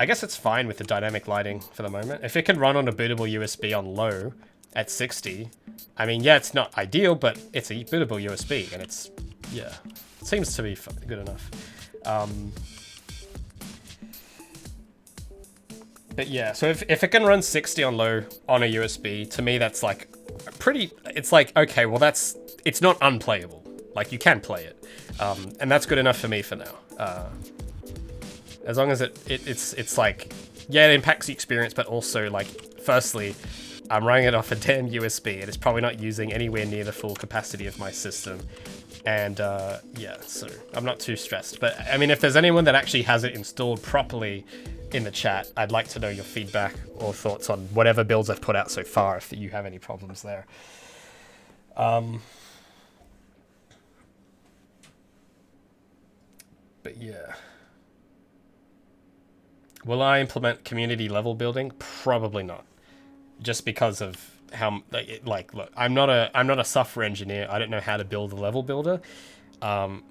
I guess it's fine with the dynamic lighting for the moment. If it can run on a bootable USB on low at 60, I mean, yeah, it's not ideal, but it's a bootable USB, and it's, yeah, it seems to be good enough. But yeah, so if it can run 60 on low on a USB, to me that's like pretty, it's like, okay, well it's not unplayable. Like, you can play it. And that's good enough for me for now. As long as it's like, yeah, it impacts the experience, but also, like, firstly, I'm running it off a damn USB, and it's probably not using anywhere near the full capacity of my system. And, yeah, so I'm not too stressed. But, I mean, if there's anyone that actually has it installed properly in the chat, I'd like to know your feedback or thoughts on whatever builds I've put out so far, if you have any problems there. But, yeah. Will I implement community level building? Probably not. Just because of how, like, look, I'm not a software engineer. I don't know how to build a level builder. And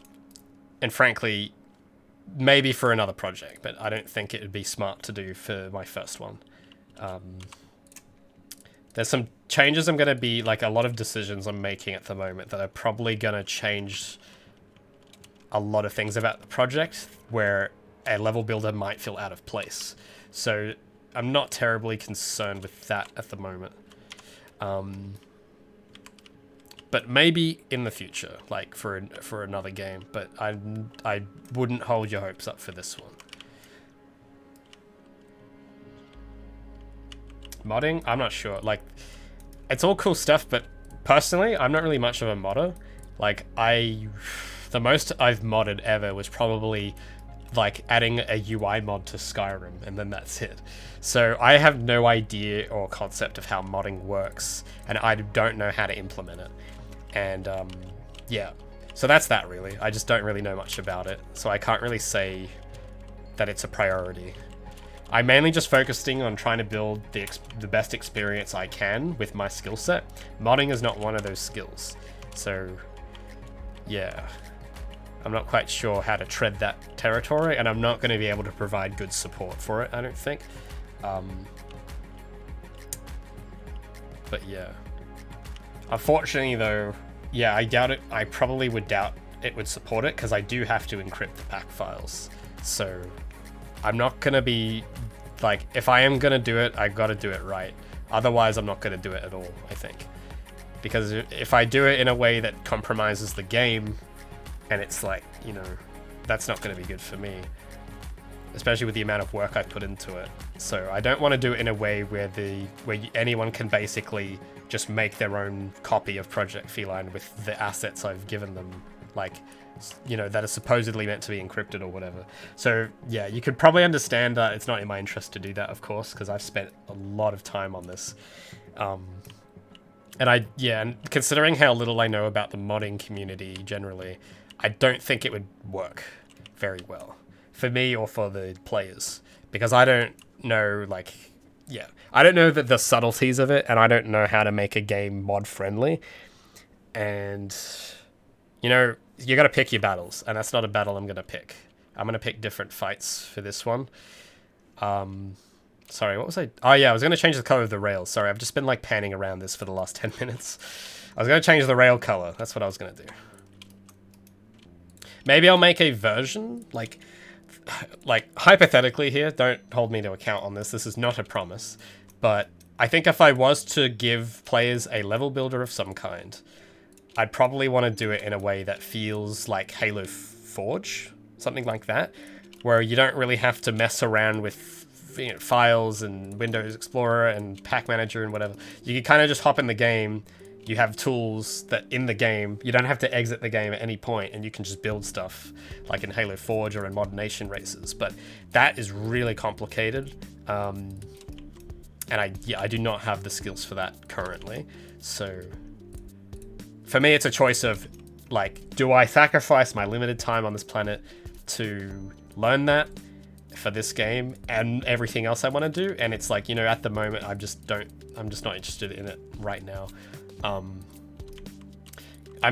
frankly, maybe for another project, but I don't think it would be smart to do for my first one. There's some changes I'm going to be, like, a lot of decisions I'm making at the moment that are probably going to change a lot of things about the project, where a level builder might feel out of place. So I'm not terribly concerned with that at the moment. But maybe in the future, like for another game. But I wouldn't hold your hopes up for this one. Modding? I'm not sure. Like, it's all cool stuff, but personally, I'm not really much of a modder. Like, the most I've modded ever was probably like adding a UI mod to Skyrim, and then that's it. So I have no idea or concept of how modding works, and I don't know how to implement it. And yeah, so that's that really. I just don't really know much about it, so I can't really say that it's a priority. I'm mainly just focusing on trying to build the best experience I can with my skill set. Modding is not one of those skills, so yeah. I'm not quite sure how to tread that territory, and I'm not going to be able to provide good support for it, I don't think. But yeah. Unfortunately, though, yeah, I doubt it. I probably would doubt it would support it, because I do have to encrypt the pack files. So I'm not going to be, like, if I am going to do it, I got to do it right. Otherwise, I'm not going to do it at all, I think. Because if I do it in a way that compromises the game, and it's like, you know, that's not going to be good for me, especially with the amount of work I put into it. So I don't want to do it in a way where anyone can basically just make their own copy of Project Feline with the assets I've given them, like, you know, that are supposedly meant to be encrypted or whatever. So yeah, you could probably understand that it's not in my interest to do that, of course, because I've spent a lot of time on this. And considering how little I know about the modding community generally, I don't think it would work very well for me or for the players, because I don't know, like, yeah, I don't know the subtleties of it, and I don't know how to make a game mod friendly. And, you know, you got to pick your battles, and that's not a battle I'm going to pick. I'm going to pick different fights for this one. Sorry, what was I? Oh yeah, I was going to change the color of the rails. Sorry, I've just been like panning around this for the last 10 minutes. I was going to change the rail color. That's what I was going to do. Maybe I'll make a version, like hypothetically here, don't hold me to account on this. This is not a promise. But I think if I was to give players a level builder of some kind, I'd probably want to do it in a way that feels like Halo Forge, something like that, where you don't really have to mess around with, you know, files and Windows Explorer and Pack Manager and whatever. You can kind of just hop in the game, you have tools that in the game, you don't have to exit the game at any point and you can just build stuff like in Halo Forge or in Mod Nation races. But that is really complicated. And I do not have the skills for that currently. So for me, it's a choice of like, do I sacrifice my limited time on this planet to learn that for this game and everything else I want to do? And it's like, you know, at the moment, I'm just not interested in it right now. I'm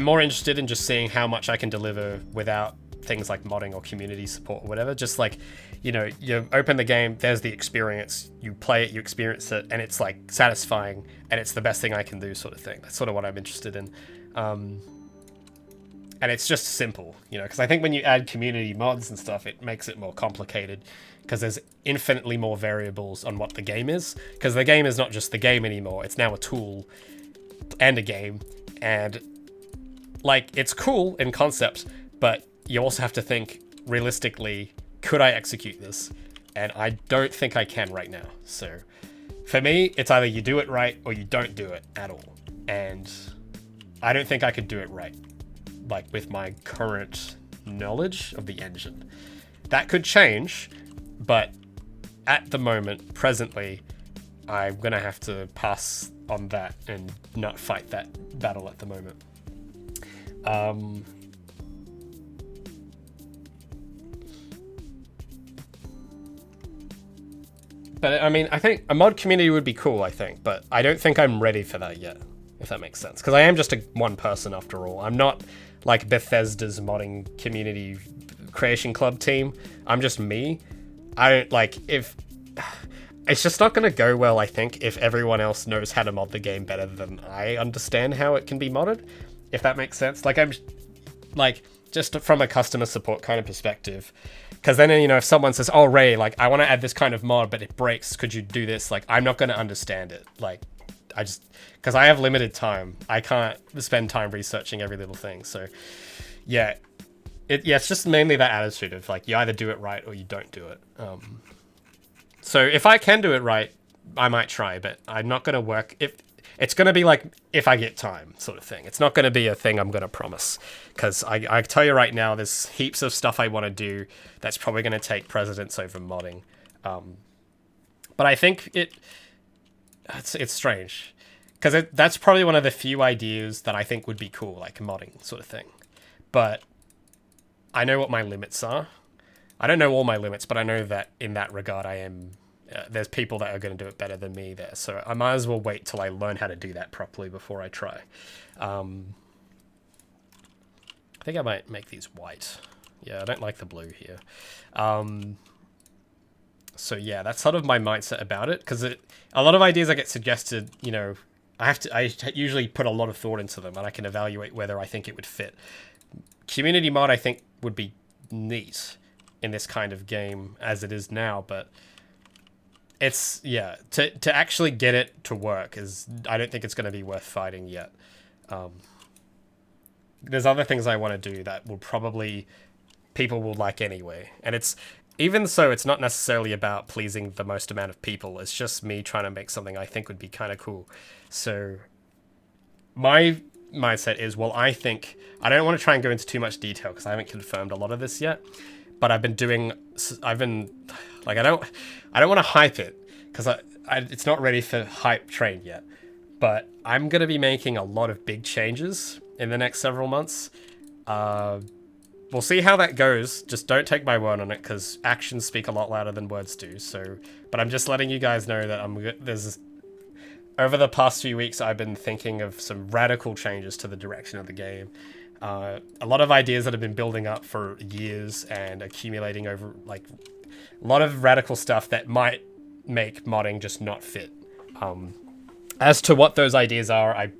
more interested in just seeing how much I can deliver without things like modding or community support or whatever. Just like, you know, you open the game, there's the experience, you play it, you experience it, and it's like satisfying and it's the best thing I can do sort of thing. That's sort of what I'm interested in. And it's just simple, you know, because I think when you add community mods and stuff, it makes it more complicated because there's infinitely more variables on what the game is, because the game is not just the game anymore. It's now a tool and a game, and like, it's cool in concept, but you also have to think realistically, could I execute this? And I don't think I can right now. So for me, it's either you do it right or you don't do it at all. And I don't think I could do it right, like with my current knowledge of the engine. That could change, but at the moment, presently, I'm gonna have to pass on that and not fight that battle at the moment. But I mean, I think a mod community would be cool, I think, but I don't think I'm ready for that yet, if that makes sense. Because I am just one person after all. I'm not like Bethesda's modding community creation club team. I'm just me. I don't like, if it's just not going to go well, I think, if everyone else knows how to mod the game better than I understand how it can be modded, if that makes sense. Like, I'm like, just from a customer support kind of perspective, because then, you know, if someone says, oh, Ray, like, I want to add this kind of mod, but it breaks, could you do this? Like, I'm not going to understand it. Like, I just, because I have limited time, I can't spend time researching every little thing. So yeah, it's just mainly that attitude of like, you either do it right or you don't do it. So if I can do it right, I might try, but I'm not going to work. If it's going to be like, if I get time sort of thing, it's not going to be a thing I'm going to promise, because I tell you right now, there's heaps of stuff I want to do that's probably going to take precedence over modding. But I think it's strange, because that's probably one of the few ideas that I think would be cool, like modding sort of thing. But I know what my limits are. I don't know all my limits, but I know that in that regard, I am. There's people that are going to do it better than me there, so I might as well wait till I learn how to do that properly before I try. I think I might make these white. Yeah, I don't like the blue here. So yeah, that's sort of my mindset about it, because a lot of ideas I get suggested, you know, I usually put a lot of thought into them, and I can evaluate whether I think it would fit. Community mod, I think, would be neat in this kind of game as it is now, but it's, yeah, to actually get it to work is, I don't think it's going to be worth fighting yet. There's other things I want to do that will probably, people will like anyway, and it's, even so, it's not necessarily about pleasing the most amount of people. It's just me trying to make something I think would be kind of cool. So my mindset is, well, I think, I don't want to try and go into too much detail because I haven't confirmed a lot of this yet, but I've been like, I don't want to hype it because it's not ready for hype train yet, but I'm going to be making a lot of big changes in the next several months. We'll see how that goes. Just don't take my word on it, because actions speak a lot louder than words do. So, but I'm just letting you guys know that over the past few weeks, I've been thinking of some radical changes to the direction of the game. A lot of ideas that have been building up for years and accumulating over, like, a lot of radical stuff that might make modding just not fit. As to what those ideas are, I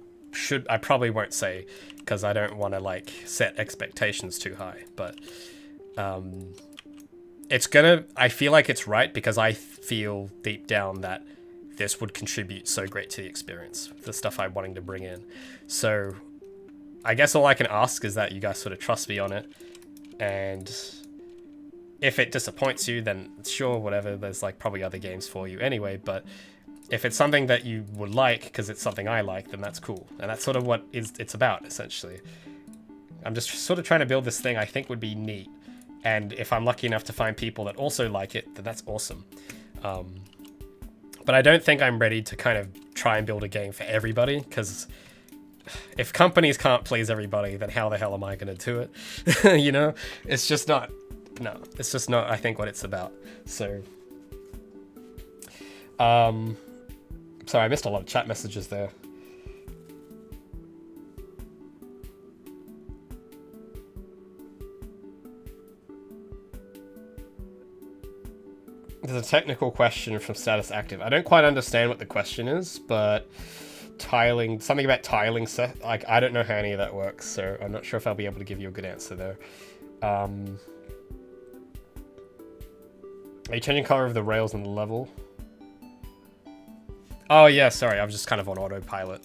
probably won't say, because I don't want to like set expectations too high, but I feel like it's right, because I feel deep down that this would contribute so great to the experience, the stuff I'm wanting to bring in. So I guess all I can ask is that you guys sort of trust me on it, and if it disappoints you, then sure, whatever, there's like probably other games for you anyway, but if it's something that you would like, because it's something I like, then that's cool. And that's sort of what it's about, essentially. I'm just sort of trying to build this thing I think would be neat. And if I'm lucky enough to find people that also like it, then that's awesome. But I don't think I'm ready to kind of try and build a game for everybody, because if companies can't please everybody, then how the hell am I going to do it? You know? It's just not... No, it's just not, I think, what it's about. So... sorry, I missed a lot of chat messages there. There's a technical question from Status Active. I don't quite understand what the question is, but tiling, something about tiling set, like, I don't know how any of that works, so I'm not sure if I'll be able to give you a good answer there. Are you changing color of the rails on the level? Oh yeah, sorry, I'm just kind of on autopilot.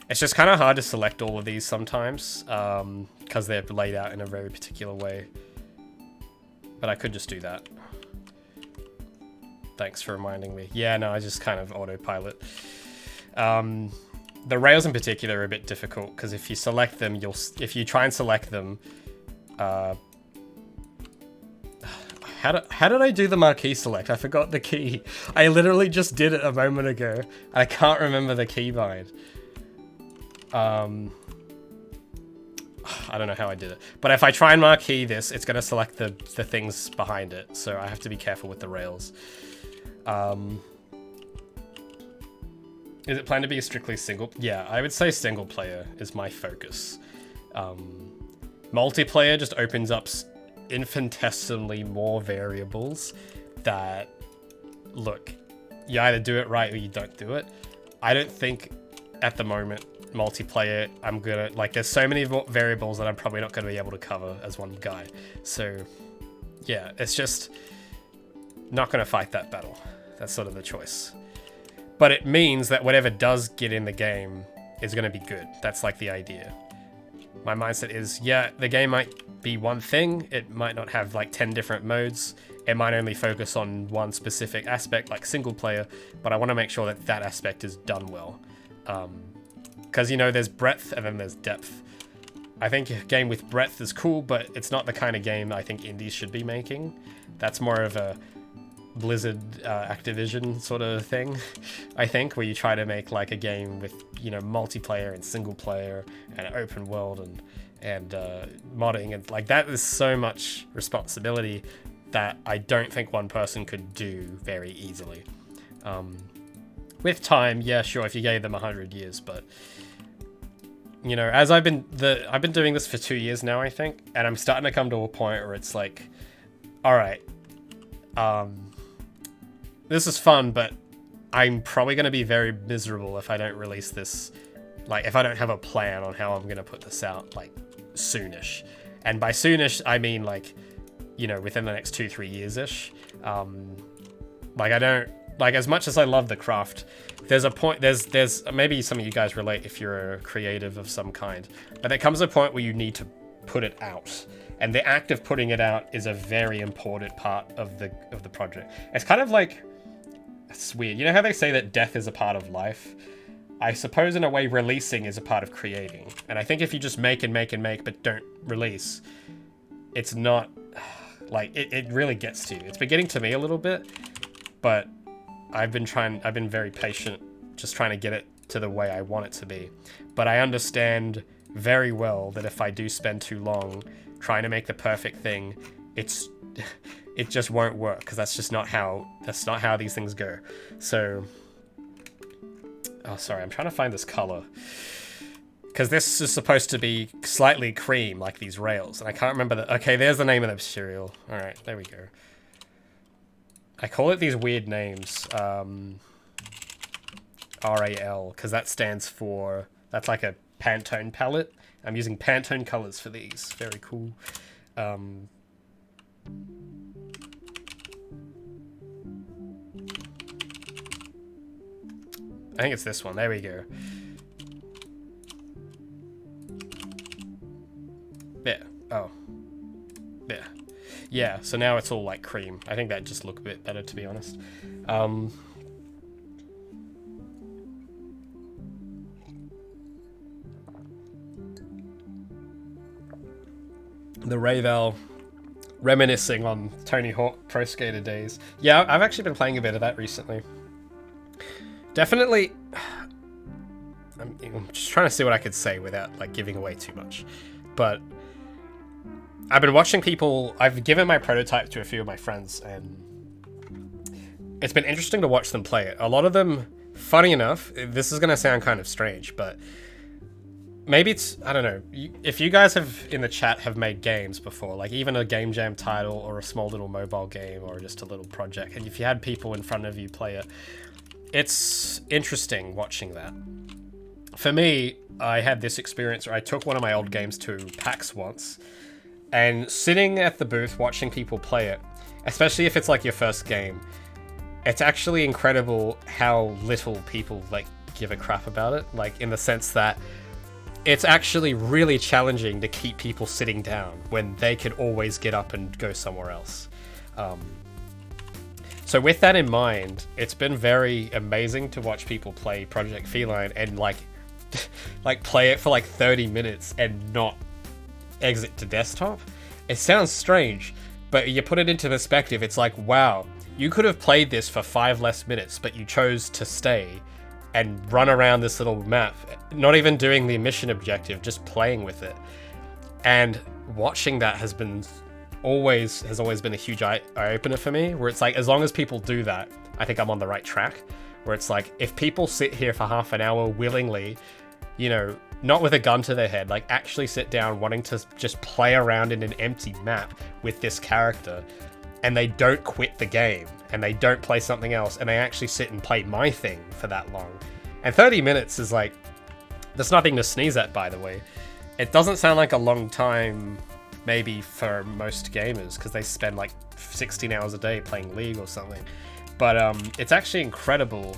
It's just kind of hard to select all of these sometimes, because they're laid out in a very particular way. But I could just do that. Thanks for reminding me. Yeah, no, I just kind of autopilot. The rails in particular are a bit difficult, because if you select them, if you try and select them, how did I do the marquee select? I forgot the key. I literally just did it a moment ago. I can't remember the keybind. I don't know how I did it. But if I try and marquee this, it's going to select the things behind it. So I have to be careful with the rails. Is it planned to be strictly single? Yeah, I would say single player is my focus. Multiplayer just opens up infinitesimally more variables that, look, you either do it right or you don't do it. I don't think at the moment multiplayer I'm gonna, like, there's so many variables that I'm probably not going to be able to cover as one guy. So yeah, it's just not going to fight that battle. That's sort of the choice. But it means that whatever does get in the game is going to be good. That's like the idea. My mindset is, yeah, the game might be one thing. It might not have like 10 different modes. It might only focus on one specific aspect, like single player, but I want to make sure that that aspect is done well. Because, you know, there's breadth and then there's depth. I think a game with breadth is cool, but it's not the kind of game I think indies should be making. That's more of a Blizzard, Activision sort of thing, I think, where you try to make like a game with, you know, multiplayer and single player and open world and modding, and like that is so much responsibility that I don't think one person could do very easily. With time, yeah, sure, if you gave them 100 years, but you know, as I've been doing this for 2 years now, I think, and I'm starting to come to a point where it's like, all right, this is fun, but I'm probably going to be very miserable if I don't release this, like, if I don't have a plan on how I'm going to put this out, like, soonish. And by soonish, I mean, like, you know, within the next 2-3 years-ish. Like, I don't, like, as much as I love the craft, there's a point, there's maybe some of you guys relate if you're a creative of some kind, but there comes a point where you need to put it out. And the act of putting it out is a very important part of the project. It's kind of like, it's weird. You know how they say that death is a part of life? I suppose in a way releasing is a part of creating. And I think if you just make and make and make but don't release, it's not, like, it really gets to you. It's been getting to me a little bit, but I've been very patient, just trying to get it to the way I want it to be. But I understand very well that if I do spend too long trying to make the perfect thing, it just won't work, because that's not how these things go. So, oh, sorry, I'm trying to find this color, because this is supposed to be slightly cream, like these rails, and I can't remember the, okay, there's the name of the material. All right, there we go. I call it these weird names, RAL, because that stands for, that's like a Pantone palette. I'm using Pantone colors for these. Very cool. I think it's this one. There we go. There. Oh. There. Yeah, so now it's all like cream. I think that just looked a bit better, to be honest. the Rayvel, reminiscing on Tony Hawk Pro Skater days. Yeah, I've actually been playing a bit of that recently. Definitely, I'm just trying to see what I could say without like giving away too much. But I've been watching people. I've given my prototype to a few of my friends, and it's been interesting to watch them play it. A lot of them, funny enough, this is going to sound kind of strange, but maybe it's, I don't know, if you guys have in the chat have made games before, like even a Game Jam title or a small little mobile game or just a little project, and if you had people in front of you play it, it's interesting watching that. For me, I had this experience where I took one of my old games to PAX once, and sitting at the booth watching people play it, especially if it's like your first game, it's actually incredible how little people like give a crap about it, like in the sense that it's actually really challenging to keep people sitting down when they could always get up and go somewhere else. So with that in mind, it's been very amazing to watch people play Project Feline and like play it for like 30 minutes and not exit to desktop. It sounds strange, but you put it into perspective, it's like, wow, you could have played this for 5 less minutes, but you chose to stay and run around this little map, not even doing the mission objective, just playing with it. And watching that has always been a huge eye-opener for me, where it's like, as long as people do that, I think I'm on the right track. Where it's like, if people sit here for half an hour willingly, you know, not with a gun to their head, like actually sit down wanting to just play around in an empty map with this character, and they don't quit the game, and they don't play something else, and they actually sit and play my thing for that long. And 30 minutes is like, there's nothing to sneeze at, by the way. It doesn't sound like a long time, maybe for most gamers, because they spend like 16 hours a day playing League or something. But it's actually incredible,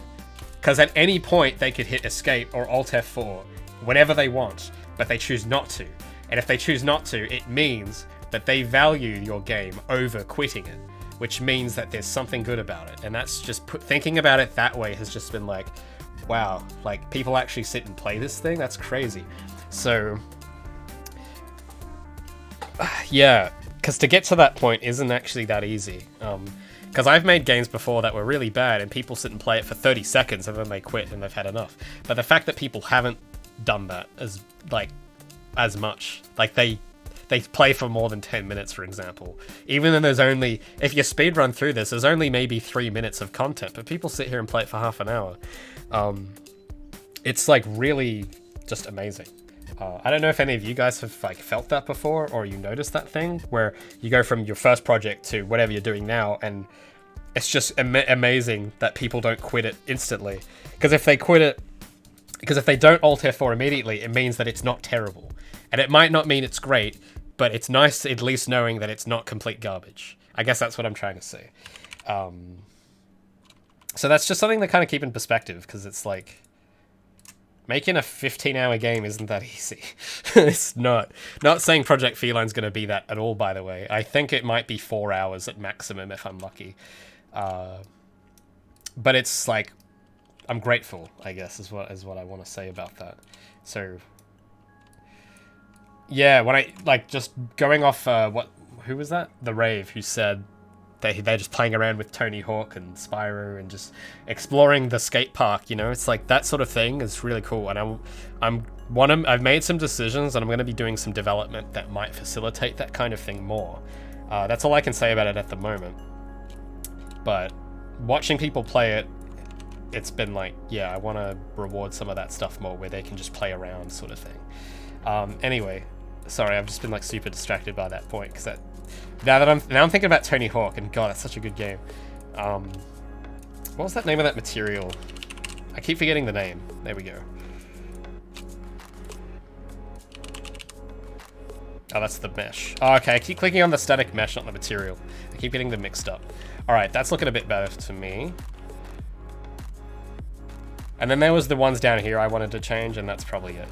because at any point they could hit escape or Alt F4 whenever they want, but they choose not to. And if they choose not to, it means that they value your game over quitting it, which means that there's something good about it. And that's just thinking about it that way has just been like, wow, like people actually sit and play this thing. That's crazy. So yeah, because to get to that point isn't actually that easy. Because I've made games before that were really bad and people sit and play it for 30 seconds and then they quit and they've had enough. But the fact that people haven't done that as much, like they play for more than 10 minutes, for example. Even then there's only, if you speedrun through this, there's only maybe 3 minutes of content, but people sit here and play it for half an hour. It's like really just amazing. I don't know if any of you guys have like felt that before, or you noticed that thing where you go from your first project to whatever you're doing now, and it's just amazing that people don't quit it instantly. Because if they don't Alt F4 immediately, it means that it's not terrible. And it might not mean it's great, but it's nice at least knowing that it's not complete garbage. I guess that's what I'm trying to say. So that's just something to kind of keep in perspective, because it's like, making a 15-hour game isn't that easy. It's not. Not saying Project Feline's going to be that at all, by the way. I think it might be 4 hours at maximum if I'm lucky. But it's like, I'm grateful, I guess, is what I want to say about that. So yeah, when I like just going off who was that? The Rave, who said they're just playing around with Tony Hawk and Spyro and just exploring the skate park, you know? It's like that sort of thing is really cool, and I've made some decisions, and I'm going to be doing some development that might facilitate that kind of thing more. That's all I can say about it at the moment. But watching people play it, it's been like, yeah, I want to reward some of that stuff more, where they can just play around, sort of thing. Anyway, sorry, I've just been like super distracted by that point, because now I'm thinking about Tony Hawk, and God, that's such a good game. What was that name of that material? I keep forgetting the name. There we go. Oh, that's the mesh. Oh, okay, I keep clicking on the static mesh, not the material. I keep getting them mixed up. Alright, that's looking a bit better to me. And then there was the ones down here I wanted to change, and that's probably it.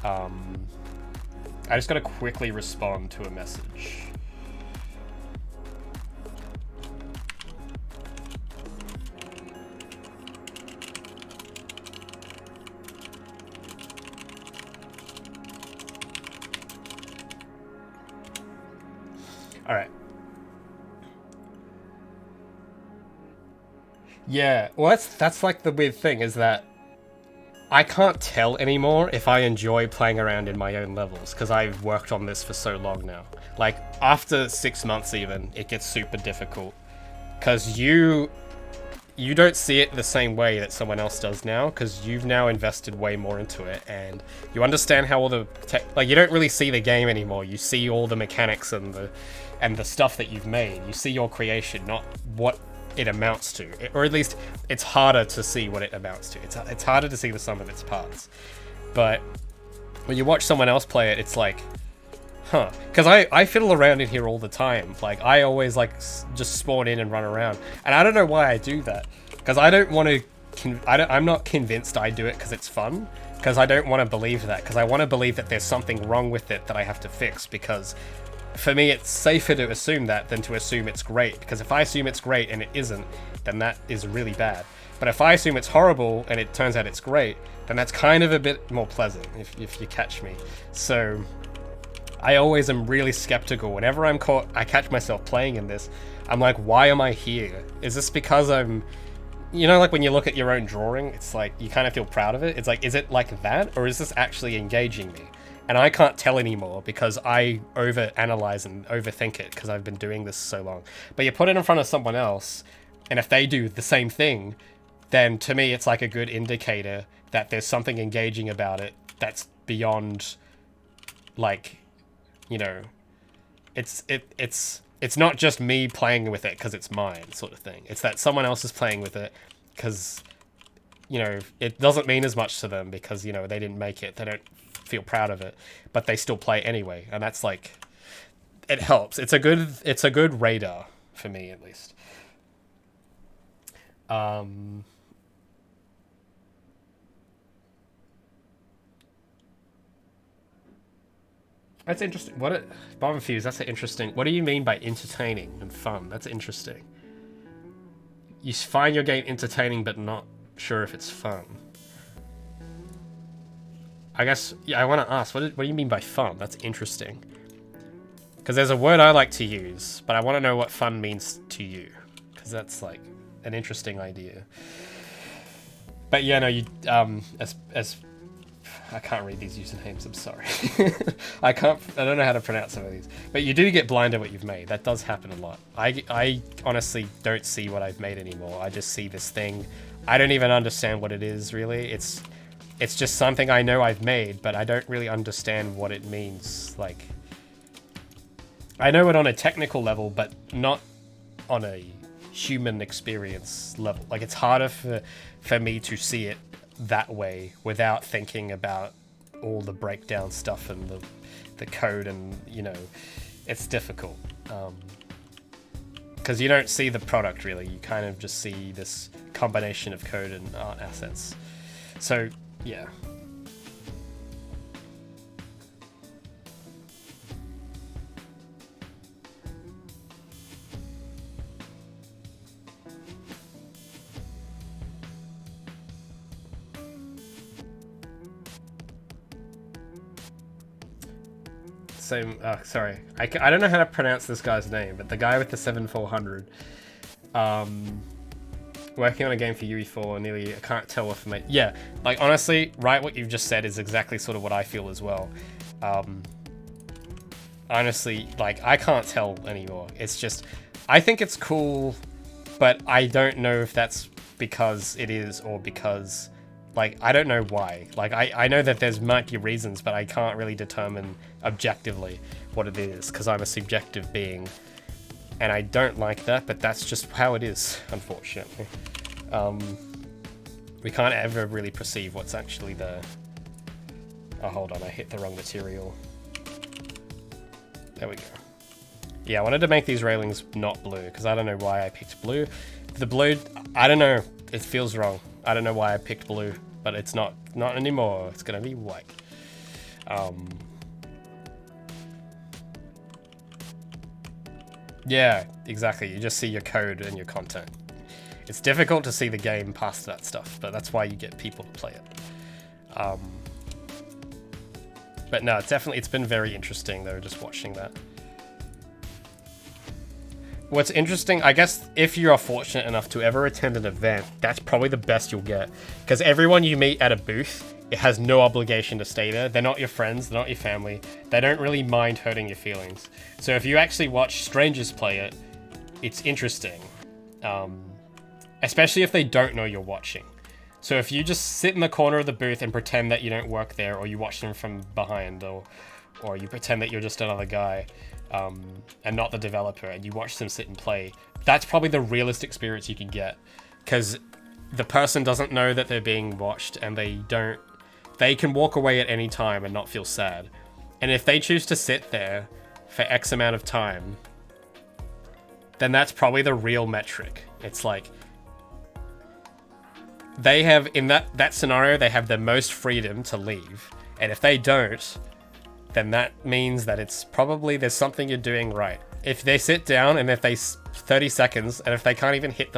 I just gotta quickly respond to a message. Yeah, well, that's like the weird thing is that I can't tell anymore if I enjoy playing around in my own levels because I've worked on this for so long now. Like after 6 months, even it gets super difficult because you don't see it the same way that someone else does now because you've now invested way more into it and you understand how all the like you don't really see the game anymore. You see all the mechanics and the stuff that you've made. You see your creation, not what it amounts to, or at least it's harder to see what it amounts to. It's harder to see the sum of its parts. But when you watch someone else play it, it's like, huh? Because I fiddle around in here all the time. Like I always like just spawn in and run around, and I don't know why I do that. Because I don't want to. I'm not convinced I do it because it's fun. Because I don't want to believe that. Because I want to believe that there's something wrong with it that I have to fix. Because for me, it's safer to assume that than to assume it's great. Because if I assume it's great and it isn't, then that is really bad. But if I assume it's horrible and it turns out it's great, then that's kind of a bit more pleasant, if you catch me. So I always am really skeptical. Whenever I catch myself playing in this, I'm like, why am I here? Is this because I'm... You know, like when you look at your own drawing, it's like, you kind of feel proud of it. It's like, is it like that? Or is this actually engaging me? And I can't tell anymore because I overanalyze and overthink it because I've been doing this so long. But you put it in front of someone else, and if they do the same thing, then to me it's like a good indicator that there's something engaging about it that's beyond, like, you know, it's not just me playing with it because it's mine, sort of thing. It's that someone else is playing with it because, you know, it doesn't mean as much to them because, you know, they didn't make it. They don't feel proud of it, but they still play anyway, and that's like, it helps. It's a good radar for me, at least. That's interesting. Bomb Fuse, that's interesting. What do you mean by entertaining and fun? That's interesting. You find your game entertaining, but not sure if it's fun. I guess, yeah, I want to ask, what do you mean by fun? That's interesting. Because there's a word I like to use, but I want to know what fun means to you. Because that's, like, an interesting idea. But yeah, no, you, as I can't read these usernames, I'm sorry. I don't know how to pronounce some of these. But you do get blind at what you've made. That does happen a lot. I honestly don't see what I've made anymore. I just see this thing. I don't even understand what it is, really. It's just something I know I've made, but I don't really understand what it means. Like, I know it on a technical level, but not on a human experience level. Like, it's harder for me to see it that way without thinking about all the breakdown stuff and the code, and, you know, it's difficult. Because you don't see the product, really. You kind of just see this combination of code and art assets. So, yeah. Same, sorry. I don't know how to pronounce this guy's name, but the guy with the 7400, working on a game for UE4, nearly, I can't tell if I yeah, like, honestly, right, what you've just said is exactly sort of what I feel as well. Honestly, like, I can't tell anymore. It's just, I think it's cool, but I don't know if that's because it is or because, like, I don't know why. Like, I know that there's might be reasons, but I can't really determine objectively what it is, because I'm a subjective being, and I don't like that, but that's just how it is, unfortunately. We can't ever really perceive what's actually there. Oh, hold on, I hit the wrong material. There we go. Yeah, I wanted to make these railings not blue, because I don't know why I picked blue. The blue, I don't know, it feels wrong. I don't know why I picked blue, but it's not anymore. It's gonna be white. Yeah, exactly. You just see your code and your content. It's difficult to see the game past that stuff, but that's why you get people to play it. But no, it's been very interesting though, just watching that. what's interesting, I guess, if you are fortunate enough to ever attend an event, that's probably the best you'll get. Because everyone you meet at a booth, it has no obligation to stay there. They're not your friends, they're not your family. They don't really mind hurting your feelings. So if you actually watch strangers play it, it's interesting. Especially if they don't know you're watching. So if you just sit in the corner of the booth and pretend that you don't work there, or you watch them from behind, or you pretend that you're just another guy, and not the developer, and you watch them sit and play, that's probably the realest experience you can get. Because the person doesn't know that they're being watched, and they can walk away at any time and not feel sad. And if they choose to sit there for X amount of time, then that's probably the real metric. It's like, they have, in that scenario, they have the most freedom to leave. And if they don't, then that means that it's probably, there's something you're doing right. If they sit down and if they 30 seconds, and if they can't even hit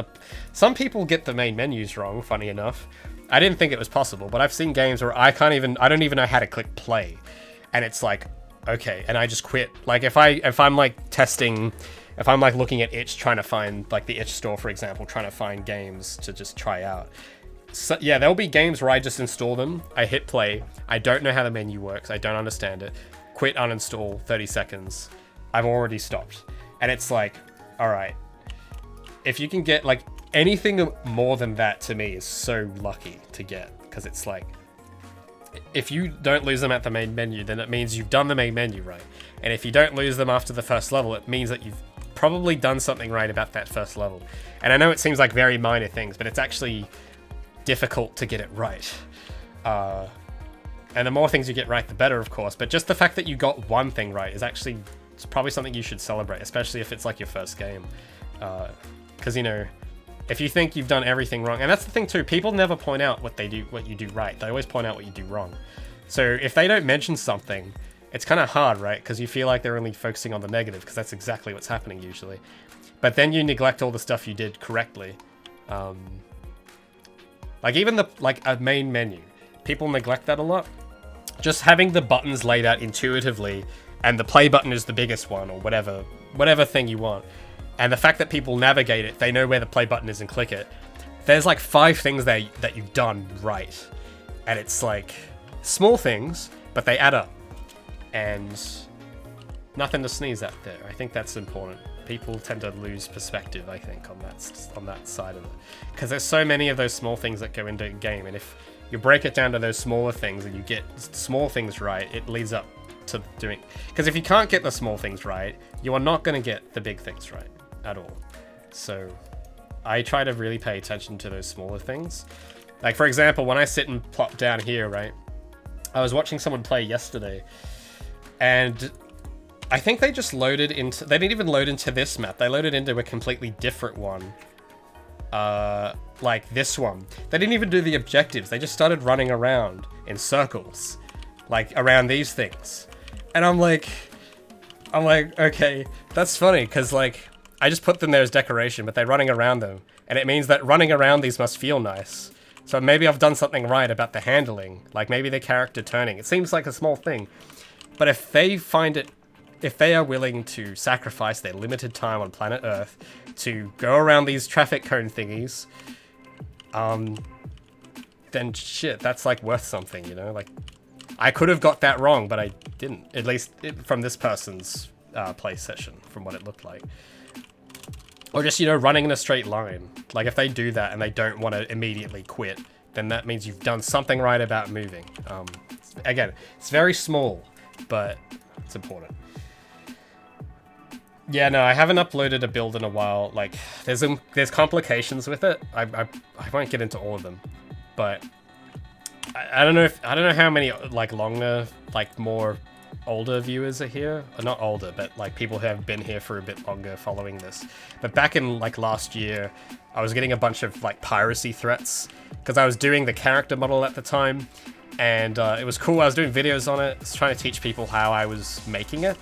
some people get the main menus wrong, funny enough. I didn't think it was possible, but I've seen games where I don't even know how to click play. And it's like, okay, and I just quit. Like if I'm like testing, if I'm like looking at itch, trying to find, like the itch store, for example, trying to find games to just try out. So, yeah, there'll be games where I just install them, I hit play, I don't know how the menu works, I don't understand it, quit, uninstall, 30 seconds, I've already stopped. And it's like, alright, if you can get, like, anything more than that to me is so lucky to get, because it's like, if you don't lose them at the main menu, then it means you've done the main menu right. And if you don't lose them after the first level, it means that you've probably done something right about that first level. And I know it seems like very minor things, but it's actually difficult to get it right. And the more things you get right, the better, of course. But just the fact that you got one thing right is actually, it's probably something you should celebrate, especially if it's like your first game. Because, you know, if you think you've done everything wrong, and that's the thing too, people never point out what you do right. They always point out what you do wrong. So if they don't mention something, it's kind of hard, right? Because you feel like they're only focusing on the negative, because that's exactly what's happening usually. But then you neglect all the stuff you did correctly. Like even a main menu, people neglect that a lot. Just having the buttons laid out intuitively, and the play button is the biggest one, or whatever thing you want. And the fact that people navigate it, they know where the play button is and click it. There's like 5 things there that you've done right. And it's like small things, but they add up. And nothing to sneeze at there. I think that's important. People tend to lose perspective, I think, on that side of it. Because there's so many of those small things that go into a game, and if you break it down to those smaller things and you get small things right, it leads up to doing... Because if you can't get the small things right, you are not going to get the big things right at all. So I try to really pay attention to those smaller things. Like, for example, when I sit and plop down here, right, I was watching someone play yesterday, and I think they just loaded into... They didn't even load into this map. They loaded into a completely different one. Like this one. They didn't even do the objectives. They just started running around in circles. Like, around these things. And I'm like, okay, that's funny, because, like, I just put them there as decoration, but they're running around them. And it means that running around these must feel nice. So maybe I've done something right about the handling. Like, maybe the character turning. It seems like a small thing. But if they find it... If they are willing to sacrifice their limited time on planet Earth to go around these traffic cone thingies, then shit, that's like worth something, you know? Like, I could have got that wrong, but I didn't. At least from this person's play session, from what it looked like. Or just, you know, running in a straight line. Like, if they do that and they don't want to immediately quit, then that means you've done something right about moving. Again, it's very small, but it's important. Yeah, no, I haven't uploaded a build in a while. Like, there's complications with it. I won't get into all of them, but I don't know how many like longer, like more older viewers are here. Or not older, but like people who have been here for a bit longer following this. But back in like last year, I was getting a bunch of like piracy threats because I was doing the character model at the time, and it was cool. I was doing videos on it, trying to teach people how I was making it,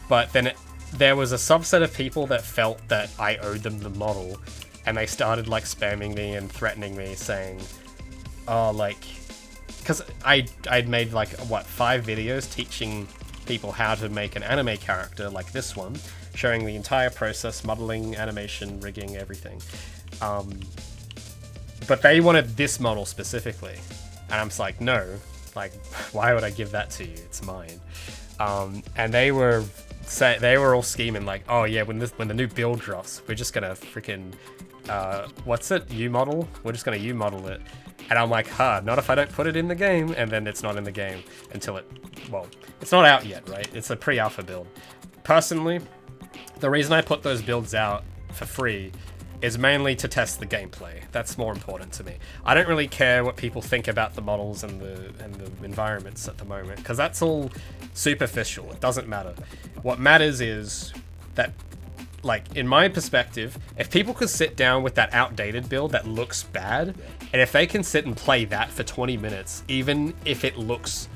but then there was a subset of people that felt that I owed them the model, and they started like spamming me and threatening me, saying, oh, like, because I'd made like, what, 5 videos teaching people how to make an anime character like this one, showing the entire process, modeling, animation, rigging, everything. But they wanted this model specifically, and I'm just like, no, like, why would I give that to you? It's mine. And they were all scheming like, oh yeah, when the new build drops, we're just gonna freaking what's it? U-model? We're just gonna U-model it. And I'm like, not if I don't put it in the game. And then it's not in the game until it's not out yet, right? It's a pre-alpha build. Personally, the reason I put those builds out for free is mainly to test the gameplay. That's more important to me. I don't really care what people think about the models and the environments at the moment, because that's all superficial. It doesn't matter. What matters is that, like, in my perspective, if people could sit down with that outdated build that looks bad, and if they can sit and play that for 20 minutes, even if it looks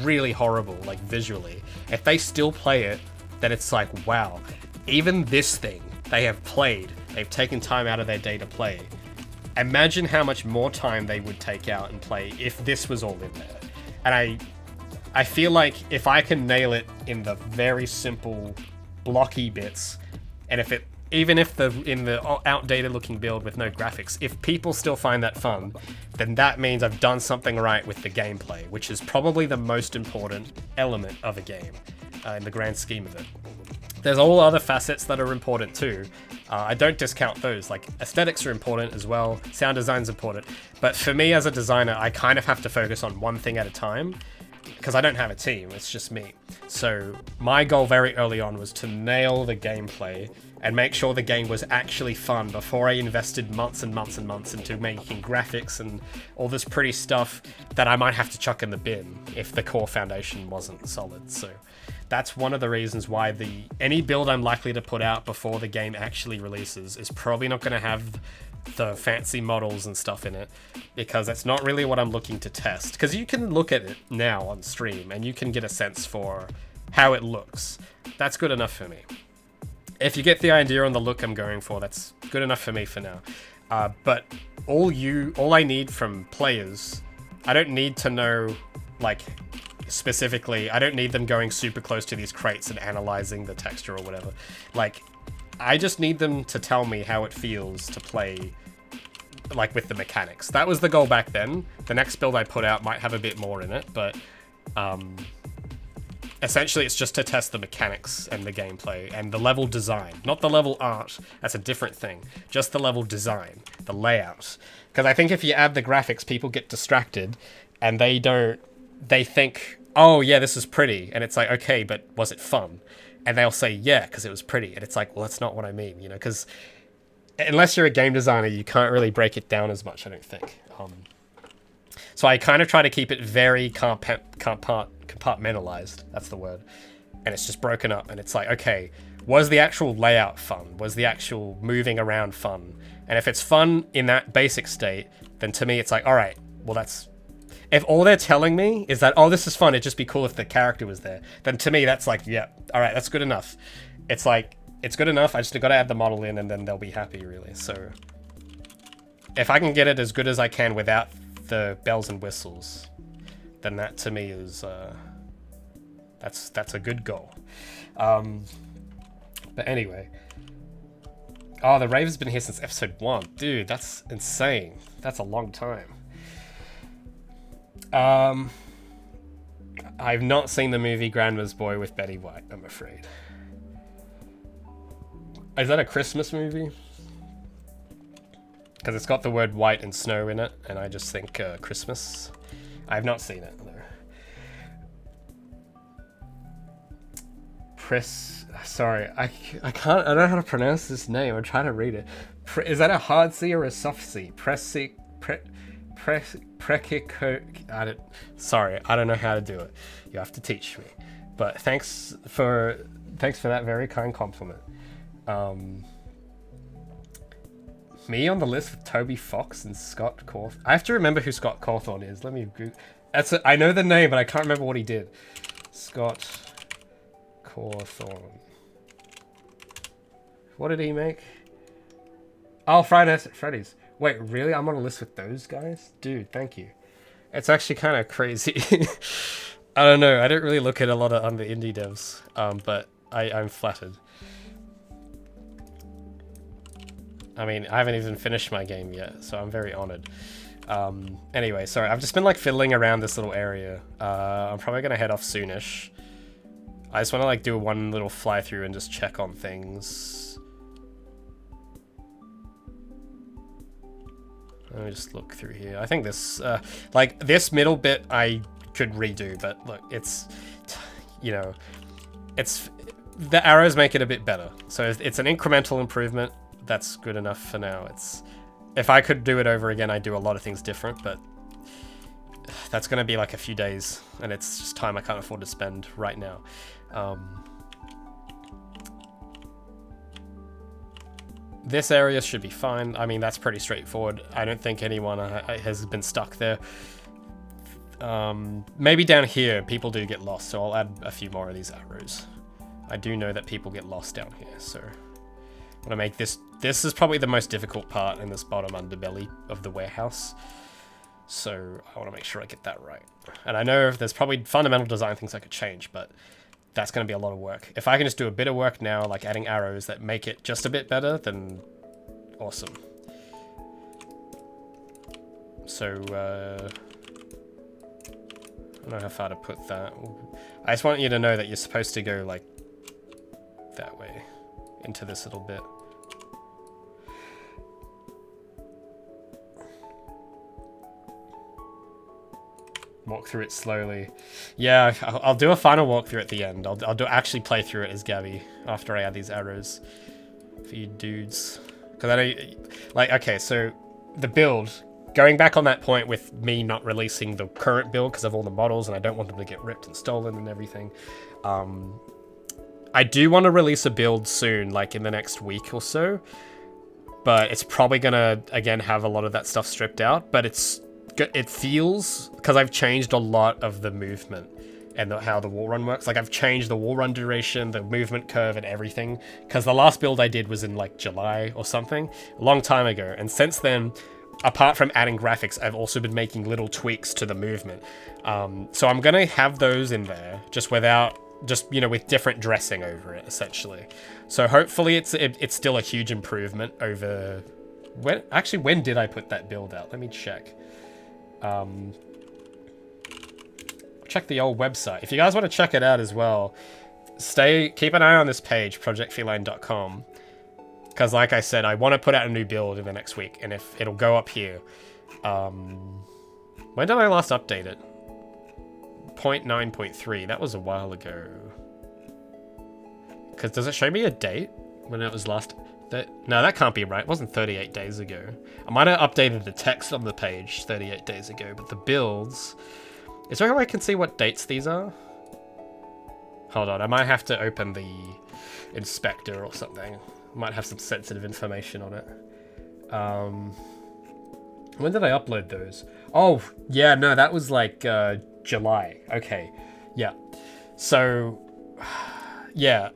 really horrible, like visually, if they still play it, then it's like, wow, even this thing they have played, they've taken time out of their day to play. Imagine how much more time they would take out and play if this was all in there. And I feel like if I can nail it in the very simple, blocky bits, and even if in the outdated looking build with no graphics, if people still find that fun, then that means I've done something right with the gameplay, which is probably the most important element of a game in the grand scheme of it. There's all other facets that are important too. I don't discount those. Like, aesthetics are important as well. Sound design's important. But for me as a designer, I kind of have to focus on one thing at a time, because I don't have a team. It's just me. So my goal very early on was to nail the gameplay and make sure the game was actually fun before I invested months and months and months into making graphics and all this pretty stuff that I might have to chuck in the bin if the core foundation wasn't solid. So that's one of the reasons why any build I'm likely to put out before the game actually releases is probably not going to have the fancy models and stuff in it, because that's not really what I'm looking to test. Because you can look at it now on stream and you can get a sense for how it looks. That's good enough for me. If you get the idea on the look I'm going for, that's good enough for me for now. But all I need from players, I don't need to know, like, specifically, I don't need them going super close to these crates and analyzing the texture or whatever. Like, I just need them to tell me how it feels to play, like, with the mechanics. That was the goal back then. The next build I put out might have a bit more in it, but essentially it's just to test the mechanics and the gameplay and the level design. Not the level art, that's a different thing. Just the level design, the layout. Because I think if you add the graphics, people get distracted and they think, oh yeah, this is pretty. And it's like, okay, but was it fun? And they'll say, yeah, because it was pretty. And it's like, well, that's not what I mean, you know, because unless you're a game designer, you can't really break it down as much, I don't think. So I kind of try to keep it very compartmentalized. That's the word. And it's just broken up. And it's like, okay, was the actual layout fun? Was the actual moving around fun? And if it's fun in that basic state, then to me, it's like, all right, well, that's... If all they're telling me is that, oh, this is fun, it'd just be cool if the character was there, then to me, that's like, yeah, all right, that's good enough. It's like, it's good enough, I just got to add the model in and then they'll be happy, really. So if I can get it as good as I can without the bells and whistles, then that to me is, that's a good goal. But anyway. Oh, the Raven's been here since episode 1. Dude, that's insane. That's a long time. I've not seen the movie Grandma's Boy with Betty White, I'm afraid. Is that a Christmas movie? Because it's got the word white and snow in it, and I just think Christmas. I've not seen it, though. Sorry, I don't know how to pronounce this name. I'm trying to read it. Is that a hard C or a soft C? Sorry, I don't know how to do it. You have to teach me. But thanks for that very kind compliment. Me on the list with Toby Fox and Scott Cawthorne. I have to remember who Scott Cawthorne is. Let me Google. I know the name, but I can't remember what he did. Scott Cawthorne. What did he make? Oh, Friday Nights at Freddy's. Wait, really? I'm on a list with those guys? Dude, thank you. It's actually kind of crazy. I don't know. I don't really look at a lot of indie devs, but I'm flattered. I mean, I haven't even finished my game yet, so I'm very honored. Anyway, sorry, I've just been like fiddling around this little area. I'm probably gonna head off soonish. I just want to like do one little fly through and just check on things. Let me just look through here. I think this, like this middle bit I could redo, but look, it's, you know, it's, the arrows make it a bit better. So it's an incremental improvement. That's good enough for now. It's, if I could do it over again, I'd do a lot of things different, but that's going to be like a few days, and it's just time I can't afford to spend right now. This area should be fine. I mean, that's pretty straightforward. I don't think anyone has been stuck there. Maybe down here, people do get lost, so I'll add a few more of these arrows. I do know that people get lost down here, so I want to make this... This is probably the most difficult part in this bottom underbelly of the warehouse. So I want to make sure I get that right. And I know there's probably fundamental design things I could change, but that's going to be a lot of work. If I can just do a bit of work now, like adding arrows that make it just a bit better, then awesome. So, I don't know how far to put that. I just want you to know that you're supposed to go like that way into this little bit. Walk through it slowly. Yeah, I'll do a final walkthrough at the end. I'll actually play through it as Gabby after I add these arrows for you dudes. Because I know, like, okay, so the build, going back on that point with me not releasing the current build because of all the models and I don't want them to get ripped and stolen and everything. I do want to release a build soon, like in the next week or so. But it's probably going to, again, have a lot of that stuff stripped out. But it feels, because I've changed a lot of the movement and how the wall run works. Like I've changed the wall run duration, the movement curve and everything. Because the last build I did was in like July or something, a long time ago. And since then, apart from adding graphics, I've also been making little tweaks to the movement. So I'm going to have those in there just without, you know, with different dressing over it, essentially. So hopefully it's still a huge improvement over... When did I put that build out? Let me check. Check the old website. If you guys want to check it out as well, keep an eye on this page, projectfeline.com. Because like I said, I want to put out a new build in the next week, and if it'll go up here. When did I last update it? 0.9.3. That was a while ago. Because does it show me a date when it was last? No, that can't be right. It wasn't 38 days ago. I might have updated the text on the page 38 days ago, but the builds... Is there a way I can see what dates these are? Hold on, I might have to open the inspector or something. I might have some sensitive information on it. When did I upload those? Oh, yeah, no, that was like July. Okay, yeah. So, yeah.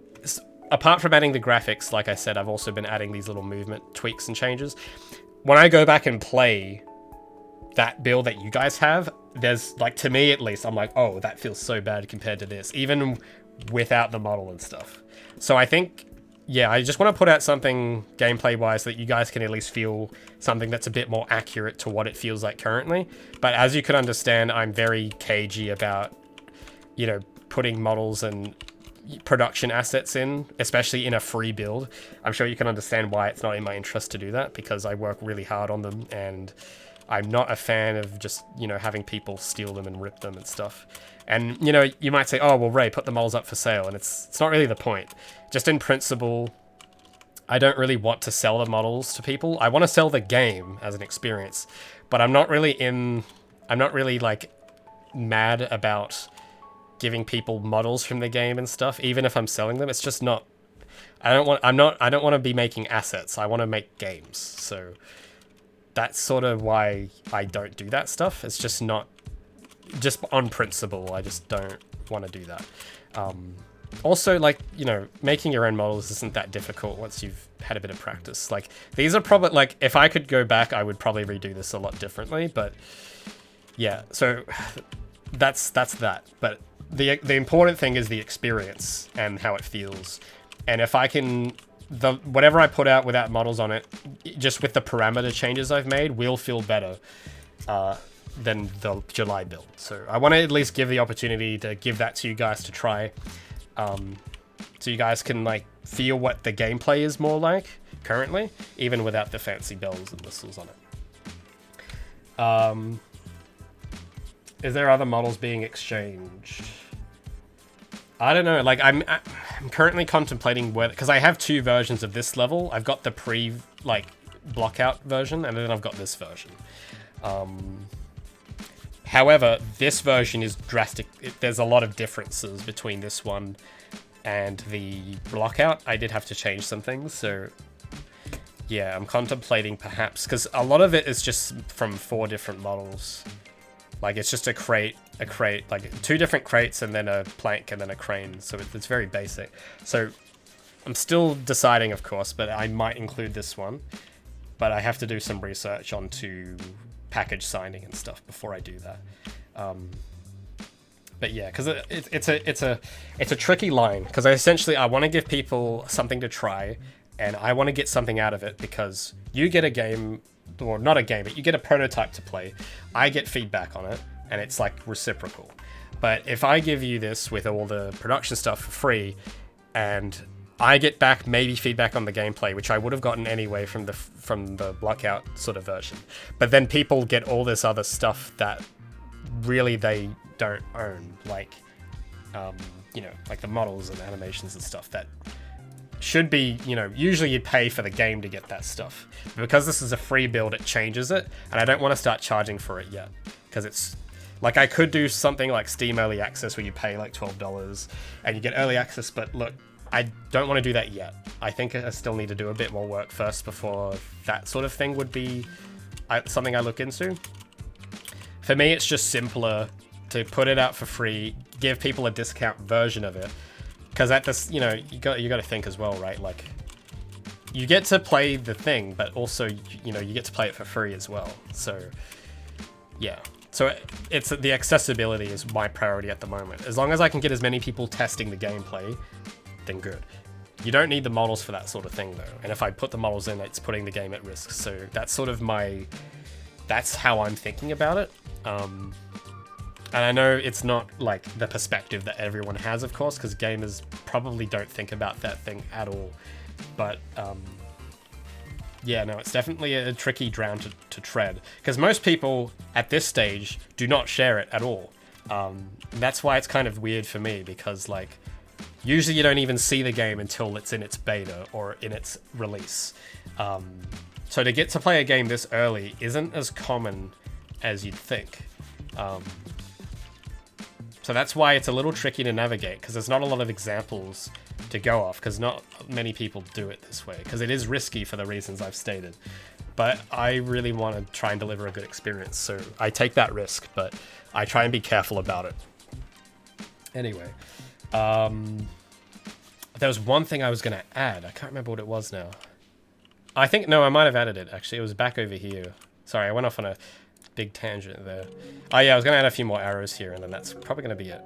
Apart from adding the graphics, like I said, I've also been adding these little movement tweaks and changes. When I go back and play that build that you guys have, there's, like, to me at least, I'm like, oh, that feels so bad compared to this, even without the model and stuff. So I think, yeah, I just want to put out something gameplay-wise that you guys can at least feel something that's a bit more accurate to what it feels like currently. But as you can understand, I'm very cagey about, you know, putting models and production assets in, especially in a free build. I'm sure you can understand why it's not in my interest to do that, because I work really hard on them and I'm not a fan of just, you know, having people steal them and rip them and stuff. And, you know, you might say, oh, well, Ray, put the models up for sale. And it's not really the point. Just in principle, I don't really want to sell the models to people. I want to sell the game as an experience, but I'm not really like mad about giving people models from the game and stuff, even if I'm selling them. It's just not, I don't want to be making assets. I want to make games. So that's sort of why I don't do that stuff. It's just not, just on principle, I just don't want to do that. Also, like, you know, making your own models isn't that difficult once you've had a bit of practice. Like, these are probably, like, if I could go back, I would probably redo this a lot differently, but yeah, so that's that. But the important thing is the experience and how it feels. And if I can whatever I put out without models on it, just with the parameter changes I've made, will feel better than the July build. So I want to at least give the opportunity to give that to you guys to try, so you guys can like feel what the gameplay is more like currently, even without the fancy bells and whistles on it. Is there other models being exchanged? I don't know. Like I'm currently contemplating whether, because I have two versions of this level. I've got the block out version, and then I've got this version. However, this version is drastic. There's a lot of differences between this one and the blockout. I did have to change some things, so yeah, I'm contemplating perhaps, because a lot of it is just from 4 different models. Like it's just a crate, like 2 different crates and then a plank and then a crane. So it's very basic. So I'm still deciding, of course, but I might include this one. But I have to do some research onto package signing and stuff before I do that. But yeah, because it's a tricky line, because I want to give people something to try, and I want to get something out of it, because you get a game, or not a game, but you get a prototype to play. I get feedback on it, and it's like reciprocal. But if I give you this with all the production stuff for free, and I get back maybe feedback on the gameplay, which I would have gotten anyway from the blockout sort of version, but then people get all this other stuff that really they don't own, like like the models and animations and stuff that should be, usually you pay for the game to get that stuff. But because this is a free build, it changes it, and I don't want to start charging for it yet, because it's like, I could do something like Steam Early Access where you pay like $12 and you get early access, but look, I don't want to do that yet. I think I still need to do a bit more work first before that sort of thing would be something I look into. For me, it's just simpler to put it out for free, give people a discount version of it. Because at this, you got to think as well, right? Like, you get to play the thing, but also, you get to play it for free as well. So, yeah. So it's the accessibility is my priority at the moment. As long as I can get as many people testing the gameplay, then good. You don't need the models for that sort of thing, though. And if I put the models in, it's putting the game at risk. So that's sort of that's how I'm thinking about it. And I know it's not like the perspective that everyone has, of course, because gamers probably don't think about that thing at all. But yeah, no, it's definitely a tricky ground to tread, because most people at this stage do not share it at all. That's why it's kind of weird for me, because like usually you don't even see the game until it's in its beta or in its release. So to get to play a game this early isn't as common as you'd think. So that's why it's a little tricky to navigate, because there's not a lot of examples to go off, because not many people do it this way, because it is risky for the reasons I've stated. But I really want to try and deliver a good experience, so I take that risk, but I try and be careful about it. Anyway, there was one thing I was going to add. I can't remember what it was now. No, I might have added it, actually. It was back over here. Sorry, I went off on a big tangent there. Oh yeah, I was going to add a few more arrows here, and then that's probably going to be it.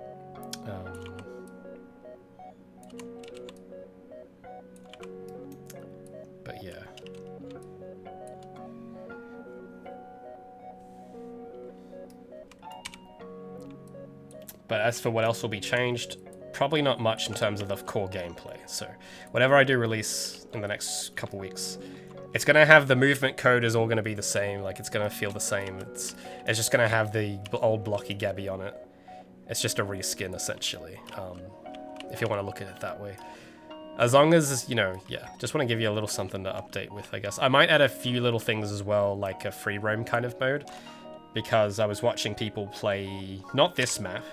But yeah. But as for what else will be changed, probably not much in terms of the core gameplay. So whatever I do release in the next couple weeks, it's going to have the movement code is all going to be the same. Like, it's going to feel the same. It's just going to have the old blocky Gabby on it. It's just a reskin, essentially, if you want to look at it that way. As long as, yeah, just want to give you a little something to update with, I guess. I might add a few little things as well, like a free roam kind of mode, because I was watching people play, not this map,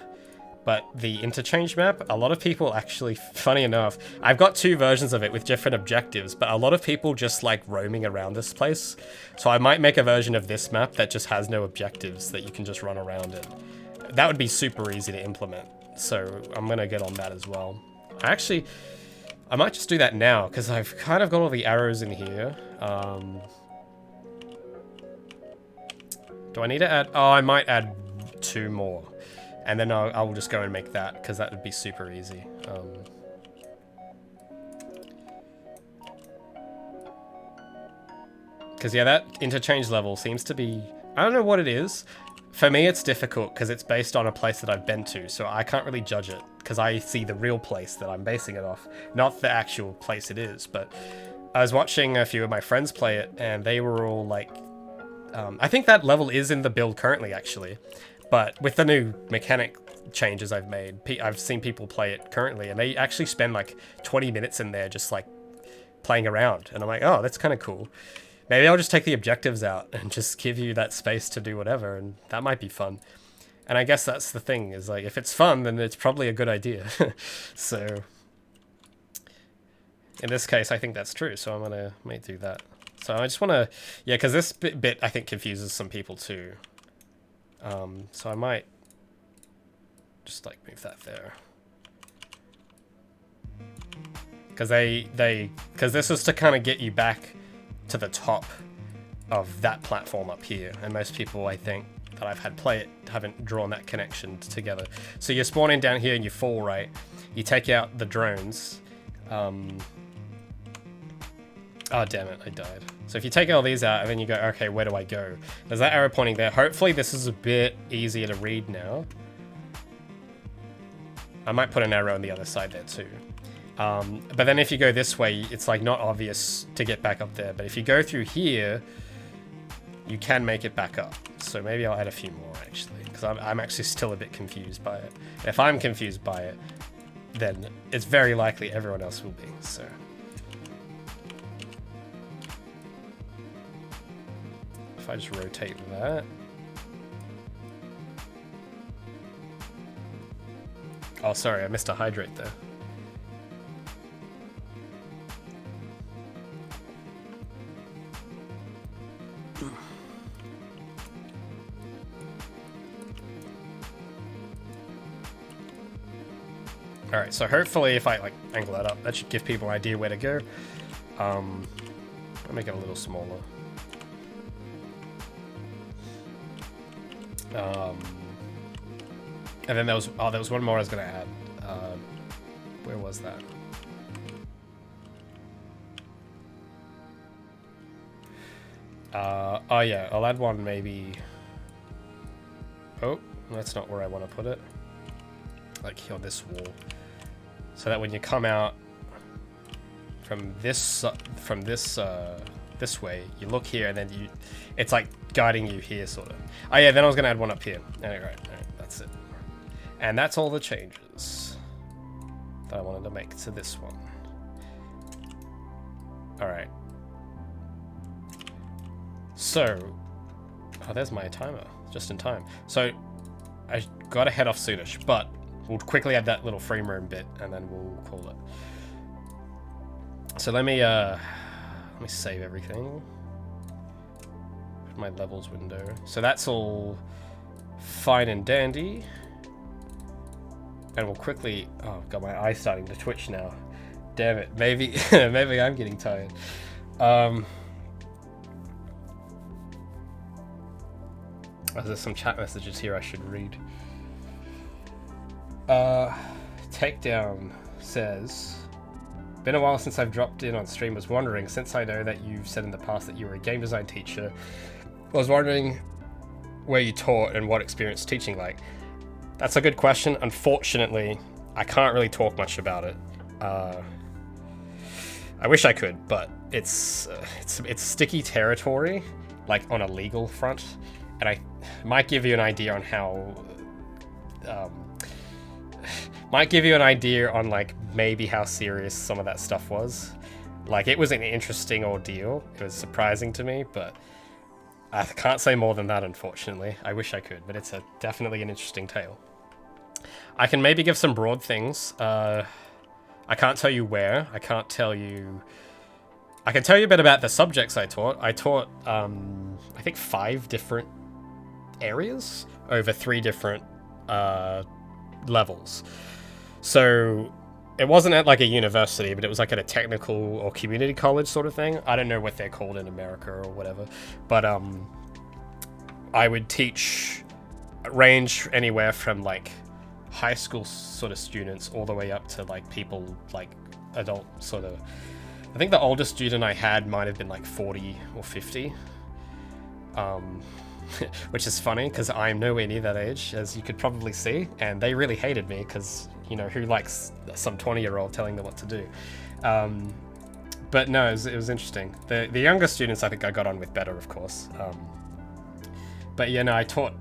but the interchange map. A lot of people actually, funny enough, I've got 2 versions of it with different objectives, but a lot of people just like roaming around this place. So I might make a version of this map that just has no objectives that you can just run around in. That would be super easy to implement. So I'm going to get on that as well. I might just do that now, because I've kind of got all the arrows in here. Do I need to add? Oh, I might add 2 more. And then I'll just go and make that, because that would be super easy. Because yeah, that interchange level seems to be... I don't know what it is. For me, it's difficult because it's based on a place that I've been to, so I can't really judge it because I see the real place that I'm basing it off, not the actual place it is. But I was watching a few of my friends play it, and they were all like... I think that level is in the build currently, actually. But with the new mechanic changes I've made, I've seen people play it currently, and they actually spend like 20 minutes in there just like playing around. And I'm like, oh, that's kind of cool. Maybe I'll just take the objectives out and just give you that space to do whatever, and that might be fun. And I guess that's the thing, is like, if it's fun, then it's probably a good idea. So, in this case, I think that's true, so might do that. So I just want to, yeah, because this bit, I think, confuses some people too. So I might just, like, move that there. Because because this is to kind of get you back to the top of that platform up here, and most people, I think, that I've had play it haven't drawn that connection together. So you're spawning down here and you fall right, you take out the drones. Oh damn it, I died. So if you take all these out and then you go, okay, where do I go? There's that arrow pointing there. Hopefully this is a bit easier to read now. I might put an arrow on the other side there too. But then if you go this way, it's like not obvious to get back up there. But if you go through here, you can make it back up. So maybe I'll add a few more actually, because I'm actually still a bit confused by it. If I'm confused by it, then it's very likely everyone else will be. So if I just rotate that. Oh, sorry, I missed a hydrate there. Alright, so hopefully if I like angle that up, that should give people an idea where to go. I'll make it a little smaller. And then there was one more I was gonna add. Where was that? Oh yeah, I'll add one maybe. Oh, that's not where I want to put it. Like here on this wall, so that when you come out from this way, you look here, and then it's like guiding you here, sort of. Oh yeah, then I was gonna add one up here. Alright, that's it. And that's all the changes that I wanted to make to this one. Alright. So, oh, there's my timer, just in time. So, I gotta head off soonish, but we'll quickly add that little frame room bit, and then we'll call it. So let me save everything. Put my levels window. So that's all fine and dandy. And we'll quickly, oh god, my eye's starting to twitch now. Damn it, maybe maybe I'm getting tired. There's some chat messages here I should read. Takedown says, been a while since I've dropped in on stream. Was wondering, since I know that you've said in the past that you were a game design teacher, I was wondering where you taught and what experience teaching like. That's a good question. Unfortunately, I can't really talk much about it. I wish I could, but it's sticky territory, like on a legal front, and I might give you an idea on how. Might give you an idea on like maybe how serious some of that stuff was. Like, it was an interesting ordeal. It was surprising to me, but I can't say more than that, unfortunately. I wish I could, but it's definitely an interesting tale. I can maybe give some broad things. I can't tell you where. I can't tell you... I can tell you a bit about the subjects I taught. I taught, I think 5 different areas over 3 different levels. So it wasn't at like a university, but it was like at a technical or community college sort of thing. I don't know what they're called in America or whatever, but I would teach, range anywhere from like high school sort of students all the way up to like people like adult sort of I think the oldest student I had might have been like 40 or 50. Which is funny because I'm nowhere near that age, as you could probably see, and they really hated me because, you know, who likes some 20-year-old telling them what to do? But no, it was interesting. The younger students I think I got on with better, of course. But yeah, no, I taught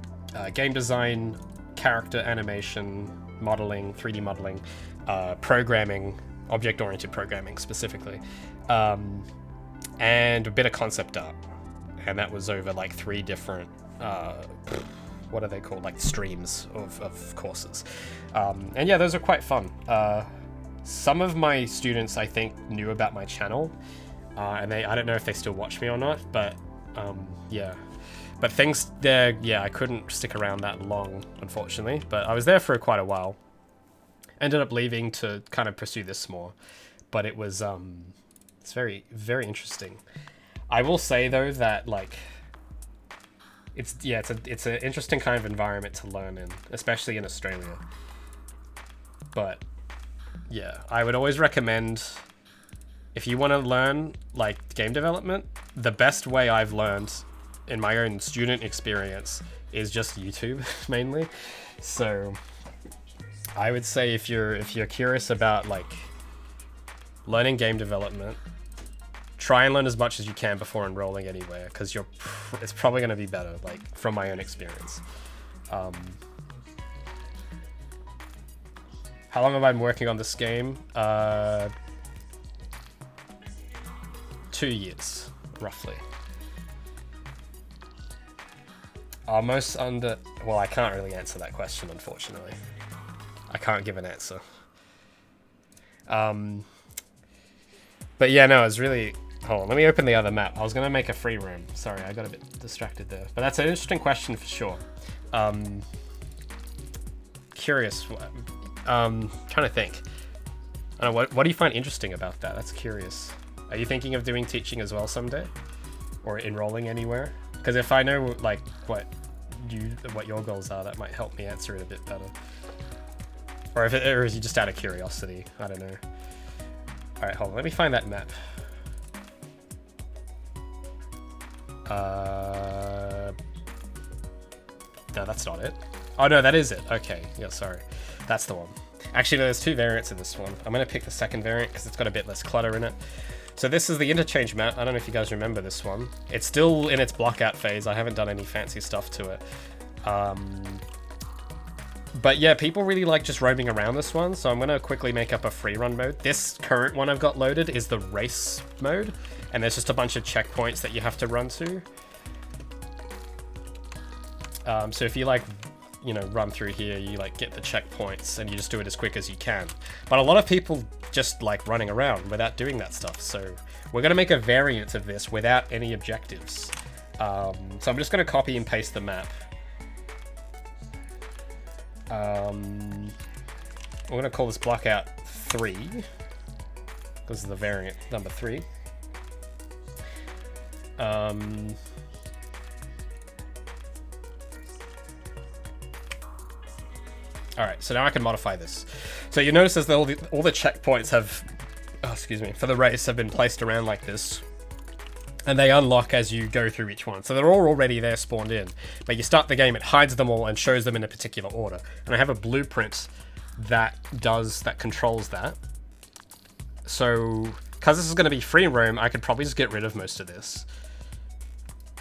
game design, character animation, modeling, 3D modeling, programming, object-oriented programming specifically, and a bit of concept art. And that was over like 3 different, what are they called? Like streams of courses. And yeah, those are quite fun. Some of my students, I think, knew about my channel, and I don't know if they still watch me or not, but yeah. But things there, yeah, I couldn't stick around that long, unfortunately, but I was there for quite a while. Ended up leaving to kind of pursue this more, but it was, it's very, very interesting. I will say though that like, it's an interesting kind of environment to learn in, especially in Australia. But yeah, I would always recommend, if you want to learn like game development, the best way I've learned in my own student experience is just YouTube mainly. So I would say if you're curious about like learning game development, try and learn as much as you can before enrolling anywhere, because it's probably going to be better, like from my own experience. How long have I been working on this game? 2 years, roughly. Almost under... Well, I can't really answer that question, unfortunately. I can't give an answer. But yeah, no, it's really... Hold on, let me open the other map. I was going to make a free room. Sorry, I got a bit distracted there. But that's an interesting question for sure. Curious. Trying to think. I don't know, what do you find interesting about that? That's curious. Are you thinking of doing teaching as well someday? Or enrolling anywhere? Because if I know like what your goals are, that might help me answer it a bit better. Or is you just out of curiosity? I don't know. All right, hold on. Let me find that map. No, that's not it. Oh no, that is it. Okay, yeah, sorry. That's the one. Actually, no, there's 2 variants in this one. I'm gonna pick the second variant because it's got a bit less clutter in it. So this is the interchange map. I don't know if you guys remember this one. It's still in its blockout phase. I haven't done any fancy stuff to it. But yeah, people really like just roaming around this one, so I'm going to quickly make up a free run mode. This current one I've got loaded is the race mode, and there's just a bunch of checkpoints that you have to run to. So if you like, you know, run through here, you like get the checkpoints and you just do it as quick as you can. But a lot of people just like running around without doing that stuff. So we're going to make a variant of this without any objectives. So I'm just going to copy and paste the map. We're going to call this blockout 3. This is the variant number 3. Alright, so now I can modify this. So you notice that all the checkpoints have, for the race have been placed around like this. And they unlock as you go through each one. So they're all already there spawned in. But you start the game, it hides them all and shows them in a particular order. And I have a blueprint that controls that. So, because this is going to be free roam, I could probably just get rid of most of this.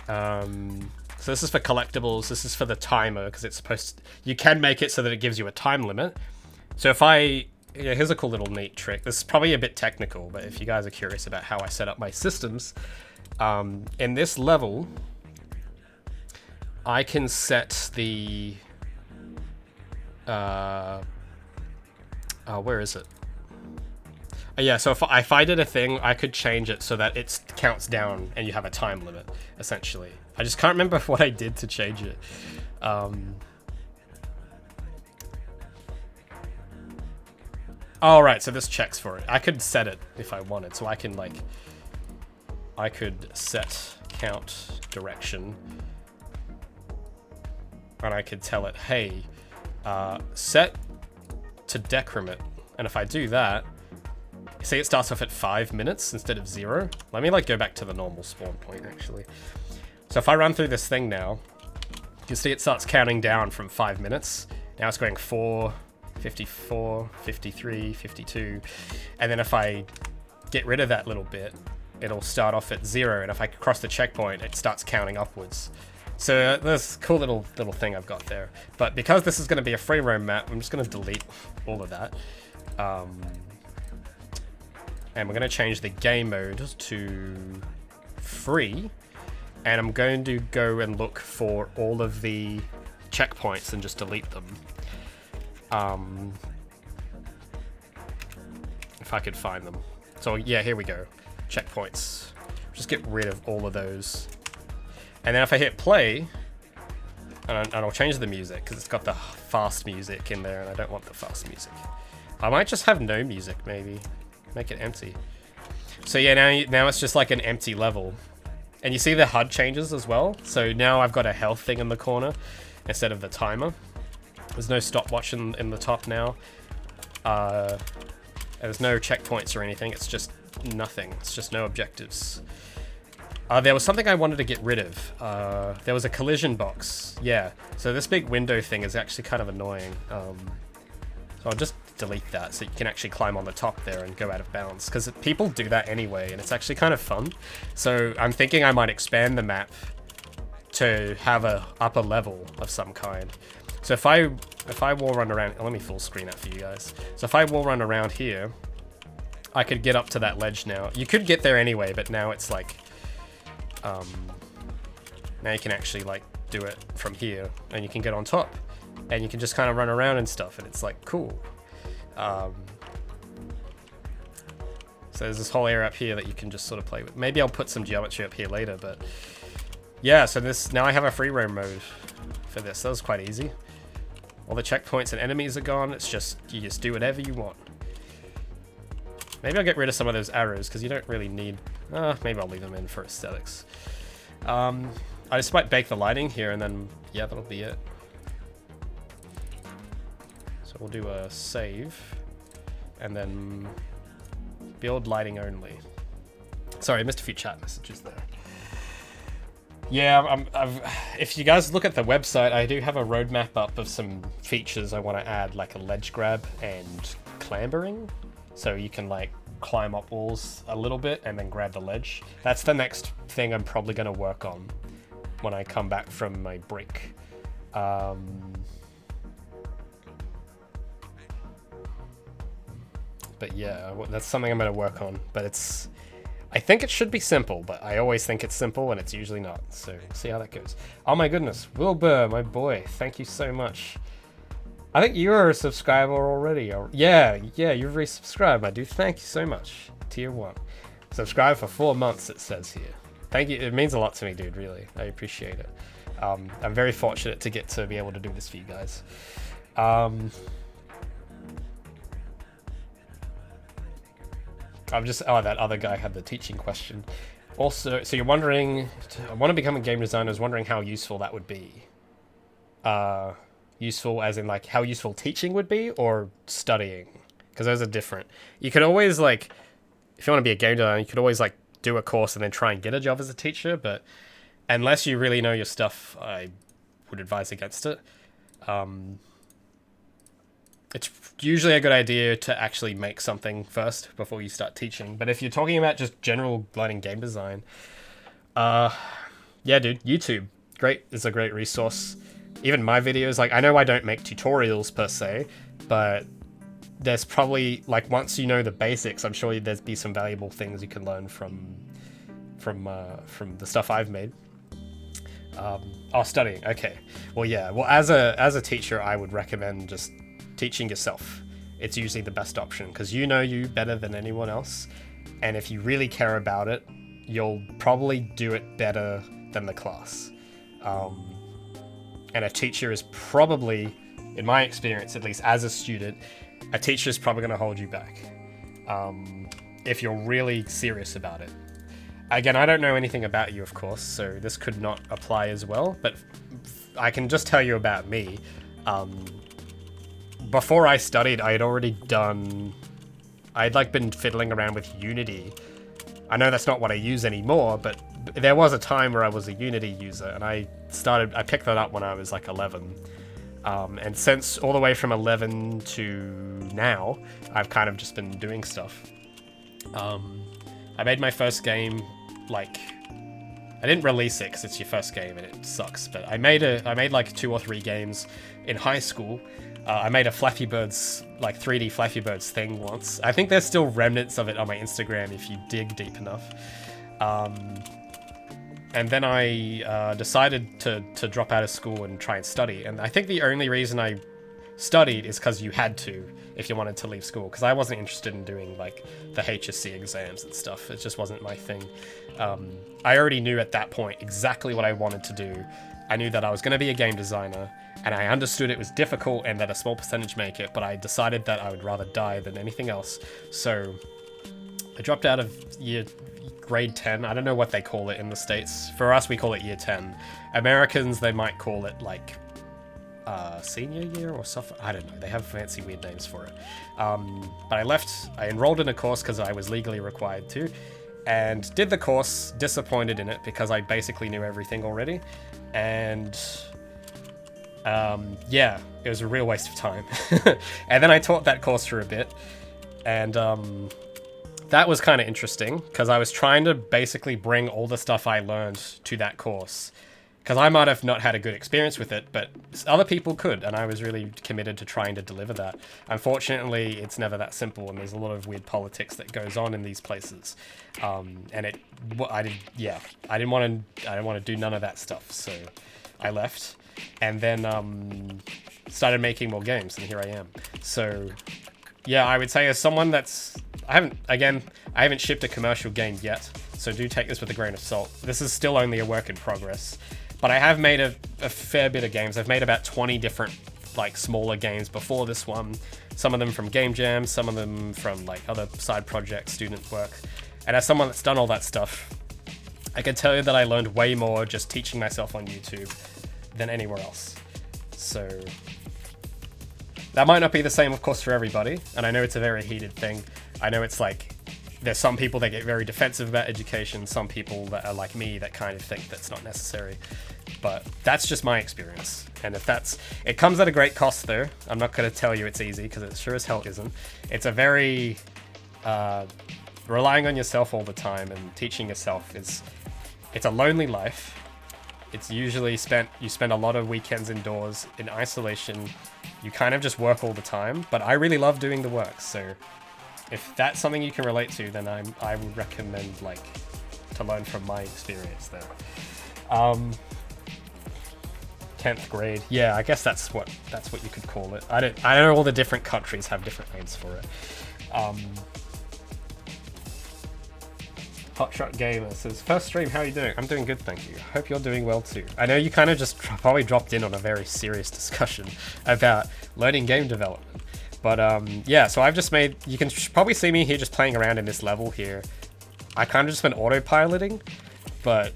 So this is for collectibles, this is for the timer, because it's supposed to, you can make it so that it gives you a time limit. So if here's a cool little neat trick. This is probably a bit technical, but if you guys are curious about how I set up my systems, in this level, I can set the, where is it? Yeah, so if I did a thing, I could change it so that it counts down and you have a time limit, essentially. I just can't remember what I did to change it. Oh, right, so this checks for it. I could set it if I wanted, so I can, like... I could set count direction. And I could tell it, hey, set to decrement. And if I do that, You see it starts off at 5 minutes instead of 0. Let me like go back to the normal spawn point actually. So if I run through this thing now, you see it starts counting down from 5 minutes. Now it's going 4, 54, 53, 52. And then if I get rid of that little bit, it'll start off at 0. And if I cross the checkpoint, it starts counting upwards. So there's a cool little thing I've got there. But because this is going to be a free roam map, I'm just going to delete all of that. And we're going to change the game mode to free. And I'm going to go and look for all of the checkpoints and just delete them. If I could find them. So yeah, here we go. Checkpoints. Just get rid of all of those. And then if I hit play, and I'll change the music because it's got the fast music in there and I don't want the fast music. I might just have no music maybe. Make it empty. So yeah, now it's just like an empty level. And you see the HUD changes as well. So now I've got a health thing in the corner instead of the timer. There's no stopwatch in the top now. There's no checkpoints or anything. It's just nothing. It's just no objectives. There was something I wanted to get rid of. There was a collision box. Yeah. So this big window thing is actually kind of annoying. So I'll just delete that so you can actually climb on the top there and go out of bounds. Because people do that anyway, and it's actually kind of fun. So I'm thinking I might expand the map to have a upper level of some kind. So if I wall run around, let me full screen that for you guys. So if I wall run around here, I could get up to that ledge now. You could get there anyway, but now it's like, now you can actually like do it from here and you can get on top and you can just kind of run around and stuff and it's like cool. So there's this whole area up here that you can just sort of play with. Maybe I'll put some geometry up here later, but yeah, so now I have a free roam mode for this. That was quite easy. All the checkpoints and enemies are gone. It's just, you just do whatever you want. Maybe I'll get rid of some of those arrows because you don't really need, maybe I'll leave them in for aesthetics. I just might bake the lighting here and then, yeah, that'll be it. So we'll do a save and then build lighting only. Sorry, I missed a few chat messages there. Yeah, if you guys look at the website, I do have a roadmap up of some features I want to add, like a ledge grab and clambering. So you can like climb up walls a little bit and then grab the ledge. That's the next thing I'm probably going to work on when I come back from my break. But yeah, that's something I'm going to work on. But I think it should be simple, but I always think it's simple and it's usually not. So we'll see how that goes. Oh my goodness, Wilbur, my boy, thank you so much. I think you're a subscriber already. Yeah, you've resubscribed, my dude. Thank you so much. Tier 1. Subscribe for 4 months, it says here. Thank you. It means a lot to me, dude, really. I appreciate it. I'm very fortunate to get to be able to do this for you guys. That other guy had the teaching question. Also, so you're wondering, I want to become a game designer, I was wondering how useful that would be. Useful as in like how useful teaching would be or studying? Because those are different. You could always like, if you want to be a game designer, you could always like do a course and then try and get a job as a teacher, but unless you really know your stuff, I would advise against it. It's usually a good idea to actually make something first before you start teaching. But if you're talking about just general learning game design, yeah, dude, YouTube, is a great resource. Even my videos, like I know I don't make tutorials per se, but there's probably like once you know the basics, I'm sure there'd be some valuable things you can learn from the stuff I've made. Studying. Okay. Well, yeah. Well, as a teacher, I would recommend just teaching yourself. It's usually the best option because you know you better than anyone else, and if you really care about it, you'll probably do it better than the class. And a teacher is probably, in my experience, at least as a student, a teacher is probably going to hold you back if you're really serious about it. Again, I don't know anything about you, of course, so this could not apply as well, but I can just tell you about me. Before I studied, I had already done I'd like been fiddling around with Unity. I know that's not what I use anymore, but there was a time where I was a Unity user, and I picked that up when I was like 11. And since all the way from 11 to now, I've kind of just been doing stuff. I made my first game, like, I didn't release it because it's your first game and it sucks, but I made like 2 or 3 games in high school. I made a Flappy Birds, like 3D Flappy Birds thing once. I think there's still remnants of it on my Instagram if you dig deep enough. And then I decided to drop out of school and try and study. And I think the only reason I studied is because you had to if you wanted to leave school, because I wasn't interested in doing like the HSC exams and stuff. It just wasn't my thing. I already knew at that point exactly what I wanted to do. I knew that I was going to be a game designer, and I understood it was difficult and that a small percentage make it, but I decided that I would rather die than anything else. So I dropped out of grade 10. I don't know what they call it in the States. For us, we call it year 10. Americans, they might call it like senior year or stuff. I don't know. They have fancy weird names for it. But I enrolled in a course because I was legally required to, and did the course, disappointed in it because I basically knew everything already. And yeah, it was a real waste of time. And then I taught that course for a bit, and that was kind of interesting because I was trying to basically bring all the stuff I learned to that course, because I might have not had a good experience with it, but other people could, and I was really committed to trying to deliver that. Unfortunately, it's never that simple, and there's a lot of weird politics that goes on in these places. And I didn't want to do none of that stuff, so I left, and then started making more games, and here I am. So yeah, I would say as someone I haven't shipped a commercial game yet, so do take this with a grain of salt. This is still only a work in progress. But I have made a fair bit of games. I've made about 20 different, like, smaller games before this one. Some of them from game jams, some of them from, like, other side projects, student work. And as someone that's done all that stuff, I can tell you that I learned way more just teaching myself on YouTube than anywhere else. So that might not be the same, of course, for everybody. And I know it's a very heated thing. I know it's like, there's some people that get very defensive about education, some people that are like me that kind of think that's not necessary. But that's just my experience. And it comes at a great cost though. I'm not going to tell you it's easy, because it sure as hell isn't. It's a very, relying on yourself all the time and teaching yourself it's a lonely life. It's usually you spend a lot of weekends indoors in isolation. You kind of just work all the time, but I really love doing the work. So if that's something you can relate to, then I would recommend, like, to learn from my experience there. 10th grade, yeah, I guess that's what you could call it. I know all the different countries have different names for it. Hotshot Gamer says, first stream, how are you doing? I'm doing good, thank you. Hope you're doing well too. I know you kind of just probably dropped in on a very serious discussion about learning game development. But yeah, so I've just made, you can probably see me here just playing around in this level here. I kind of just been autopiloting, but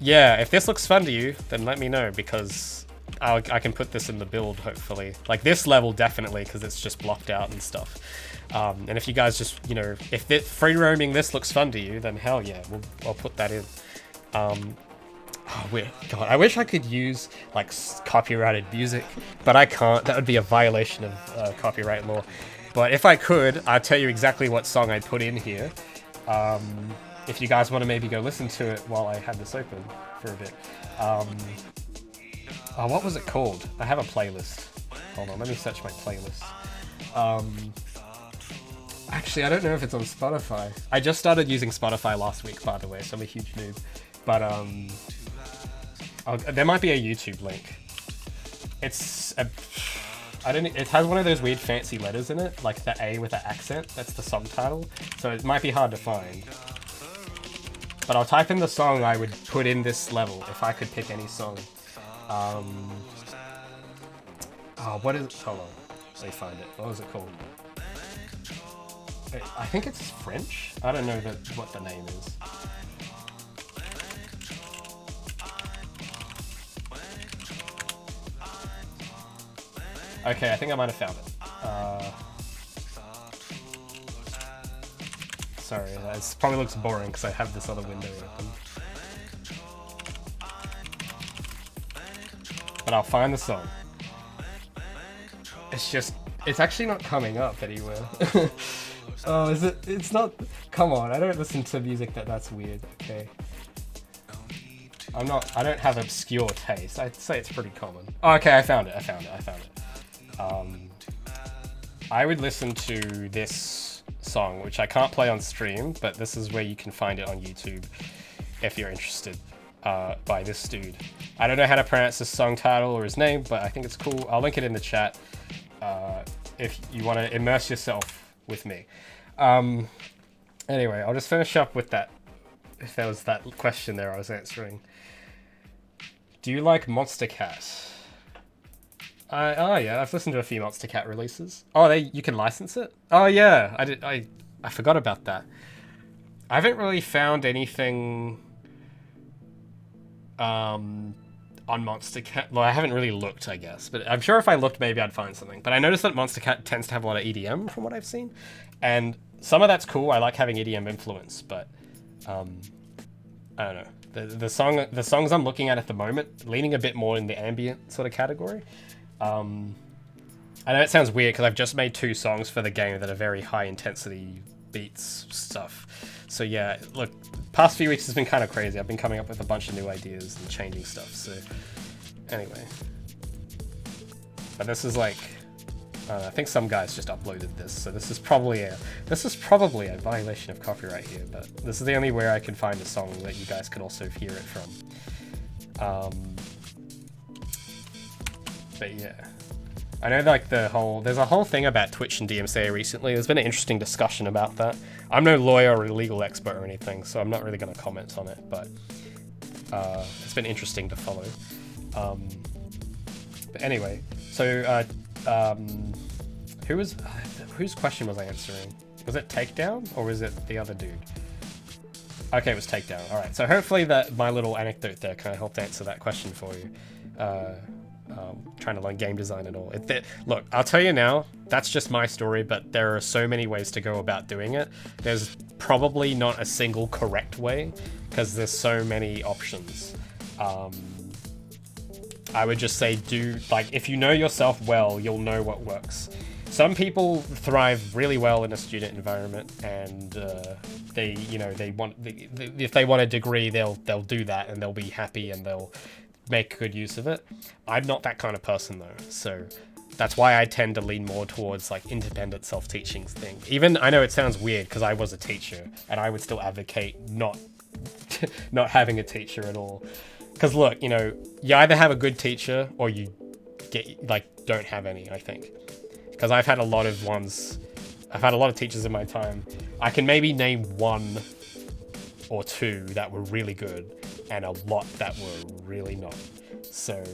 yeah, if this looks fun to you, then let me know, because I can put this in the build, hopefully. Like this level, definitely, because it's just blocked out and stuff. And if you guys just, if free roaming this looks fun to you, then hell yeah, I'll put that in. Oh, God, I wish I could use, like, copyrighted music, but I can't. That would be a violation of copyright law. But if I could, I'd tell you exactly what song I'd put in here. If you guys want to maybe go listen to it while I have this open for a bit. Oh, what was it called? I have a playlist. Hold on, let me search my playlist. Actually, I don't know if it's on Spotify. I just started using Spotify last week, by the way, so I'm a huge noob. But, there might be a YouTube link. It has one of those weird fancy letters in it, like the A with an accent. That's the song title. So it might be hard to find. But I'll type in the song I would put in this level if I could pick any song. Oh, what is it? Hold on. Let me find it. What was it called? I think it's French. I don't know what the name is. Okay, I think I might have found it. Sorry, it probably looks boring because I have this other window open. But I'll find the song. It's actually not coming up anywhere. Oh, is it? It's not. Come on, I don't listen to music that's weird. Okay. I don't have obscure taste. I'd say it's pretty common. Oh, okay, I found it. I would listen to this song, which I can't play on stream, but this is where you can find it on YouTube if you're interested, by this dude. I don't know how to pronounce his song title or his name, but I think it's cool. I'll link it in the chat if you want to immerse yourself with me. Anyway, I'll just finish up with that, if there was that question there I was answering. Do you like Monster Cat? Oh yeah, I've listened to a few Monster Cat releases. Oh, you can license it? Oh yeah, I forgot about that. I haven't really found anything on Monster Cat. Well, I haven't really looked, I guess, but I'm sure if I looked, maybe I'd find something. But I noticed that Monster Cat tends to have a lot of EDM from what I've seen, and some of that's cool. I like having EDM influence, but I don't know. The songs I'm looking at the moment, leaning a bit more in the ambient sort of category. I know it sounds weird because I've just made 2 songs for the game that are very high intensity beats stuff. So yeah, look, past few weeks has been kind of crazy. I've been coming up with a bunch of new ideas and changing stuff. So anyway, but this is like, I think some guys just uploaded this, so this is probably a violation of copyright here. But this is the only way I can find a song that you guys could also hear it from. But yeah, I know like there's a whole thing about Twitch and DMCA recently. There's been an interesting discussion about that. I'm no lawyer or legal expert or anything, so I'm not really going to comment on it. But it's been interesting to follow. But anyway, so whose question was I answering? Was it Takedown or was it the other dude? Okay, it was Takedown. All right, so hopefully that my little anecdote there kind of helped answer that question for you. Trying to learn game design and all. Look, I'll tell you now, that's just my story, but there are so many ways to go about doing it. There's probably not a single correct way because there's so many options. I would just say if you know yourself well, you'll know what works. Some people thrive really well in a student environment, and if they want a degree, they'll do that and they'll be happy and they'll make good use of it. I'm not that kind of person though, so that's why I tend to lean more towards like independent self-teaching thing. Even I know it sounds weird because I was a teacher and I would still advocate not having a teacher at all. Because look, you either have a good teacher or you don't have any, I think. Because I've had a lot of teachers in my time. I can maybe name 1 or 2 that were really good and a lot that were really not. So,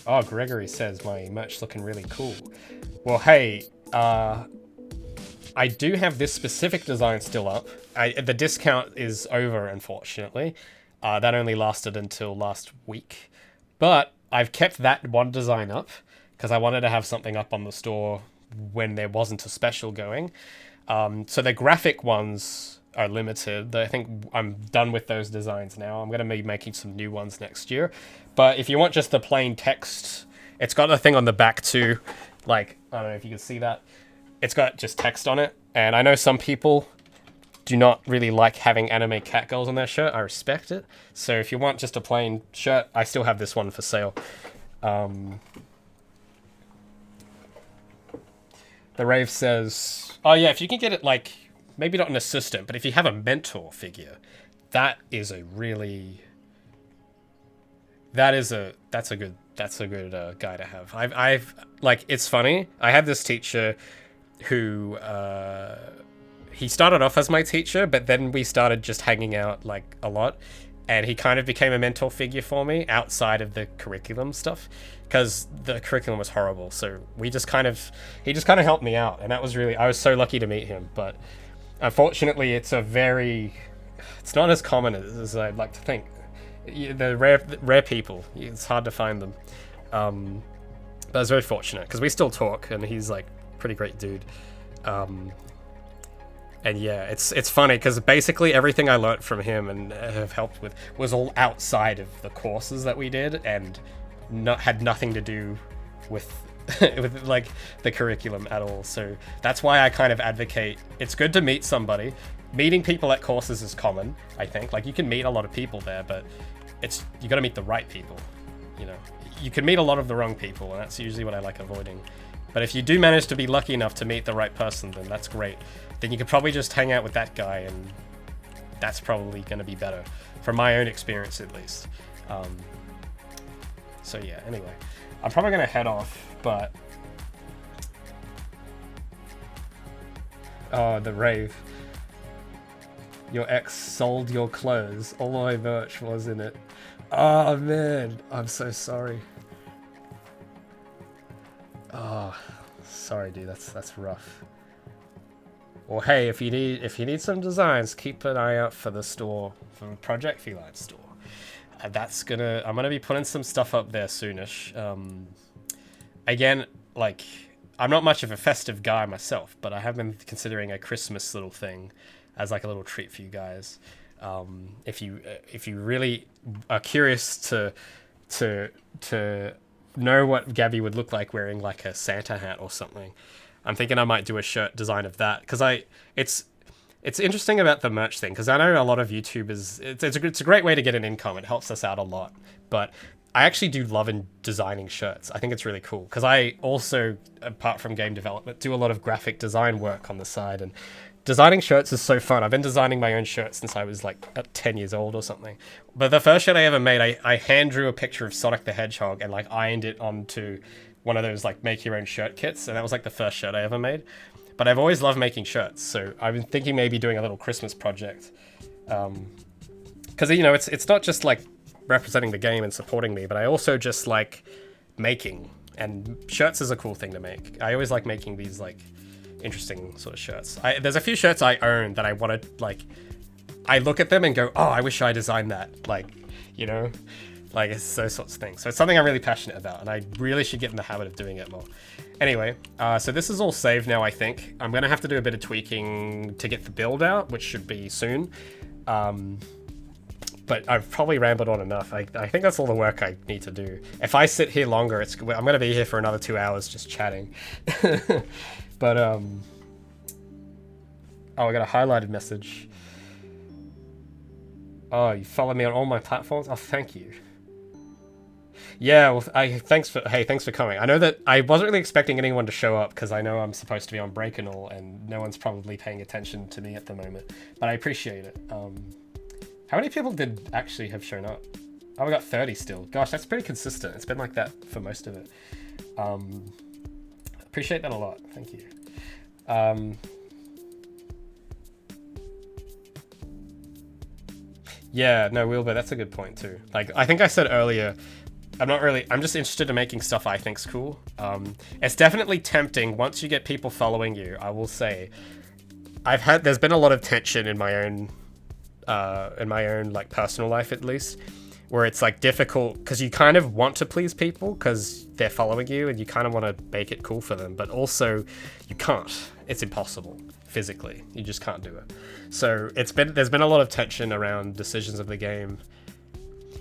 oh, Gregory says my merch looking really cool. Well, hey, I do have this specific design still up. The discount is over, unfortunately. That only lasted until last week. But I've kept that one design up because I wanted to have something up on the store when there wasn't a special going. So the graphic ones are limited. I think I'm done with those designs now. I'm going to be making some new ones next year. But if you want just the plain text, it's got a thing on the back too. Like, I don't know if you can see that. It's got just text on it. And I know some people do not really like having anime catgirls on their shirt. I respect it. So if you want just a plain shirt, I still have this one for sale. The Rave says, oh yeah, if you can get it like, maybe not an assistant, but if you have a mentor figure, that's a good guy to have. I've like, it's funny. I had this teacher who, he started off as my teacher, but then we started just hanging out like a lot, and he kind of became a mentor figure for me outside of the curriculum stuff, because the curriculum was horrible. So he just kind of helped me out, and I was so lucky to meet him. But unfortunately, it's not as common as I'd like to think. The rare people, it's hard to find them. But I was very fortunate because we still talk, and he's like pretty great dude. And yeah, it's funny because basically everything I learnt from him and have helped with was all outside of the courses that we did and had nothing to do with with like the curriculum at all. So that's why I kind of advocate it's good to meet somebody. Meeting people at courses is common, I think. Like you can meet a lot of people there, but you got to meet the right people. You know, you can meet a lot of the wrong people, and that's usually what I like avoiding. But if you do manage to be lucky enough to meet the right person, then that's great. Then you could probably just hang out with that guy, and that's probably going to be better, from my own experience at least. So yeah, anyway. I'm probably going to head off, but... Oh, the rave. Your ex sold your clothes. All my merch was in it. Oh man, I'm so sorry. Oh, sorry dude, that's rough. Well, hey, if you need some designs, keep an eye out for the store, for Project Feline store. I'm gonna be putting some stuff up there soonish. Again, like, I'm not much of a festive guy myself, but I have been considering a Christmas little thing as like a little treat for you guys. If you really are curious to know what Gabby would look like wearing like a Santa hat or something, I'm thinking I might do a shirt design of that, because it's interesting about the merch thing, because I know a lot of YouTubers, it's a great way to get an income. It helps us out a lot, but I actually do love designing shirts. I think it's really cool, because I also, apart from game development, do a lot of graphic design work on the side, and designing shirts is so fun. I've been designing my own shirts since I was like 10 years old or something. But the first shirt I ever made, I hand drew a picture of Sonic the Hedgehog and like ironed it onto one of those like make your own shirt kits, and that was like the first shirt I ever made. But I've always loved making shirts, so I've been thinking maybe doing a little Christmas project, because you know it's not just like representing the game and supporting me, but I also just like making, and shirts is a cool thing to make. I always like making these like interesting sort of shirts. There's a few shirts I own that I want to like, I look at them and go, oh, I wish I designed that, like, you know, like it's those sorts of things. So it's something I'm really passionate about, and I really should get in the habit of doing it more. Anyway, so this is all saved now, I think. I'm gonna have to do a bit of tweaking to get the build out, which should be soon. But I've probably rambled on enough. I think that's all the work I need to do. If I sit here longer, I'm gonna be here for another 2 hours just chatting. But oh, I got a highlighted message. Oh, you follow me on all my platforms? Oh, thank you. Yeah, well, thanks for coming. I know that I wasn't really expecting anyone to show up, because I know I'm supposed to be on break and all, and no one's probably paying attention to me at the moment. But I appreciate it. How many people did actually have shown up? Oh, we got 30 still. Gosh, that's pretty consistent. It's been like that for most of it. Appreciate that a lot. Thank you. Yeah, no, Wilbur, that's a good point too. Like, I think I said earlier, I'm just interested in making stuff I think's cool. It's definitely tempting once you get people following you, I will say. There's been a lot of tension in my own like personal life at least, where it's like difficult, because you kind of want to please people because they're following you, and you kind of want to make it cool for them, but also you can't. It's impossible physically. You just can't do it. So there's been a lot of tension around decisions of the game.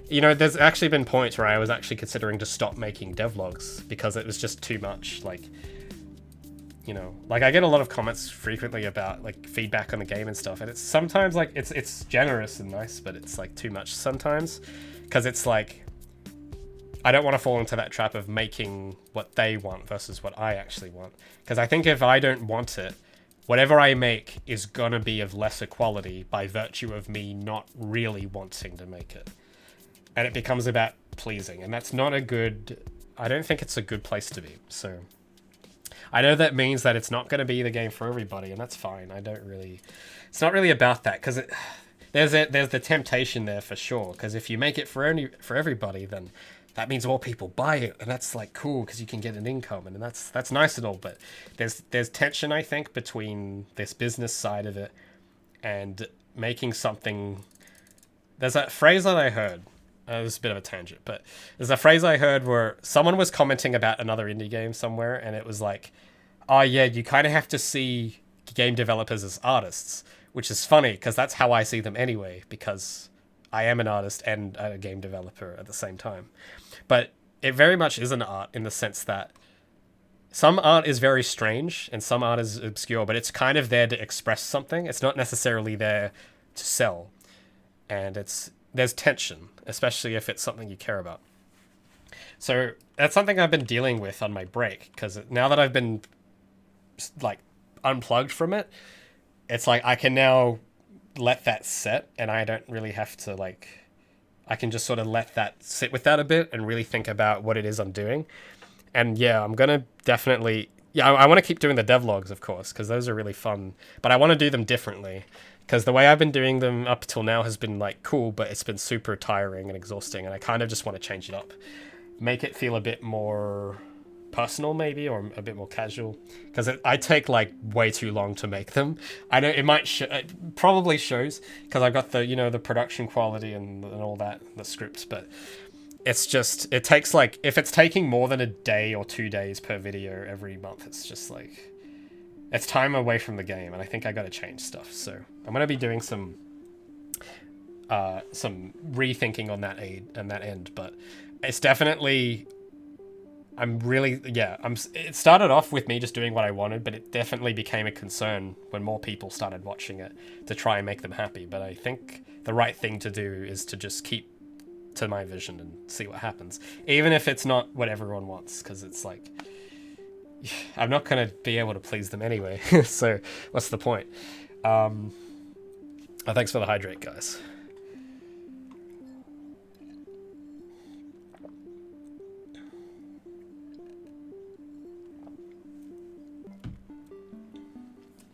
You know, there's actually been points where I was actually considering to stop making devlogs because it was just too much. Like, you know, like I get a lot of comments frequently about like feedback on the game and stuff, and it's sometimes like it's generous and nice, but it's like too much sometimes, because it's like I don't want to fall into that trap of making what they want versus what I actually want, because I think if I don't want it, whatever I make is gonna be of lesser quality by virtue of me not really wanting to make it, and it becomes about pleasing, and that's not a good, I don't think it's a good place to be. So I know that means that it's not going to be the game for everybody, and that's fine. It's not really about that, because there's the temptation there for sure, because if you make it for everybody, then that means more people buy it, and that's like cool because you can get an income, and that's nice and all, but there's tension, I think, between this business side of it and making something. There's that phrase that I heard. This is a bit of a tangent, but there's a phrase I heard where someone was commenting about another indie game somewhere, and it was like, Oh yeah, you kind of have to see game developers as artists, which is funny because that's how I see them anyway, because I am an artist and a game developer at the same time. But it very much is an art in the sense that some art is very strange and some art is obscure, but it's kind of there to express something. It's not necessarily there to sell. And there's tension, especially if it's something you care about. So that's something I've been dealing with on my break, because now that I've been like unplugged from it, it's like I can now let that set, and I don't really have to like. I can just sort of let that sit with that a bit and really think about what it is I'm doing. And yeah, I'm gonna definitely. Yeah, I want to keep doing the devlogs, of course, because those are really fun. But I want to do them differently, because the way I've been doing them up till now has been like cool, but it's been super tiring and exhausting, and I kind of just want to change it up, make it feel a bit more personal maybe, or a bit more casual, because I take like way too long to make them. I know it might it probably shows because I've got the the production quality and all that, the scripts, but it's just it takes like, if it's taking more than a day or 2 days per video every month, it's just like it's time away from the game, and I think I got to change stuff. So I'm gonna be doing some rethinking on that end, but it's definitely. It started off with me just doing what I wanted, but it definitely became a concern when more people started watching it to try and make them happy. But I think the right thing to do is to just keep to my vision and see what happens, even if it's not what everyone wants, because it's like I'm not going to be able to please them anyway. So what's the point? Thanks for the hydrate, guys.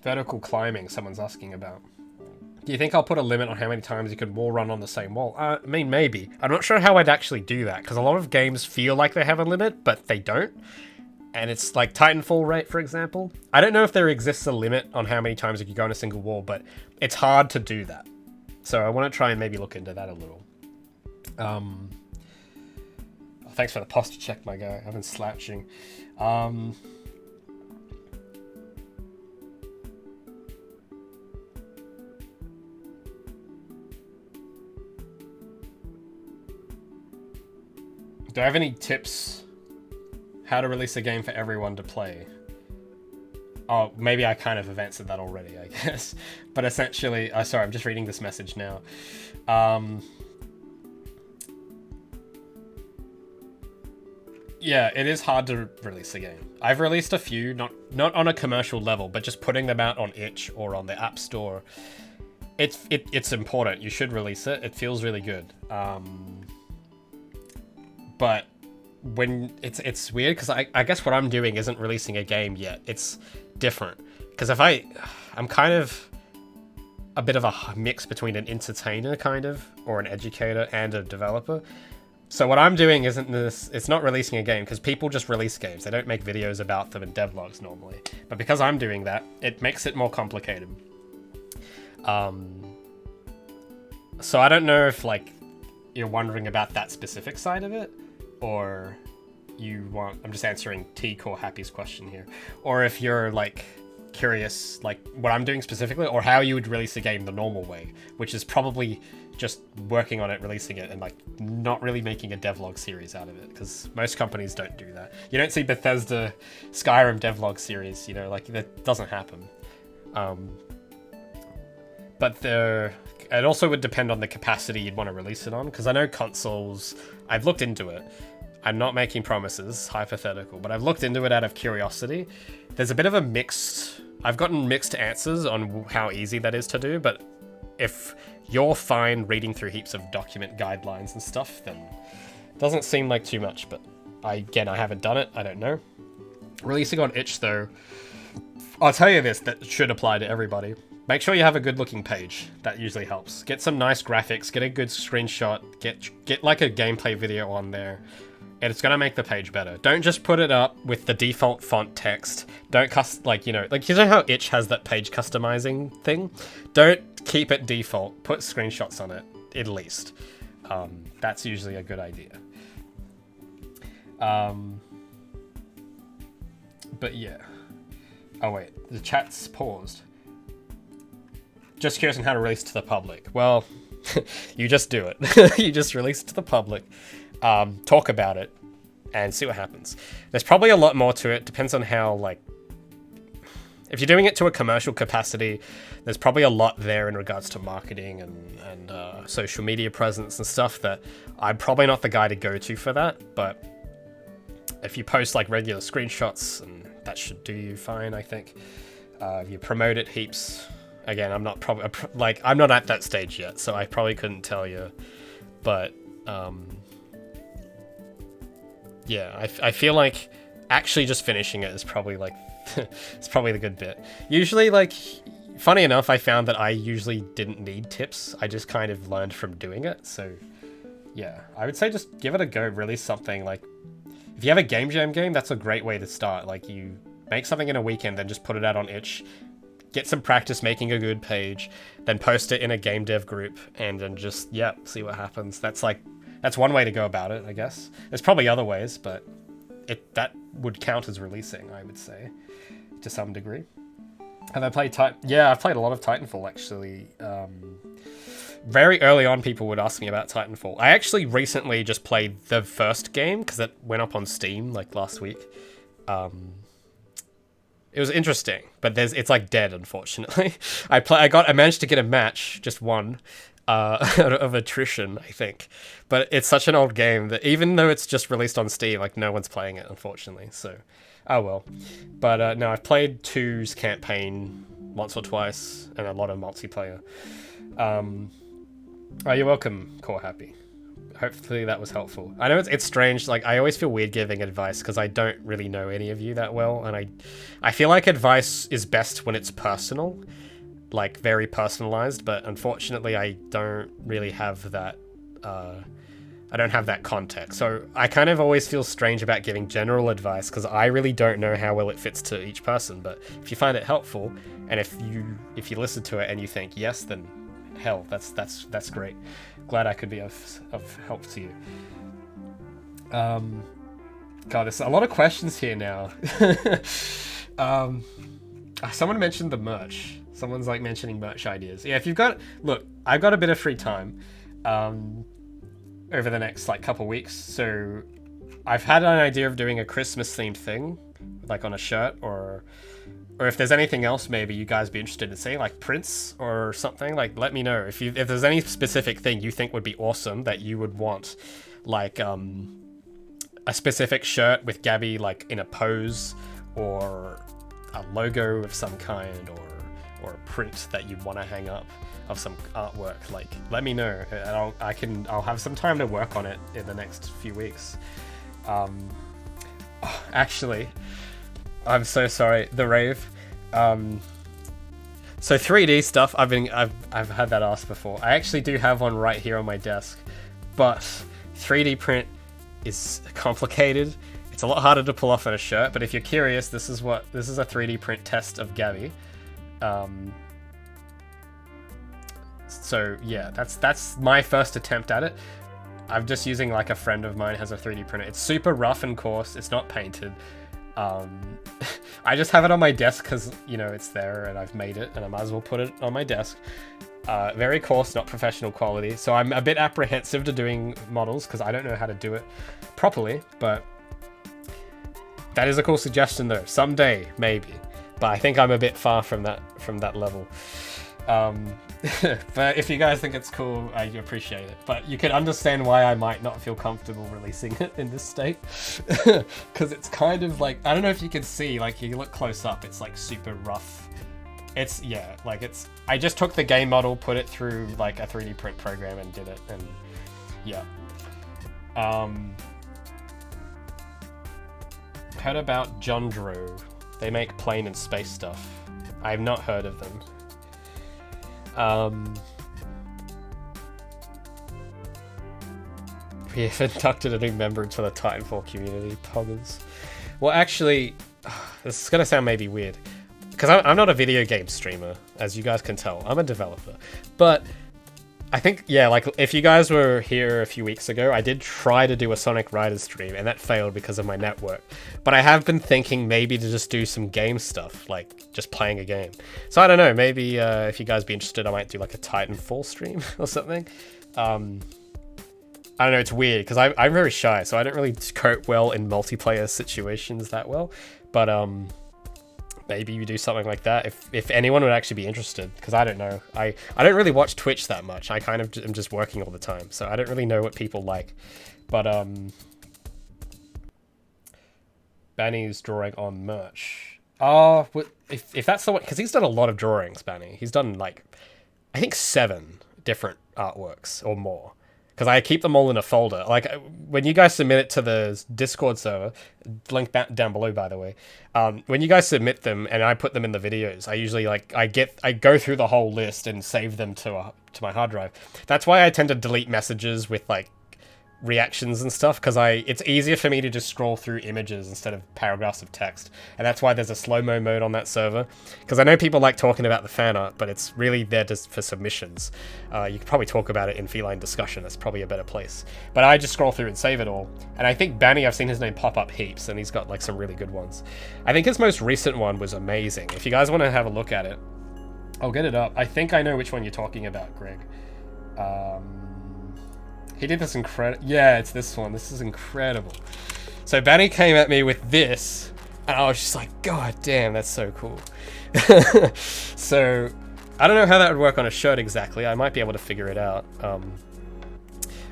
Vertical climbing, someone's asking about. Do you think I'll put a limit on how many times you can wall run on the same wall? I mean, maybe. I'm not sure how I'd actually do that, because a lot of games feel like they have a limit, but they don't. And it's like Titanfall, right, for example. I don't know if there exists a limit on how many times you can go on a single wall, but it's hard to do that. So I want to try and maybe look into that a little. Thanks for the posture check, my guy. I've been slouching. Do I have any tips how to release a game for everyone to play? Oh, maybe I kind of have answered that already, I guess. But essentially, sorry, I'm just reading this message now. Yeah, it is hard to release a game. I've released a few, not on a commercial level, but just putting them out on itch or on the App Store. It's important. You should release it. It feels really good. But when it's weird, because I guess what I'm doing isn't releasing a game yet. It's different, because I'm kind of a bit of a mix between an entertainer kind of, or an educator, and a developer. So what I'm doing isn't this. It's not releasing a game, because people just release games. They don't make videos about them in devlogs normally. But because I'm doing that, it makes it more complicated. So I don't know if like you're wondering about that specific side of it, or I'm just answering T-Core Happy's question here, or if you're like curious like what I'm doing specifically, or how you would release a game the normal way, which is probably just working on it, releasing it, and like not really making a devlog series out of it, because most companies don't do that. You don't see Bethesda Skyrim devlog series, like that doesn't happen. But it also would depend on the capacity you'd want to release it on, because I know consoles, I've looked into it. I'm not making promises, hypothetical, but I've looked into it out of curiosity. There's a bit of a I've gotten mixed answers on how easy that is to do, but if you're fine reading through heaps of document guidelines and stuff, then it doesn't seem like too much, but I haven't done it, I don't know. Releasing on itch though, I'll tell you this, that should apply to everybody. Make sure you have a good looking page. That usually helps. Get some nice graphics, get a good screenshot, get like a gameplay video on there. And it's gonna make the page better. Don't just put it up with the default font text. Don't you know how itch has that page customizing thing? Don't keep it default. Put screenshots on it, at least. That's usually a good idea. But yeah. Oh wait, the chat's paused. Just curious on how to release to the public. Well, you just do it. You just release it to the public, talk about it, and see what happens. There's probably a lot more to it. Depends on how, like, if you're doing it to a commercial capacity, there's probably a lot there in regards to marketing and social media presence and stuff that I'm probably not the guy to go to for that. But if you post like regular screenshots, and that should do you fine, I think. If you promote it heaps. Again, I'm not I'm not at that stage yet, so I probably couldn't tell you. But yeah, I feel like actually just finishing it is probably like it's probably the good bit. Usually, like, funny enough, I found that I usually didn't need tips. I just kind of learned from doing it. So yeah, I would say just give it a go. Release something. Like, if you have a game jam game, that's a great way to start. Like, you make something in a weekend, then just put it out on itch. Get some practice making a good page, then post it in a game dev group, and then just, yeah, see what happens. That's one way to go about it, I guess. There's probably other ways, but that would count as releasing, I would say, to some degree. Have I played Yeah, I've played a lot of Titanfall, actually. Very early on, people would ask me about Titanfall. I actually recently just played the first game, because it went up on Steam, like, last week. It was interesting, but it's like dead, unfortunately. I managed to get a match, just one, of attrition, I think. But it's such an old game that even though it's just released on Steam, like, no one's playing it, unfortunately. So, oh well. But no, I've played 2's campaign once or twice, and a lot of multiplayer. Oh, you're welcome, Core Happy. Hopefully that was helpful. I know it's strange, like, I always feel weird giving advice because I don't really know any of you that well, and I feel like advice is best when it's personal, like, very personalized, but unfortunately I don't really have that, I don't have that context. So I kind of always feel strange about giving general advice because I really don't know how well it fits to each person, but if you find it helpful, and if you listen to it and you think yes, then hell, that's great. Glad I could be of help to you. God, there's a lot of questions here now. Someone mentioned the merch. Someone's like mentioning merch ideas. Yeah, if you've got... Look, I've got a bit of free time over the next like couple weeks, so I've had an idea of doing a Christmas themed thing, like on a shirt, or if there's anything else maybe you guys be interested in seeing, like prints or something, like let me know. If there's any specific thing you think would be awesome that you would want, like a specific shirt with Gabby like in a pose, or a logo of some kind, or a print that you'd want to hang up of some artwork, like let me know, and I'll have some time to work on it in the next few weeks. Actually, I'm so sorry, the rave. So 3D stuff, I've had that asked before. I actually do have one right here on my desk, but 3D print is complicated. It's a lot harder to pull off on a shirt, but if you're curious, this is a 3D print test of Gabby. So yeah, that's my first attempt at it. I'm just using like a friend of mine has a 3D printer. It's super rough and coarse. It's not painted. I just have it on my desk because, you know, it's there and I've made it and I might as well put it on my desk. Very coarse, not professional quality. So I'm a bit apprehensive to doing models because I don't know how to do it properly, but that is a cool suggestion though. Someday, maybe. But I think I'm a bit far from that level. But if you guys think it's cool, I appreciate it. But you can understand why I might not feel comfortable releasing it in this state. Because it's kind of like, I don't know if you can see, like you look close up, it's like super rough. It's, yeah, like it's, I just took the game model, put it through like a 3D print program and did it, and yeah. Heard about Jundro. They make plane and space stuff. I've not heard of them. We have inducted a new member into the Titanfall community, poggers. Well, actually, this is going to sound maybe weird, because I'm not a video game streamer, as you guys can tell. I'm a developer. But I think, yeah, like, if you guys were here a few weeks ago, I did try to do a Sonic Riders stream, and that failed because of my network. But I have been thinking maybe to just do some game stuff, like, just playing a game. So I don't know, maybe if you guys be interested, I might do, like, a Titanfall stream or something. I don't know, it's weird, because I'm very shy, so I don't really cope well in multiplayer situations that well. But, maybe you do something like that if anyone would actually be interested, because I don't know. I don't really watch Twitch that much. I kind of am just working all the time, so I don't really know what people like. But Banny's drawing on merch. Oh, if that's the one, because he's done a lot of drawings, Banny. He's done like I think 7 different artworks or more. Because I keep them all in a folder. Like, when you guys submit it to the Discord server, link down below, by the way. When you guys submit them and I put them in the videos, I usually, like, I go through the whole list and save them to my hard drive. That's why I tend to delete messages with, like, reactions and stuff, because it's easier for me to just scroll through images instead of paragraphs of text, and that's why there's a slow-mo mode on that server, because I know people like talking about the fan art, but it's really there just for submissions. You could probably talk about it in Feline discussion. That's probably a better place, but I just scroll through and save it all. And I think Banny, I've seen his name pop up heaps, and he's got like some really good ones. I think his most recent one was amazing. If you guys want to have a look at it, I'll get it up. I think I know which one you're talking about, Greg. He did this incredible... Yeah, it's this one. This is incredible. So Banny came at me with this, and I was just like, God damn, that's so cool. So, I don't know how that would work on a shirt exactly. I might be able to figure it out.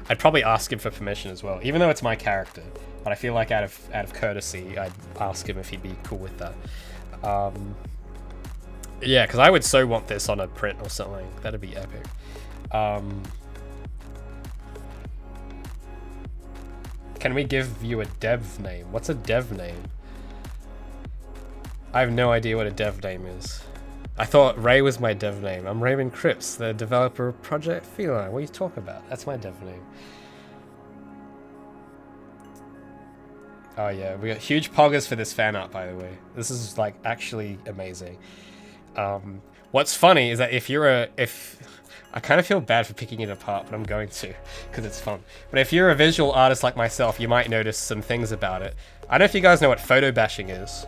I'd probably ask him for permission as well, even though it's my character. But I feel like out of courtesy, I'd ask him if he'd be cool with that. Yeah, because I would so want this on a print or something. That'd be epic. Can we give you a dev name? What's a dev name? I have no idea what a dev name is. I thought Ray was my dev name. I'm Raymond Cripps, the developer of Project Feline. What are you talking about? That's my dev name. Oh yeah, we got huge poggers for this fan art, by the way. This is like actually amazing. What's funny is that if I kind of feel bad for picking it apart, but I'm going to, because it's fun. But if you're a visual artist like myself, you might notice some things about it. I don't know if you guys know what photo bashing is.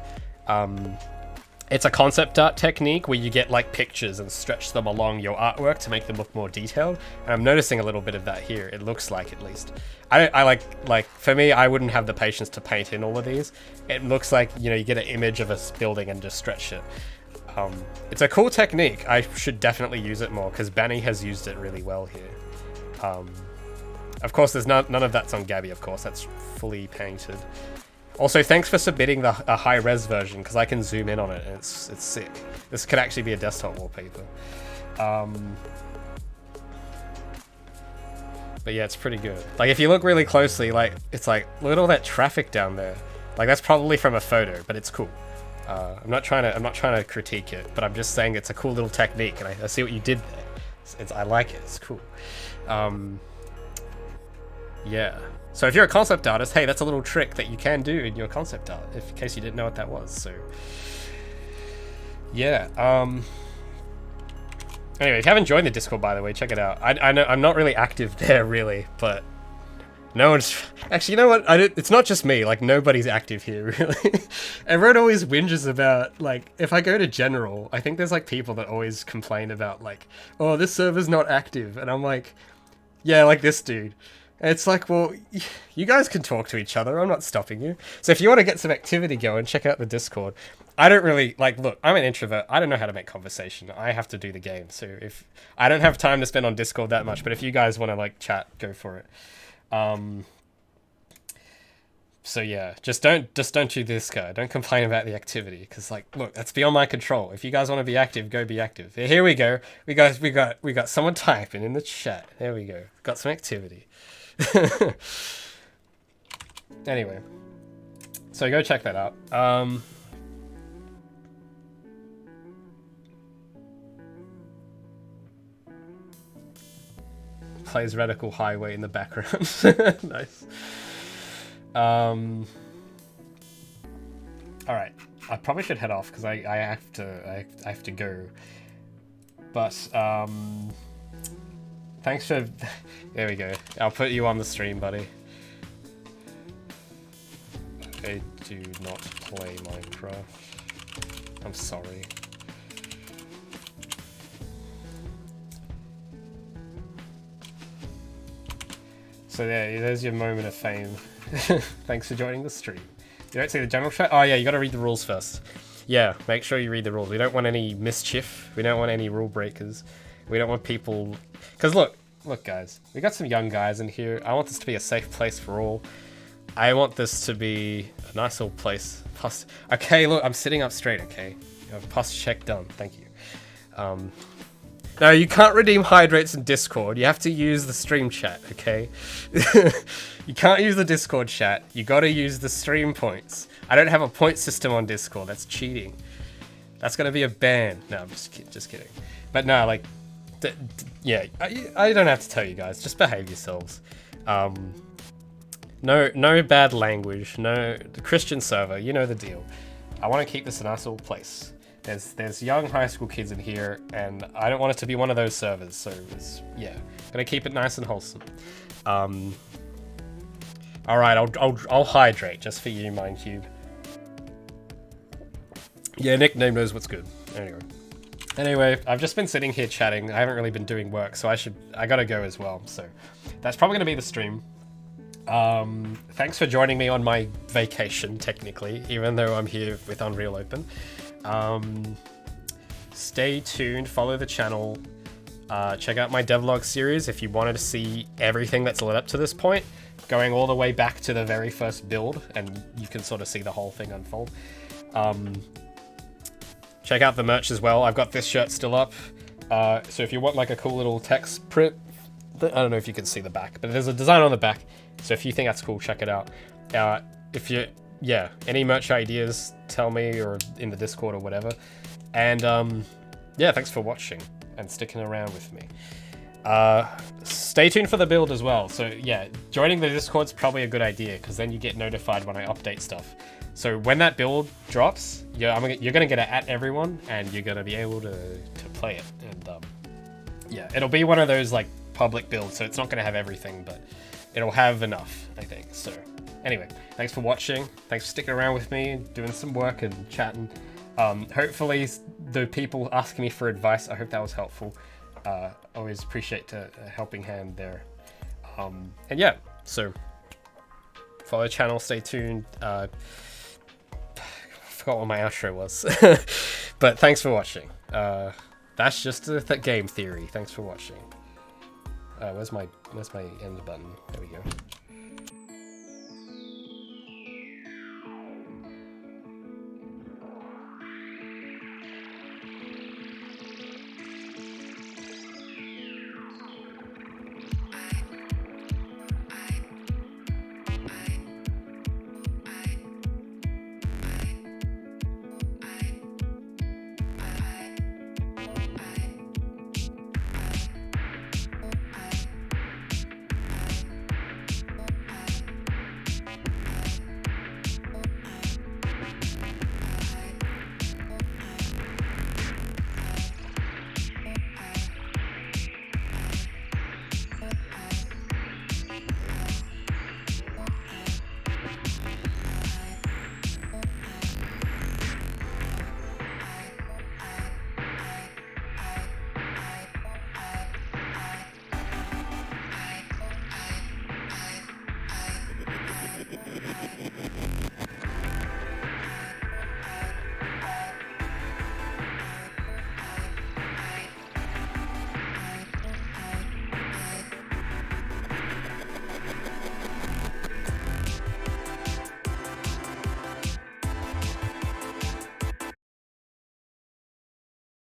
It's a concept art technique where you get like pictures and stretch them along your artwork to make them look more detailed. And I'm noticing a little bit of that here. It looks like, at least. I like for me, I wouldn't have the patience to paint in all of these. It looks like, you know, you get an image of a building and just stretch it. It's a cool technique. I should definitely use it more, because Banny has used it really well here. Of course, there's none of that's on Gabby, of course. That's fully painted. Also, thanks for submitting a high-res version, because I can zoom in on it, and it's sick. This could actually be a desktop wallpaper. But yeah, it's pretty good. Like, if you look really closely, like, it's like, look at all that traffic down there. Like, that's probably from a photo, but it's cool. I'm not trying to critique it, but I'm just saying it's a cool little technique, and I see what you did there. I like it. It's cool. Yeah. So if you're a concept artist, hey, that's a little trick that you can do in your concept art, in case you didn't know what that was. So yeah. Anyway, if you haven't joined the Discord, by the way, check it out. I know I'm not really active there, really, but no one's... Actually, you know what? It's not just me. Like, nobody's active here, really. Everyone always whinges about, like, if I go to general, I think there's, like, people that always complain about, like, oh, this server's not active. And I'm like, yeah, like this dude. And it's like, well, you guys can talk to each other. I'm not stopping you. So if you want to get some activity going, check out the Discord. I don't really, like, look, I'm an introvert. I don't know how to make conversation. I have to do the game. So if I don't have time to spend on Discord that much, but if you guys want to, like, chat, go for it. So yeah, just don't do this guy. Don't complain about the activity, because, like, look, that's beyond my control. If you guys want to be active, go be active. Here we go. We got someone typing in the chat. There we go. Got some activity. Anyway, so go check that out. Plays Radical Highway in the background. Nice. Alright, I probably should head off, because I have to go. But Thanks for... There we go. I'll put you on the stream, buddy. I do not play Minecraft. I'm sorry. So there's your moment of fame. Thanks for joining the stream. You don't see the general chat? Oh yeah, you gotta read the rules first. Yeah, make sure you read the rules. We don't want any mischief. We don't want any rule breakers. We don't want people... Because look guys, we got some young guys in here. I want this to be a safe place for all. I want this to be a nice little place. Okay, look, I'm sitting up straight, okay? Posture check done, thank you. No, you can't redeem hydrates in Discord. You have to use the stream chat, okay? You can't use the Discord chat. You gotta use the stream points. I don't have a point system on Discord. That's cheating. That's gonna be a ban. No, I'm just kidding. But no, like, yeah, I don't have to tell you guys. Just behave yourselves. No bad language. No, the Christian server. You know the deal. I want to keep this a nice little place. There's young high school kids in here, and I don't want it to be one of those servers. So yeah, gonna keep it nice and wholesome. All right, I'll hydrate just for you, Minecube. Yeah, nickname knows what's good. Anyway, I've just been sitting here chatting. I haven't really been doing work, so I gotta go as well. So that's probably gonna be the stream. Thanks for joining me on my vacation, technically, even though I'm here with Unreal Open. Stay tuned, follow the channel, check out my devlog series if you wanted to see everything that's led up to this point, going all the way back to the very first build, and you can sort of see the whole thing unfold. Check out the merch as well. I've got this shirt still up, so if you want like a cool little text print, I don't know if you can see the back, but there's a design on the back, so if you think that's cool, check it out. Any merch ideas, tell me, or in the Discord or whatever. And yeah, thanks for watching and sticking around with me. Stay tuned for the build as well. So yeah, joining the Discord's probably a good idea, because then you get notified when I update stuff. So when that build drops, you're gonna get it at everyone, and you're gonna be able to play it. And yeah, it'll be one of those like public builds, so it's not gonna have everything, but it'll have enough, I think. So anyway, thanks for watching. Thanks for sticking around with me, doing some work and chatting. Hopefully the people asking me for advice, I hope that was helpful. Always appreciate a helping hand there. And yeah, so follow the channel, stay tuned. I forgot what my outro was. But thanks for watching. That's just the game theory. Thanks for watching. Where's my end button? There we go.